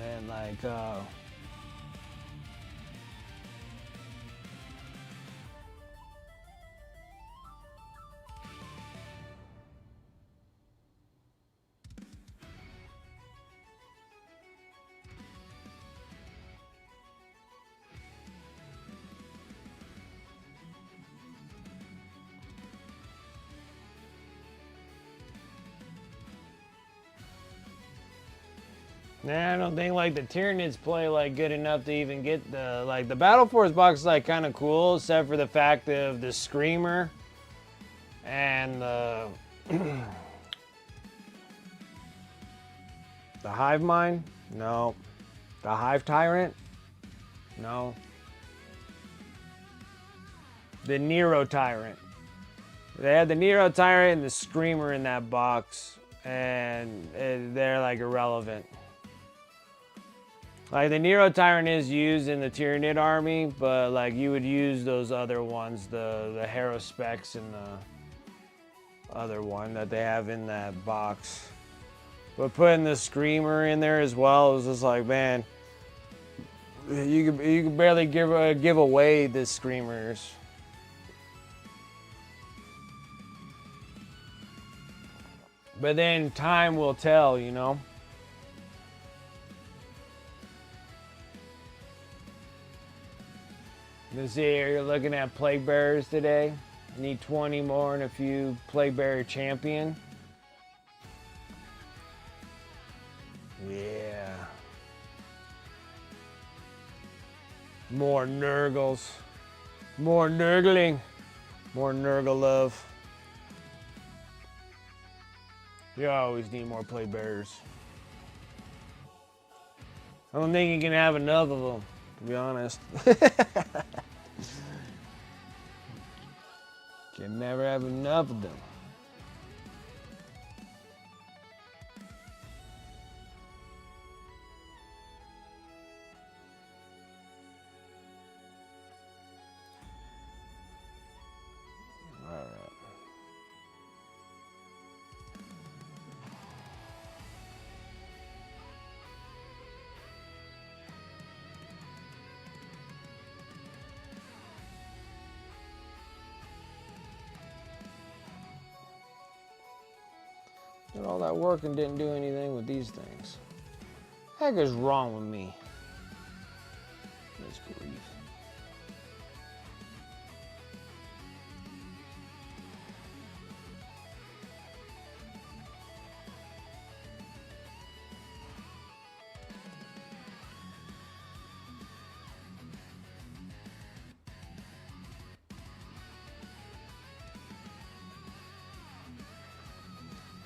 Speaker 1: And like, nah, I don't think like the Tyranids play like good enough to even get the like the Battle Force box is like kind of cool, except for the fact of the Screamer and the the Hive Mind. No, the Hive Tyrant. No, the Nero Tyrant. They had the Nero Tyrant and the Screamer in that box, and they're like irrelevant. Like the Nero Tyrant is used in the Tyranid army, but like you would use those other ones, the Harospecs and the other one that they have in that box. But putting the Screamer in there as well was just like, man, you can barely give away the Screamers. But then time will tell, you know. This here, you're looking at Plague Bearers today. Need 20 more and a few Plague Bearer champion. Yeah. More Nurgles. More Nurgling. More Nurgle love. You always need more Plague Bearers. I don't think you can have enough of them, to be honest. Can never have enough of them. All right. Did all that work and didn't do anything with these things. Heck is wrong with me? That's grief.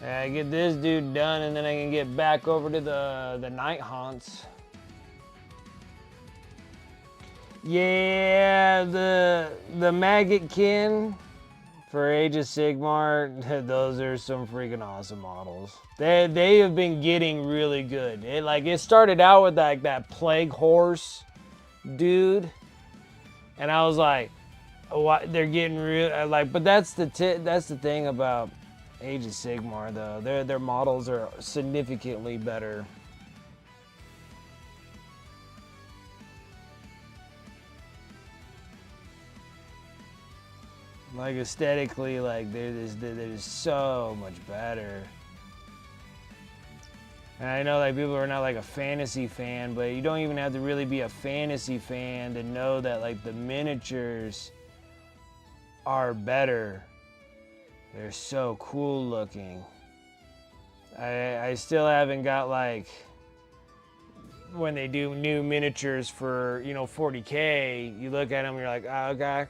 Speaker 1: I get this dude done and then I can get back over to the Night Haunts. Yeah, the Maggot Kin for Age of Sigmar, those are some freaking awesome models. They have been getting really good. It started out with like that Plague Horse dude, and I was like, what? They're getting real like, but that's the thing about Age of Sigmar though. Their models are significantly better. Like aesthetically, like they're just so much better. And I know like people are not like a fantasy fan, but you don't even have to really be a fantasy fan to know that like the miniatures are better. They're so cool looking. I still haven't got like when they do new miniatures for 40K, you look at them and you're like, oh, okay.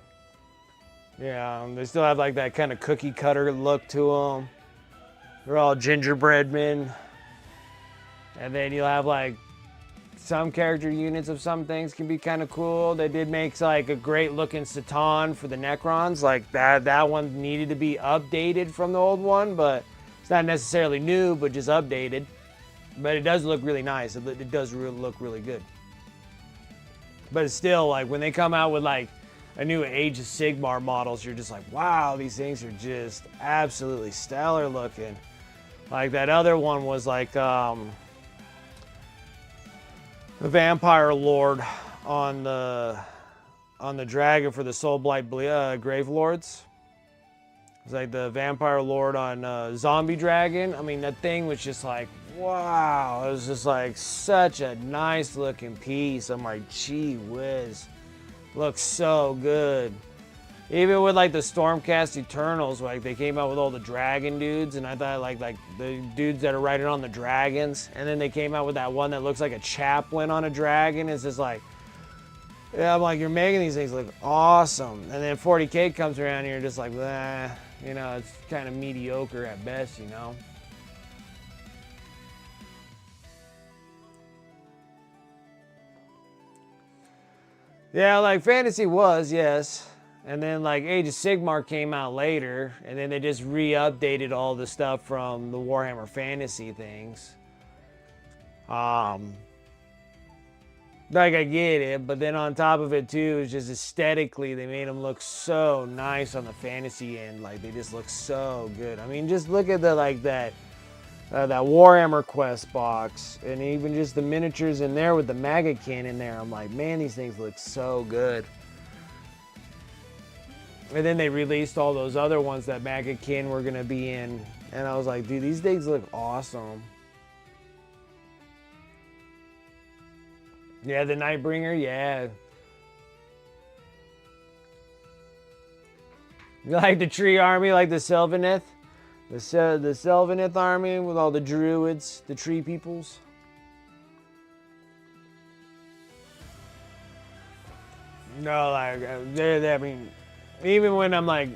Speaker 1: Yeah, they still have like that kind of cookie cutter look to them. They're all gingerbread men. And then you'll have like some character units of some things can be kind of cool. They did make like a great looking Satan for the Necrons. Like that one needed to be updated from the old one, but it's not necessarily new, but just updated. But it does look really nice. It does look really good. But it's still like when they come out with like a new Age of Sigmar models, you're just like, wow, these things are just absolutely stellar looking. Like that other one was like, the vampire lord on the dragon for the Soulblight Grave Lords. It's like the vampire lord on Zombie Dragon. I mean, that thing was just like, wow. It was just like such a nice looking piece. I'm like, gee whiz. Looks so good. Even with like the Stormcast Eternals, like they came out with all the dragon dudes, and I thought like the dudes that are riding on the dragons, and then they came out with that one that looks like a chaplain on a dragon. It's just like, yeah, I'm like, you're making these things look awesome. And then 40K comes around and you're just like, you know, it's kind of mediocre at best, you know. Yeah, like Fantasy was, yes. And then like Age of Sigmar came out later, and then they just re-updated all the stuff from the Warhammer Fantasy things. Like I get it, but then on top of it too, it's just aesthetically they made them look so nice on the fantasy end. Like they just look so good. I mean, just look at the like that Warhammer Quest box, and even just the miniatures in there with the Magakin in there. I'm like, man, these things look so good. And then they released all those other ones that Magakin were gonna be in, and I was like, dude, these things look awesome. Yeah, the Nightbringer, yeah. You like the tree army, like the Sylvaneth? The Sylvaneth army with all the druids, the tree peoples. No, like, I mean, even when I'm like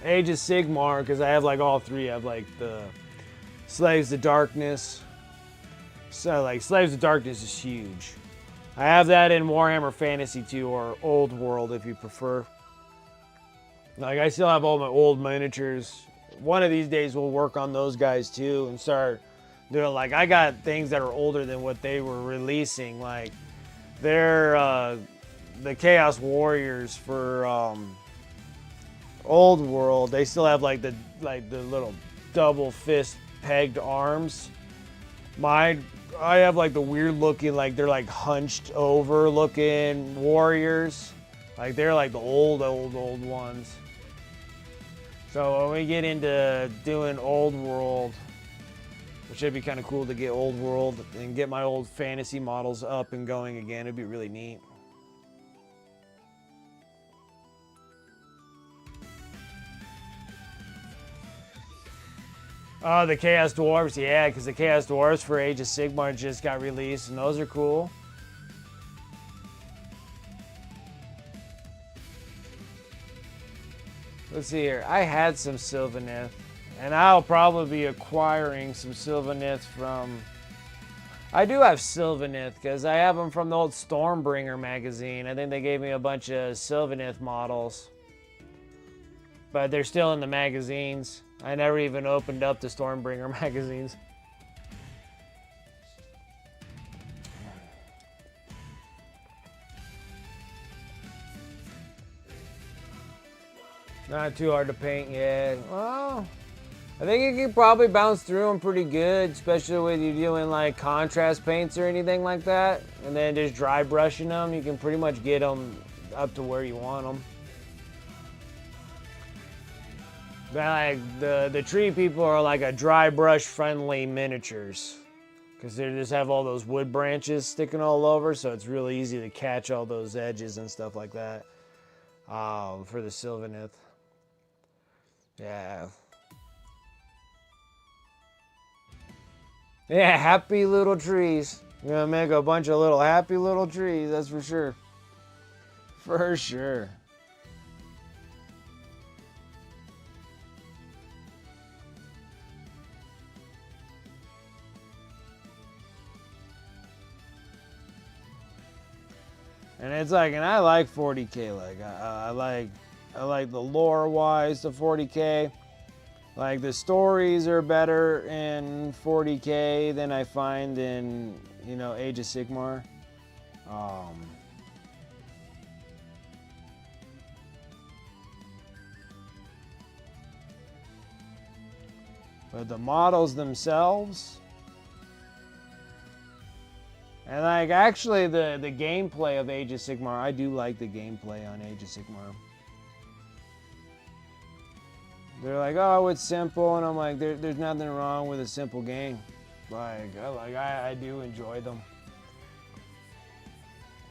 Speaker 1: Age of Sigmar, because I have like all three. I have like the Slaves of Darkness. So like Slaves of Darkness is huge. I have that in Warhammer Fantasy 2, or Old World if you prefer. Like I still have all my old miniatures. One of these days we'll work on those guys too and start doing, like, I got things that are older than what they were releasing. Like they're the Chaos Warriors for Old World. They still have like the little double fist pegged arms. I have like the weird looking, like they're like hunched over looking warriors. Like they're like the old ones. So when we get into doing Old World, which would be kind of cool to get Old World and get my old fantasy models up and going again, it'd be really neat. Oh, the Chaos Dwarves, yeah, because the Chaos Dwarves for Age of Sigmar just got released, and those are cool. Let's see here. I had some Sylvaneth, and I'll probably be acquiring some Sylvaneth from... I do have Sylvaneth, because I have them from the old Stormbringer magazine. I think they gave me a bunch of Sylvaneth models. But they're still in the magazines. I never even opened up the Stormbringer magazines. Not too hard to paint yet. Well, I think you can probably bounce through them pretty good, especially when you're doing like contrast paints or anything like that. And then just dry brushing them, you can pretty much get them up to where you want them. Like the tree people are like a dry brush friendly miniatures, because they just have all those wood branches sticking all over, so it's really easy to catch all those edges and stuff like that. For the Sylvaneth. Yeah. Yeah, happy little trees. You're gonna make a bunch of little happy little trees, that's for sure. For sure. And it's like, and I like 40K. Like I like the lore wise the 40K. Like the stories are better in 40K than I find in, you know, Age of Sigmar. But the models themselves, And like actually the gameplay of Age of Sigmar, I do like the gameplay on Age of Sigmar. They're like, oh, it's simple, and I'm like, there's nothing wrong with a simple game. I do enjoy them.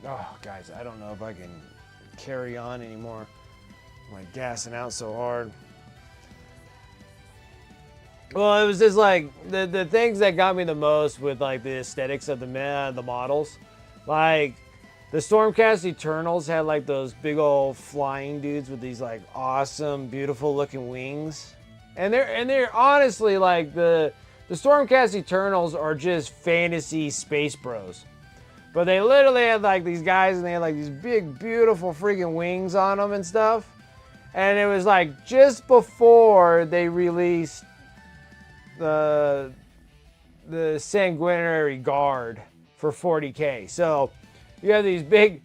Speaker 1: Oh, guys, I don't know if I can carry on anymore. I'm like gassing out so hard. Well, it was just like the things that got me the most with like the aesthetics of the models, like the Stormcast Eternals had like those big old flying dudes with these like awesome, beautiful looking wings, and they're honestly like the Stormcast Eternals are just fantasy space bros, but they literally had like these guys and they had like these big, beautiful freaking wings on them and stuff, and it was like just before they released the Sanguinary Guard for 40k. So you have these big,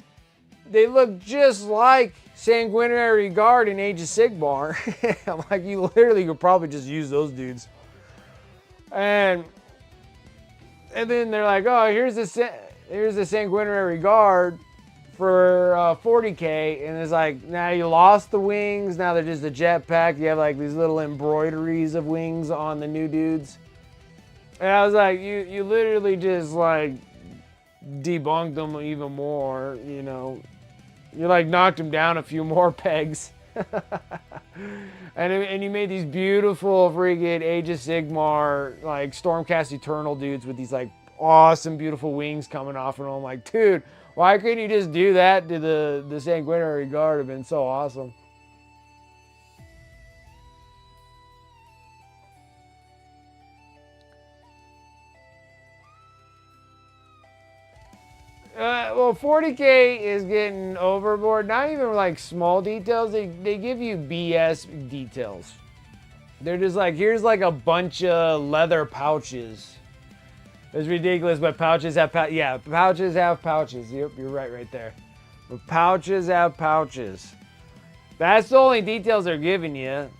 Speaker 1: they look just like Sanguinary Guard in Age of Sigmar. I'm like, you literally could probably just use those dudes. And then they're like, oh, here's the Sanguinary Guard for 40k, and it's like, now you lost the wings, now they're just a jetpack. You have like these little embroideries of wings on the new dudes. And I was like, you literally just like debunked them even more, you know. You like knocked them down a few more pegs. and you made these beautiful friggin' Age of Sigmar like Stormcast Eternal dudes with these like awesome beautiful wings coming off, and I'm like, dude, why couldn't you just do that to the Sanguinary Guard? It'd been so awesome. Well, 40k is getting overboard. Not even like small details. They give you BS details. They're just like, here's like a bunch of leather pouches. It's ridiculous, but pouches have pouches have pouches. Yep, you're right there. But pouches have pouches. That's the only details they're giving you.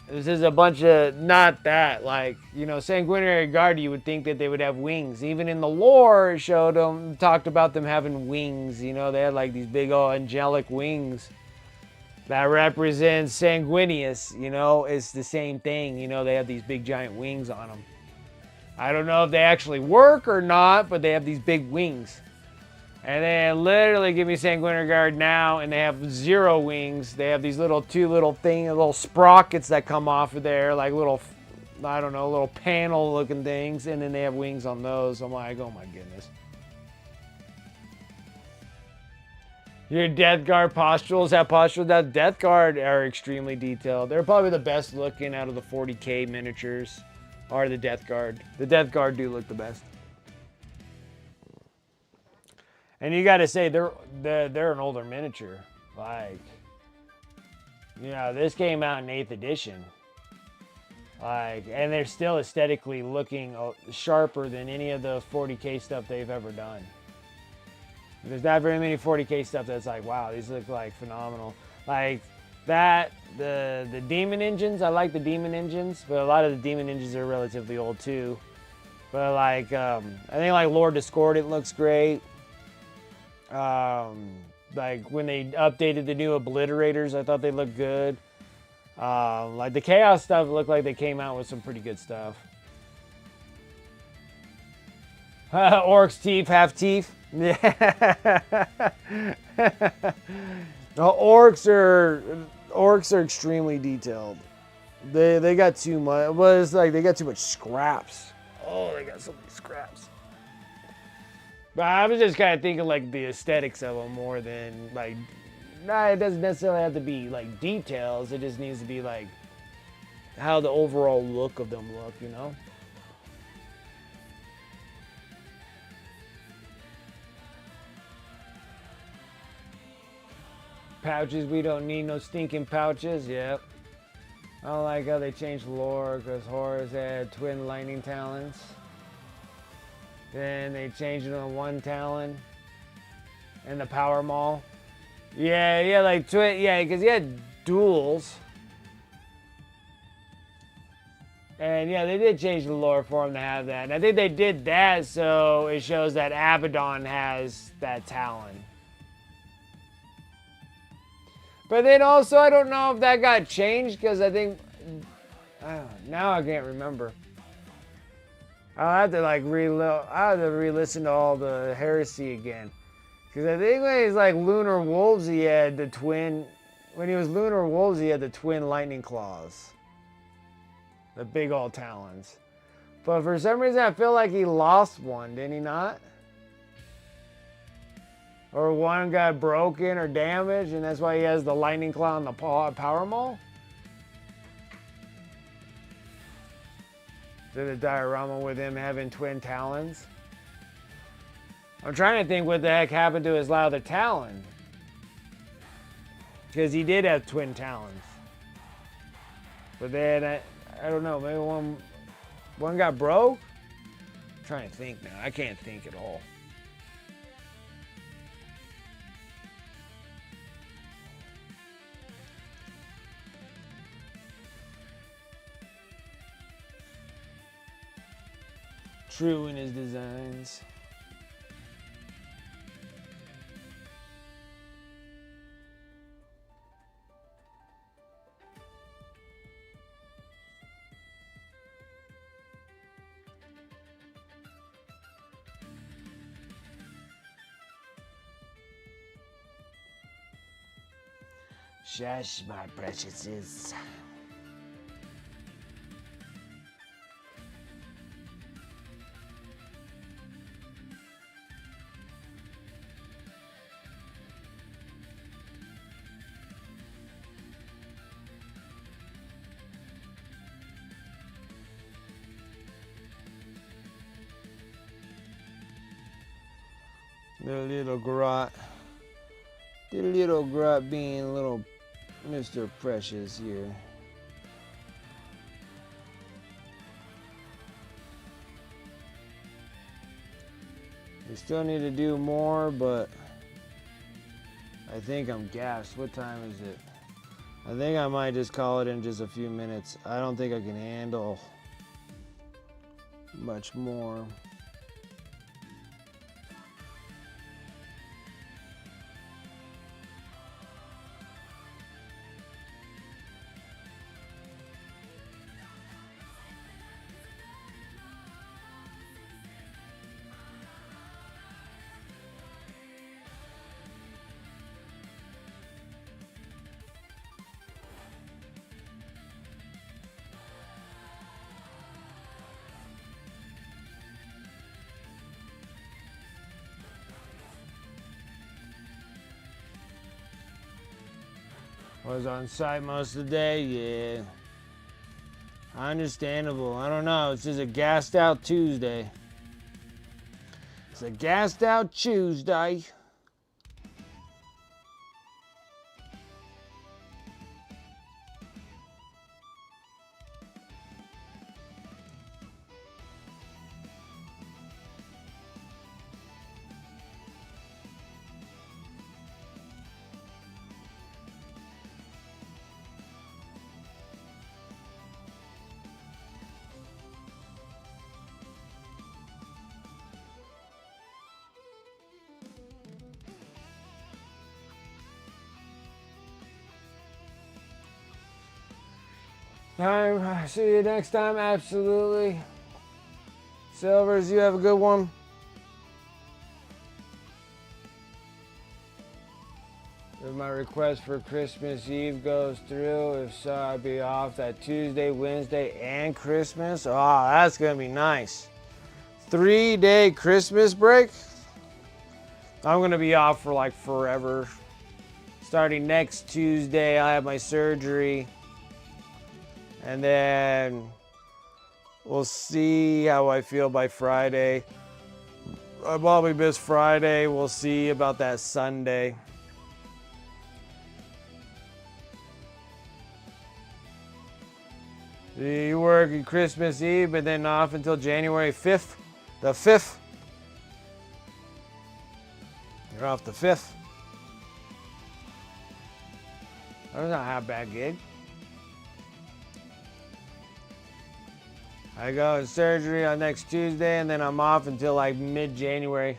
Speaker 1: This is a bunch of, not that, like, you know, Sanguinary Guard, you would think that they would have wings. Even in the lore, it showed them, talked about them having wings. You know, they had like these big old angelic wings that represent Sanguinius. You know, it's the same thing. You know, they have these big giant wings on them. I don't know if they actually work or not, but they have these big wings. And they literally give me Sanguinary Guard now, and they have 0 wings. They have these two little sprockets that come off of there, like little, I don't know, little panel looking things, and then they have wings on those. I'm like, oh my goodness. Your Death Guard postules have postules. That Death Guard are extremely detailed. They're probably the best looking out of the 40k miniatures. Are the Death Guard. The Death Guard do look the best. And you got to say, they're an older miniature. Like, you know, this came out in 8th edition. Like, and they're still aesthetically looking sharper than any of the 40k stuff they've ever done. There's not very many 40k stuff that's like, wow, these look like phenomenal. Like, that, the demon engines, I like the demon engines, but a lot of the demon engines are relatively old too. But like, I think like Lord Discordant looks great. Like when they updated the new Obliterators, I thought they looked good. Like the Chaos stuff looked like they came out with some pretty good stuff. Orcs teeth, half teeth. Yeah. Orcs are extremely detailed. They got too much. Well, it's like they got too much scraps. Oh, they got so many scraps. But I was just kind of thinking like the aesthetics of them more than like. Nah, it doesn't necessarily have to be like details. It just needs to be like how the overall look of them look, you know. Pouches, we don't need no stinking pouches. Yep. I don't like how they changed lore because Horus had twin lightning talons. Then they changed it to 1 talon. And the power maul. Yeah, like twin. Yeah, because he had duels. And yeah, they did change the lore for him to have that. And I think they did that so it shows that Abaddon has that talon. But then also, I don't know if that got changed because I think now I can't remember. I'll have to like I'll have to re-listen to all the heresy again. Because I think when he's like Lunar Wolves, he had the twin. When he was Lunar Wolves, he had the twin lightning claws. The big old talons. But for some reason, I feel like he lost one, did he not? Or one got broken or damaged, and that's why he has the lightning claw on the power maul? Did a diorama with him having twin talons? I'm trying to think what the heck happened to his other talon. Because he did have twin talons. But then, I don't know, maybe one got broke? I'm trying to think now. I can't think at all. True in his designs. Shush, my preciouses. The little grot. The little grot being little Mr. Precious here. We still need to do more, but I think I'm gassed. What time is it? I think I might just call it in just a few minutes. I don't think I can handle much more. Was on site most of the day, yeah. Understandable. I don't know. It's just a gassed out Tuesday. It's a gassed out Tuesday. See you next time, absolutely. Silvers, you have a good one. If my request for Christmas Eve goes through, if so, I'll be off that Tuesday, Wednesday, and Christmas. Oh, that's gonna be nice. 3-day Christmas break. I'm gonna be off for like forever. Starting next Tuesday, I have my surgery. And then we'll see how I feel by Friday. I'll probably miss Friday. We'll see about that Sunday. You work Christmas Eve, but then off until January 5th. The 5th. You're off the 5th. That's not a bad gig. I go in surgery on next Tuesday, and then I'm off until like mid-January.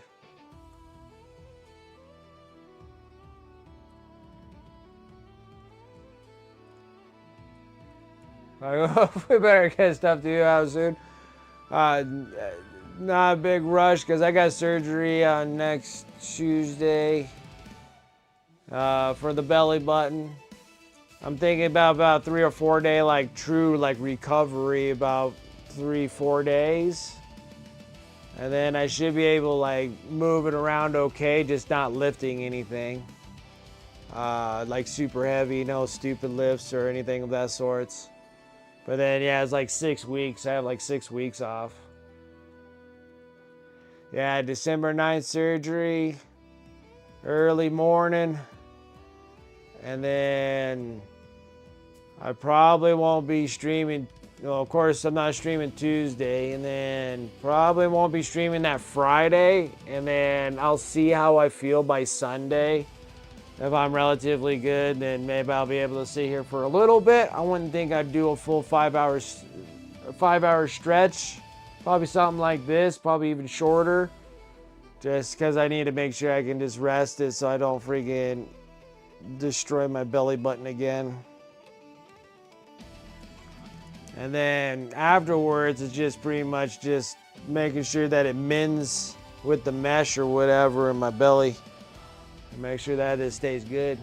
Speaker 1: We better get stuff to you out soon. Not a big rush because I got surgery on next Tuesday for the belly button. I'm thinking about 3 or 4 day like true like recovery, about 3-4 days, and then I should be able to like move it around okay, just not lifting anything like super heavy, no stupid lifts or anything of that sorts. But then yeah, it's like 6 weeks. I have like 6 weeks off. Yeah, December 9th surgery, early morning, and then I probably won't be streaming. Well, of course, I'm not streaming Tuesday, and then probably won't be streaming that Friday, and then I'll see how I feel by Sunday. If I'm relatively good, then maybe I'll be able to sit here for a little bit. I wouldn't think I'd do a full 5 hours, 5-hour stretch. Probably something like this, probably even shorter. Just because I need to make sure I can just rest it so I don't freaking destroy my belly button again. And then afterwards, it's just pretty much just making sure that it mends with the mesh or whatever in my belly. And make sure that it stays good.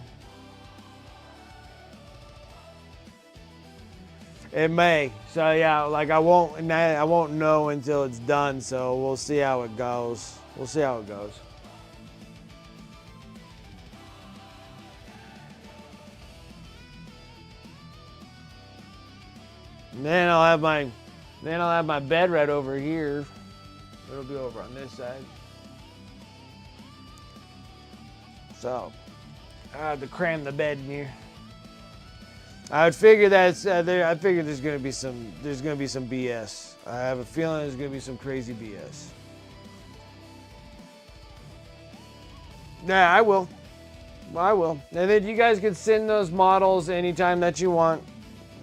Speaker 1: It may. So yeah, like I won't know until it's done. So we'll see how it goes. We'll see how it goes. And then I'll have my bed right over here. It'll be over on this side. So I have to cram the bed in here. I would figure that's I figure there's gonna be some BS. I have a feeling there's gonna be some crazy BS. Yeah, I will. And then you guys can send those models anytime that you want,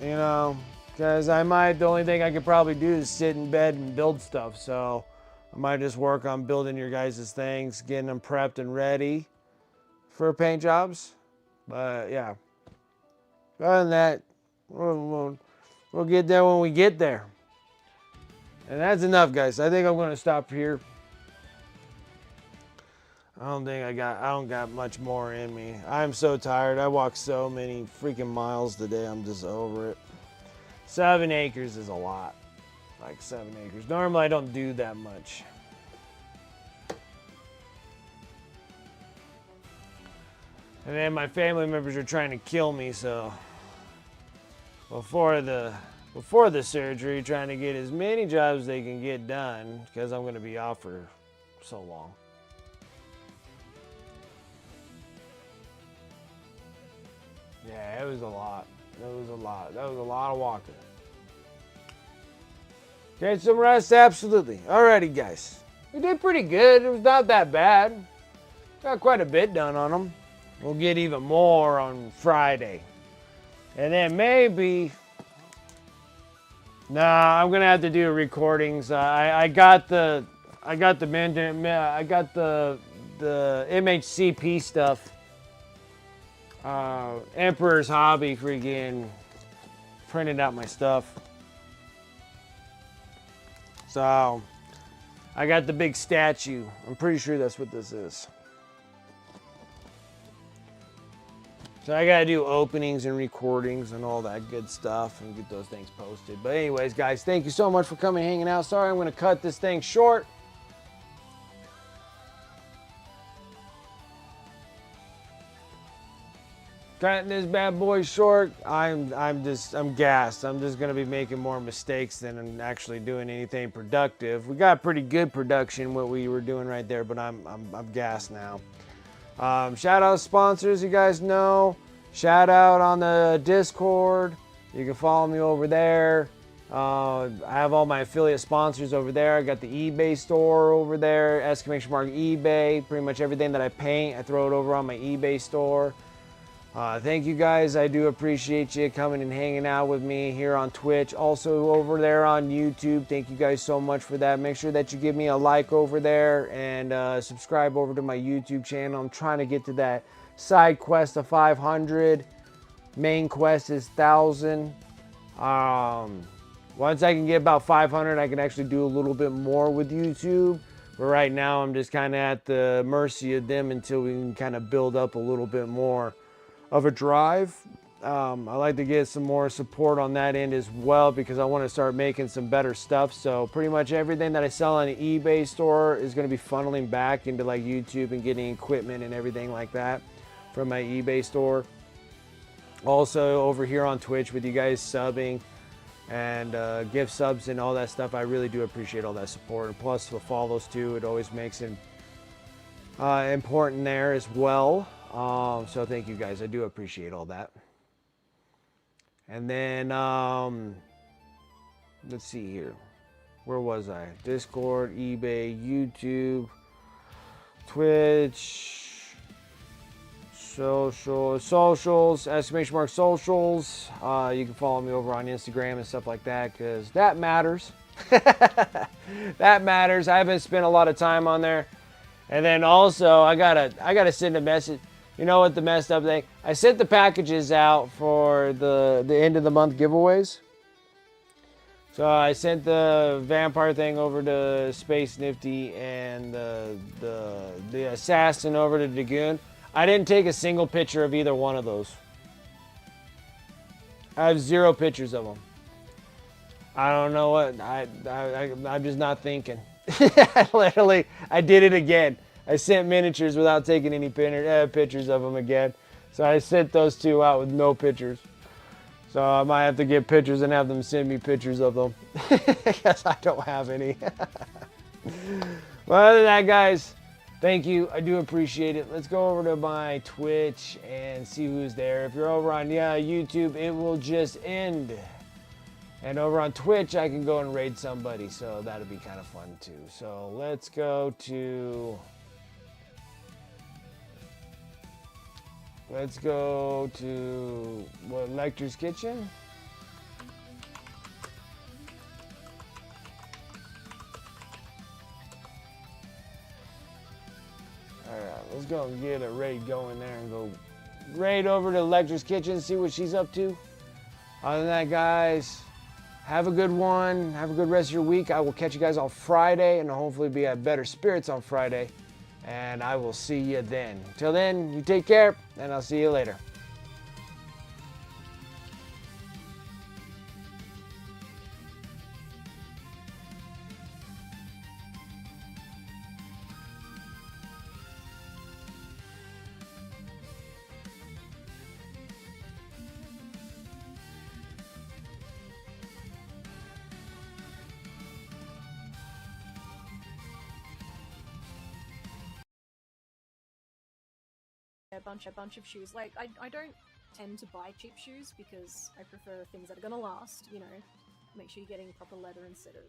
Speaker 1: you know, because the only thing I could probably do is sit in bed and build stuff. So I might just work on building your guys' things, getting them prepped and ready for paint jobs. But yeah, other than that, we'll get there when we get there. And that's enough, guys. I think I'm going to stop here. I don't got much more in me. I'm so tired. I walked so many freaking miles today. I'm just over it. 7 acres is a lot. Like 7 acres. Normally I don't do that much. And then my family members are trying to kill me, so before the surgery, trying to get as many jobs they can get done because I'm going to be off for so long. Yeah, it was a lot. That was a lot of walking. Get some rest, absolutely. Alrighty, guys. We did pretty good. It was not that bad. Got quite a bit done on them. We'll get even more on Friday. And then maybe... Nah, I'm gonna have to do recordings. I got the MHCP stuff. Emperor's Hobby freaking printed out my stuff. So I got the big statue. I'm pretty sure that's what this is. So I gotta do openings and recordings and all that good stuff and get those things posted. But anyways, guys, thank you so much for coming and hanging out. Sorry, I'm gonna cut this thing short. Cutting this bad boy short. I'm gassed. I'm just gonna be making more mistakes than actually doing anything productive. We got pretty good production what we were doing right there, but I'm gassed now. Shout out sponsors, you guys know. Shout out on the Discord. You can follow me over there. I have all my affiliate sponsors over there. I got the eBay store over there, exclamation mark eBay. Pretty much everything that I paint, I throw it over on my eBay store. Thank you guys. I do appreciate you coming and hanging out with me here on Twitch. Also over there on YouTube. Thank you guys so much for that. Make sure that you give me a like over there and subscribe over to my YouTube channel. I'm trying to get to that side quest of 500. Main quest is 1,000. Once I can get about 500, I can actually do a little bit more with YouTube. But right now, I'm just kind of at the mercy of them until we can kind of build up a little bit more of a drive. I like to get some more support on that end as well because I want to start making some better stuff. So pretty much everything that I sell on the eBay store is going to be funneling back into like YouTube and getting equipment and everything like that from my eBay store. Also over here on Twitch with you guys subbing and gift subs and all that stuff. I really do appreciate all that support. And plus the follows too, it always makes it important there as well. So thank you guys. I do appreciate all that. And then let's see here. Where was I? Discord, eBay, YouTube, Twitch, socials, exclamation mark socials. You can follow me over on Instagram and stuff like that because that matters. That matters. I haven't spent a lot of time on there. And then also I gotta send a message. You know what the messed up thing? I sent the packages out for the end of the month giveaways. So I sent the vampire thing over to Space Nifty and the assassin over to Dragoon. I didn't take a single picture of either one of those. I have 0 pictures of them. I don't know what, I'm just not thinking. I did it again. I sent miniatures without taking any pictures of them again. So I sent those 2 out with no pictures. So I might have to get pictures and have them send me pictures of them. Because I don't have any. Well, other than that, guys, thank you. I do appreciate it. Let's go over to my Twitch and see who's there. If you're over on YouTube, it will just end. And over on Twitch, I can go and raid somebody. So that'll be kind of fun too. So let's go to... Let's go to what, Lecter's Kitchen? Alright, let's go and get a raid going there and go raid over to Lecter's Kitchen, see what she's up to. Other than that, guys, have a good one. Have a good rest of your week. I will catch you guys on Friday and hopefully be at better spirits on Friday. And I will see you then. Till then, you take care, and I'll see you later.
Speaker 5: A bunch of shoes. Like, I don't tend to buy cheap shoes because I prefer things that are gonna last, you know. Make sure you're getting proper leather instead of